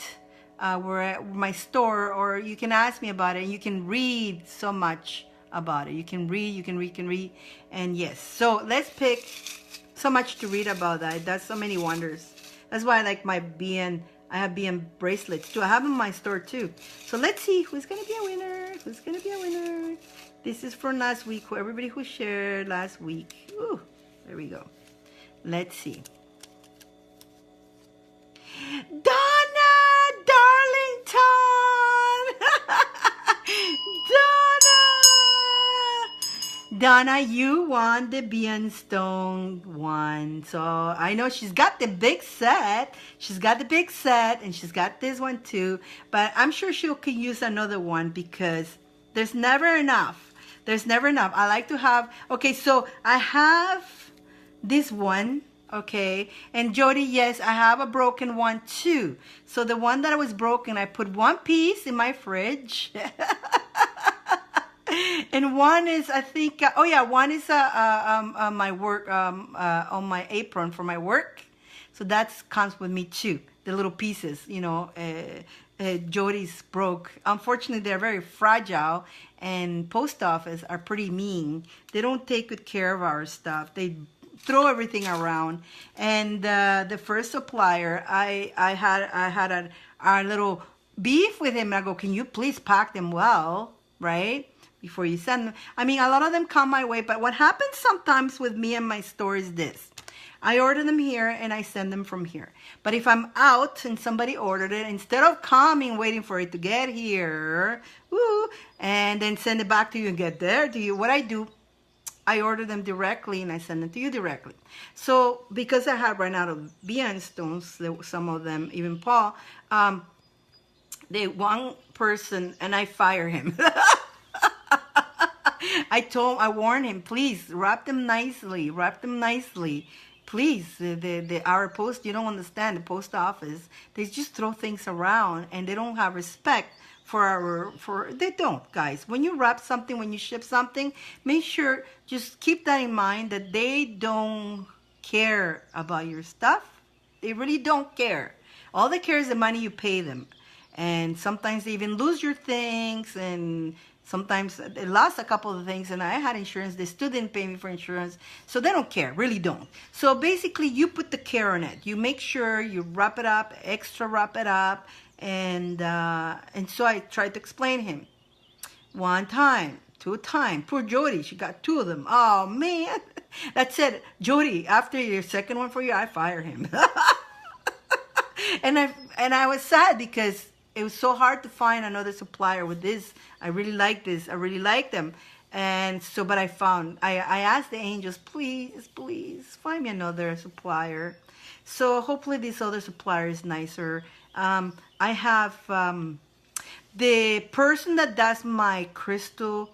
my store, or you can ask me about it. And you can read so much about it. You can read, you can read, you can read. And yes, so let's pick. So much to read about that. That's so many wonders. That's why I like my BN. I have BN bracelets too. I have them in my store too. So let's see who's gonna be a winner. Who's gonna be a winner? This is from last week. Everybody who shared last week. Ooh, there we go. Let's see. Donna Darlington. Donna, you won the Beanstone one. So I know she's got the big set. She's got the big set, and she's got this one too. But I'm sure she could use another one because there's never enough. There's never enough. I like to have, okay, so I have this one, okay, and Jody, yes, I have a broken one too. So the one that was broken, I put one piece in my fridge. And one is, I think, oh yeah, one is my work, on my apron for my work. So that comes with me too. The little pieces, you know, Jody's broke. Unfortunately, they're very fragile, and post office are pretty mean. They don't take good care of our stuff. They throw everything around. And the first supplier, I had a little beef with him. I go, can you please pack them well, right? Before you send them. I mean, a lot of them come my way, but what happens sometimes with me and my store is this. I order them here and I send them from here. But if I'm out and somebody ordered it, instead of coming, waiting for it to get here, and then send it back to you and get there to you, what I do, I order them directly and I send them to you directly. So because I have run out of stones, some of them, even Paul, one person, and I fire him. I warned him, please wrap them nicely, please. Our post, you don't understand, the post office, they just throw things around and they don't have respect they don't, guys. When you wrap something, when you ship something, make sure, just keep that in mind, that they don't care about your stuff. They really don't care. All they care is the money you pay them. And sometimes they even lose your things, and sometimes they lost a couple of things, and I had insurance. They still didn't pay me for insurance. So they don't care, really don't. So basically, you put the care on it. You make sure you wrap it up, extra wrap it up. And so I tried to explain him. One time, two times. Poor Jody, she got two of them. Oh, man. That's it. Jody, after your second one for you, I fire him. And I was sad because it was so hard to find another supplier with this. I really like this. I really like them. And so, but I asked the angels, please, please find me another supplier. So hopefully this other supplier is nicer. I have the person that does my crystal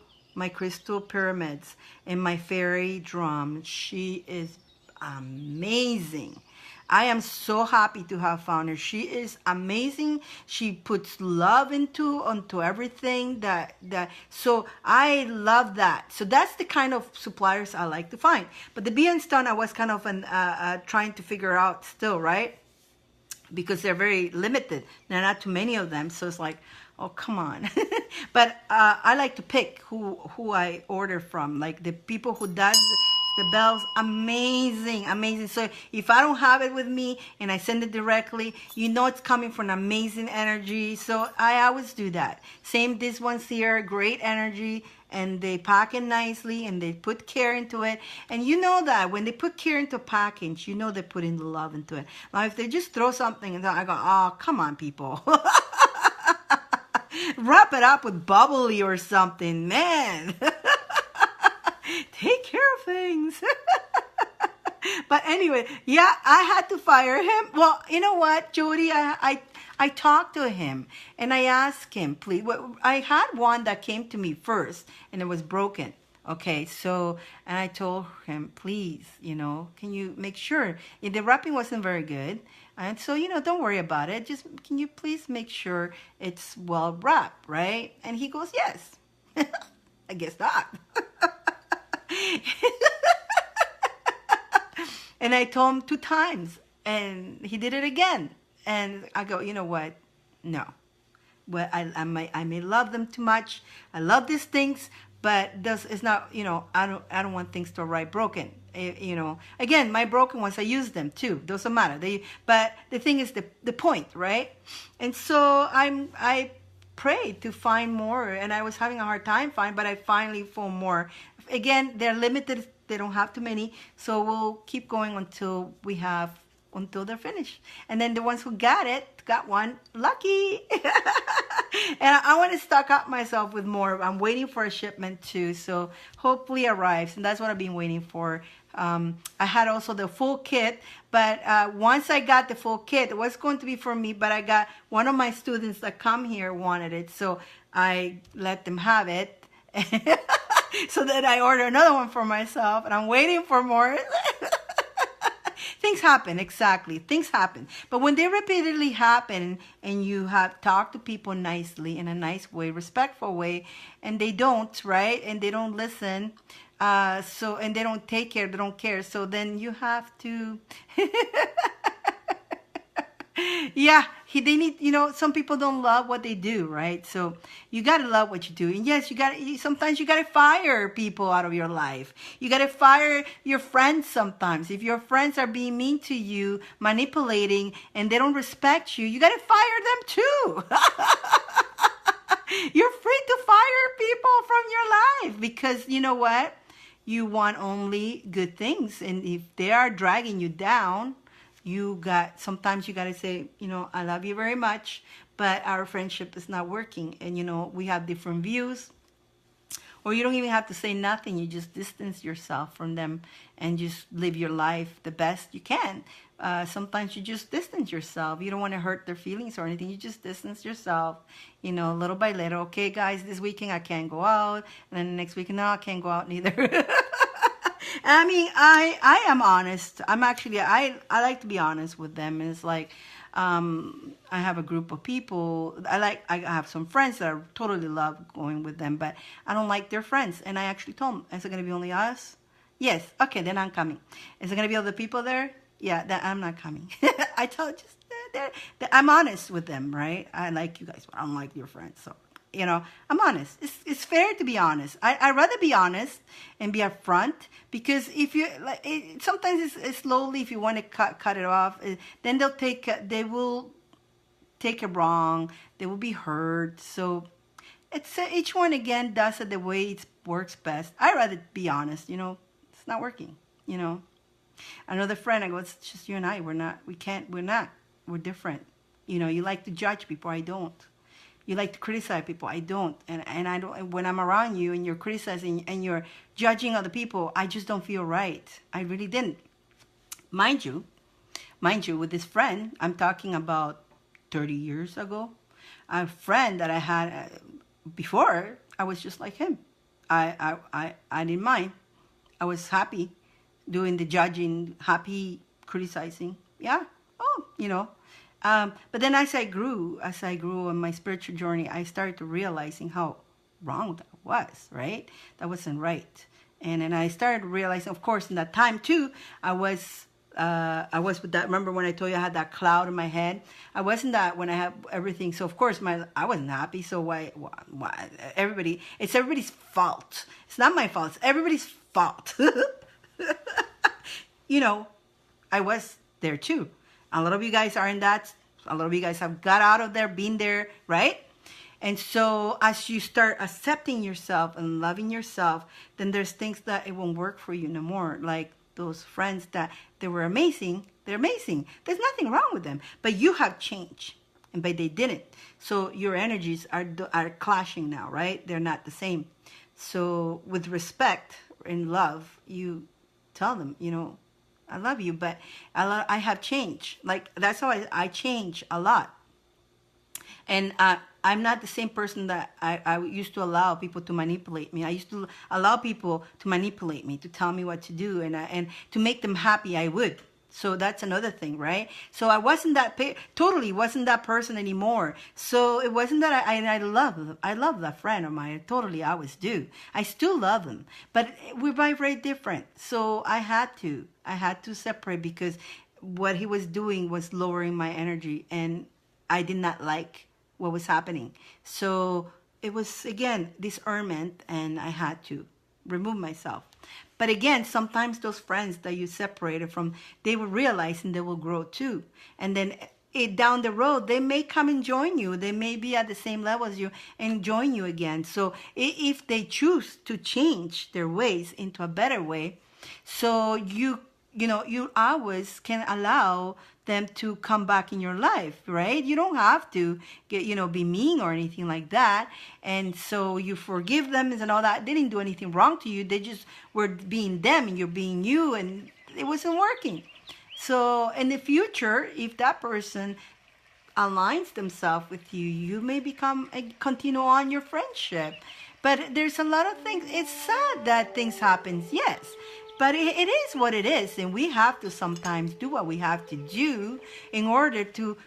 pyramids and my fairy drum. She is amazing. I am so happy to have found her. She is amazing. She puts love onto everything so I love that. So that's the kind of suppliers I like to find. But the BN Stone, I was kind of trying to figure out still, right? Because they're very limited. There are not too many of them. So it's like, oh, come on. But I like to pick who I order from. Like the people who does the bells, amazing, amazing. So if I don't have it with me and I send it directly, you know it's coming from amazing energy. So I always do that. Same, this one's here, great energy. And they pack it nicely and they put care into it. And you know that when they put care into a package, you know they're putting the love into it. Now, if they just throw something and I go, oh, come on, people. Wrap it up with bubbly or something, man. Take care of things. But anyway, yeah, I had to fire him. Well, you know what, Jody, I talked to him and I asked him, please. I had one that came to me first and it was broken. Okay, so, and I told him, please, can you make sure? The wrapping wasn't very good. And so, don't worry about it. Just, can you please make sure it's well wrapped, right? And he goes, yes. I guess not. And I told him 2 times and he did it again. And I go, you know what? No. Well, I may love them too much. I love these things, but this is not, I don't want things to arrive broken. Again, my broken ones, I use them too. Doesn't matter. But the thing is the point, right? And so I prayed to find more, and I was having a hard time finding, but I finally found more. Again, they're limited. They don't have too many, so we'll keep going until they're finished. And then the ones who got one, lucky. And I want to stock up myself with more. I'm waiting for a shipment too, so hopefully arrives. And that's what I've been waiting for. I had also the full kit, but once I got the full kit, it was going to be for me, but I got one of my students that come here wanted it, so I let them have it. So then I ordered another one for myself, and I'm waiting for more. Things happen, exactly. Things happen. But when they repeatedly happen and you have talked to people nicely in a nice way, respectful way, and they don't, right? And they don't listen, and they don't take care, they don't care. So then you have to... Yeah, they need, some people don't love what they do, right? So you got to love what you do. And yes, sometimes you got to fire people out of your life. You got to fire your friends sometimes. If your friends are being mean to you, manipulating, and they don't respect you, you got to fire them too. You're free to fire people from your life because you know what? You want only good things. And if they are dragging you down, sometimes you got to say, I love you very much, but our friendship is not working. And, we have different views. Or you don't even have to say nothing. You just distance yourself from them and just live your life the best you can. Sometimes you just distance yourself. You don't want to hurt their feelings or anything. You just distance yourself, little by little. Okay, guys, this weekend I can't go out. And then the next weekend, no, I can't go out neither. I mean, I am honest. I like to be honest with them. And it's like, I have a group of people. I have some friends that I totally love going with them, but I don't like their friends. And I actually told them, is it going to be only us? Yes. Okay, then I'm coming. Is it going to be other people there? Yeah, then I'm not coming. I told I'm honest with them, right? I like you guys, but I don't like your friends. So, I'm honest. It's fair to be honest. I'd rather be honest and be upfront because if you sometimes it's slowly. If you want to cut it off, then they will take it wrong. They will be hurt. So it's each one again does it the way it works best. I'd rather be honest. It's not working. Another friend, I go, it's just you and I. We're not. We're different. You like to judge people. I don't. You like to criticize people. I don't. And I don't. When I'm around you and you're criticizing and you're judging other people, I just don't feel right. I really didn't. Mind you, with this friend, I'm talking about 30 years ago, a friend that I had before, I was just like him. I didn't mind. I was happy doing the judging, happy criticizing. Yeah. Oh, but then as I grew on my spiritual journey, I started to realizing how wrong that was, right? That wasn't right. And then I started realizing, of course, in that time too, I was with that. Remember when I told you I had that cloud in my head? I wasn't that when I had everything. So of course I wasn't happy. So why it's everybody's fault. It's not my fault. It's everybody's fault. I was there too. A lot of you guys are in that. A lot of you guys have got out of there, been there, right? And so as you start accepting yourself and loving yourself, then there's things that it won't work for you no more. Like those friends that they were amazing. They're amazing. There's nothing wrong with them. But you have changed. But they didn't. So your energies are clashing now, right? They're not the same. So with respect and love, you tell them, I love you, but I have changed. Like, that's how I change a lot. And I'm not the same person that I used to allow people to manipulate me. I used to allow people to manipulate me, to tell me what to do, and to make them happy, I would. So that's another thing, right? So I wasn't totally wasn't that person anymore. So it wasn't that I love that friend of mine. Totally, I always do. I still love him, but we're very different. So I had to separate because what he was doing was lowering my energy, and I did not like what was happening. So it was, again, discernment, and I had to remove myself. But again, sometimes those friends that you separated from, they will realize and they will grow too. And then down the road, they may come and join you. They may be at the same level as you and join you again. So if they choose to change their ways into a better way, so you always can allow them to come back in your life, right? You don't have to be mean or anything like that. And so you forgive them and all that. They didn't do anything wrong to you. They just were being them and you're being you, and it wasn't working. So in the future, if that person aligns themselves with you, you may continue on your friendship. But there's a lot of things. It's sad that things happen, yes. But it is what it is, and we have to sometimes do what we have to do in order to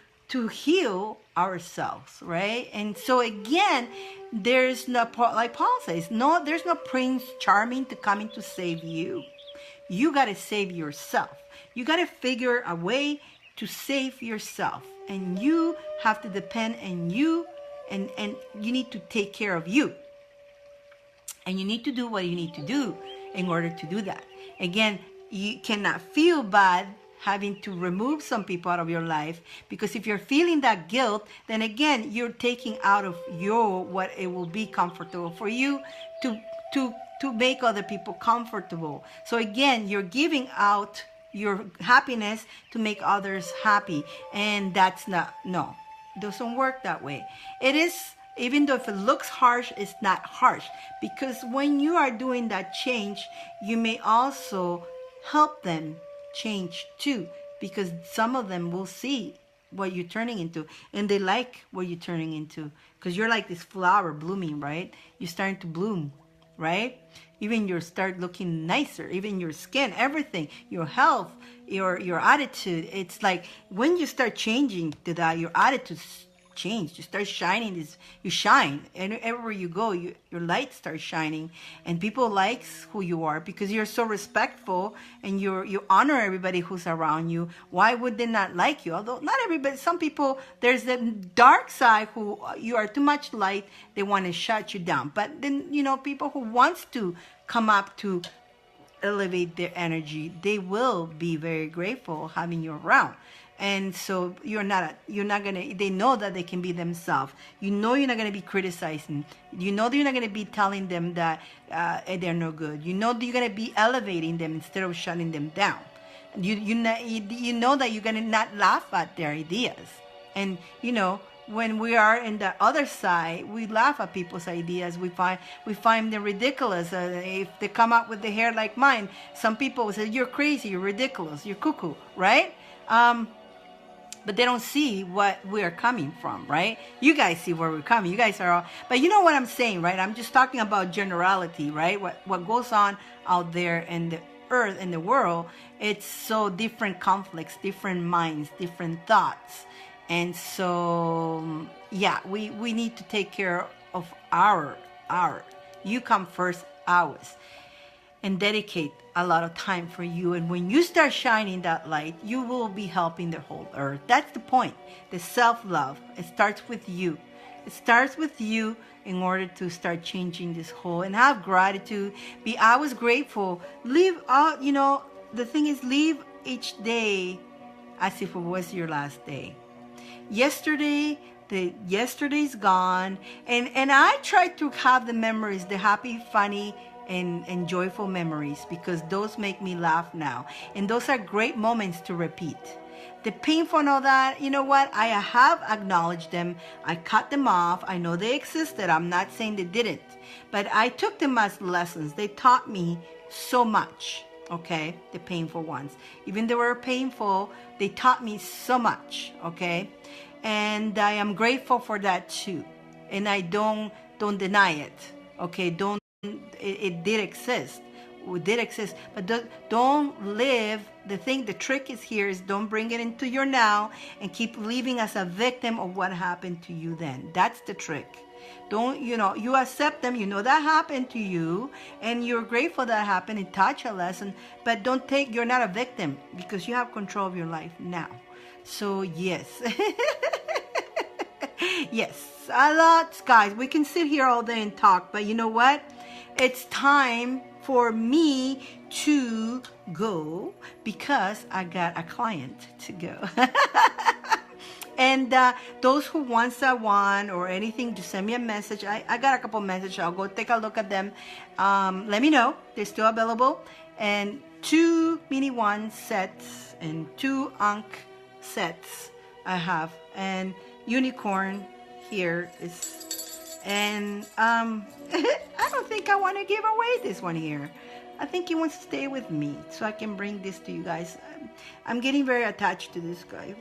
heal ourselves, right? And so again, there's no, like Paul says, there's no Prince Charming to come in to save you. You got to save yourself. You got to figure a way to save yourself, and you have to depend on you, and you need to take care of you, and you need to do what you need to do in order to do that. Again, you cannot feel bad having to remove some people out of your life, because if you're feeling that guilt, then again, you're taking out of what it will be comfortable for you to make other people comfortable. So again, you're giving out your happiness to make others happy, and doesn't work that way. It is, even though if it looks harsh, it's not harsh, because when you are doing that change, you may also help them change too, because some of them will see what you're turning into, and they like what you're turning into, because you're like this flower blooming, right? You're starting to bloom, right? Even you start looking nicer, even your skin, everything, your health, your attitude. It's like when you start changing to that, your attitude change. You start shining. You shine, and everywhere you go, your light starts shining, and people likes who you are because you're so respectful and you honor everybody who's around you. Why would they not like you? Although not everybody, some people, there's the dark side who you are too much light. They want to shut you down. But then people who wants to come up to elevate their energy, they will be very grateful having you around. And so you're not gonna, they know that they can be themselves. You're not gonna be criticizing. That you're not gonna be telling them that they're no good. That you're gonna be elevating them instead of shutting them down. You know that you're gonna not laugh at their ideas. And when we are in the other side, we laugh at people's ideas. We find them ridiculous. If they come up with the hair like mine, some people will say, "You're crazy. You're ridiculous. You're cuckoo," right? But they don't see what we're coming from, right? You guys see where we're coming. You guys are all, but you know what I'm saying, right? I'm just talking about generality, right? What goes on out there in the earth, in the world, it's so different conflicts, different minds, different thoughts. And so, yeah, we need to take care of our, you come first, ours, and dedicate a lot of time for you. And when you start shining that light, you will be helping the whole earth. That's the point. The self-love, it starts with you. It starts with you in order to start changing this whole, and have gratitude. Be always grateful. Live out, the thing is, live each day as if it was your last day. Yesterday's gone, and I try to have the memories, the happy, funny, and joyful memories, because those make me laugh now, and those are great moments to repeat. The painful and all that, you know what? I have acknowledged them. I cut them off. I know they existed. I'm not saying they didn't, but I took them as lessons. They taught me so much. Okay, the painful ones, even though they were painful, they taught me so much. Okay, and I am grateful for that too, and I don't deny it. Okay, it did exist. It did exist, but don't live. The trick is here is don't bring it into your now and keep living as a victim of what happened to you then. That's the trick. Don't, you accept them, that happened to you, and you're grateful that happened and taught you a lesson, but you're not a victim, because you have control of your life now. So yes. Yes, a lot, guys. We can sit here all day and talk, but you know what? It's time for me to go because I got a client to go. And those who wants that one or anything, just send me a message. I got a couple messages. I'll go take a look at them. Let me know. They're still available. And 2 mini wand sets and 2 Ankh sets I have. And unicorn here is. And I don't think I want to give away this one here. I think he wants to stay with me so I can bring this to you guys. I'm getting very attached to this guy.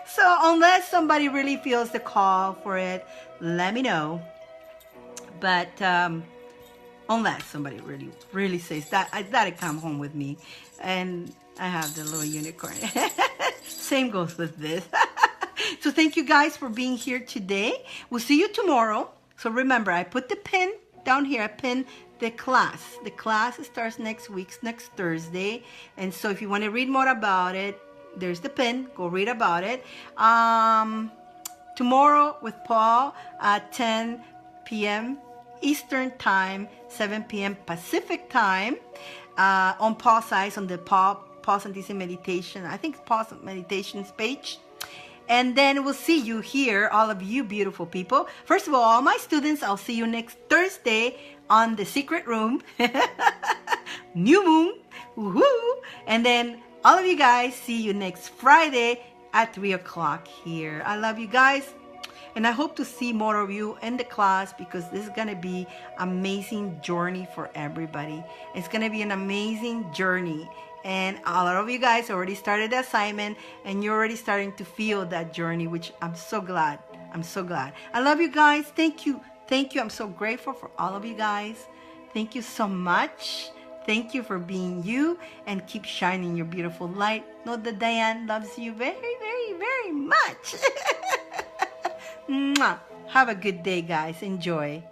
So unless somebody really feels the call for it, let me know. But unless somebody really says that it come home with me, and I have the little unicorn. Same goes with this. So thank you guys for being here today. We'll see you tomorrow. So remember, I put the pin down here. I pinned the class. The class starts next Thursday. And so if you want to read more about it, there's the pin. Go read about it. Tomorrow with Paul at 10 p.m. Eastern Time, 7 p.m. Pacific Time, on Paul's site, on the Pause and Decent Meditation. I think it's Pause and Meditations page. And then we'll see you here, all of you beautiful people. First of all my students, I'll see you next Thursday on the secret room. New moon. Woohoo! And then all of you guys, see you next Friday at 3 o'clock here. I love you guys. And I hope to see more of you in the class because this is going to be an amazing journey for everybody. It's going to be an amazing journey. And a lot of you guys already started the assignment and you're already starting to feel that journey, which I'm so glad. I'm so glad. I love you guys. Thank you. Thank you. I'm so grateful for all of you guys. Thank you so much. Thank you for being you and keep shining your beautiful light. Know that Dyane loves you very, very, very much. Mwah. Have a good day, guys. Enjoy.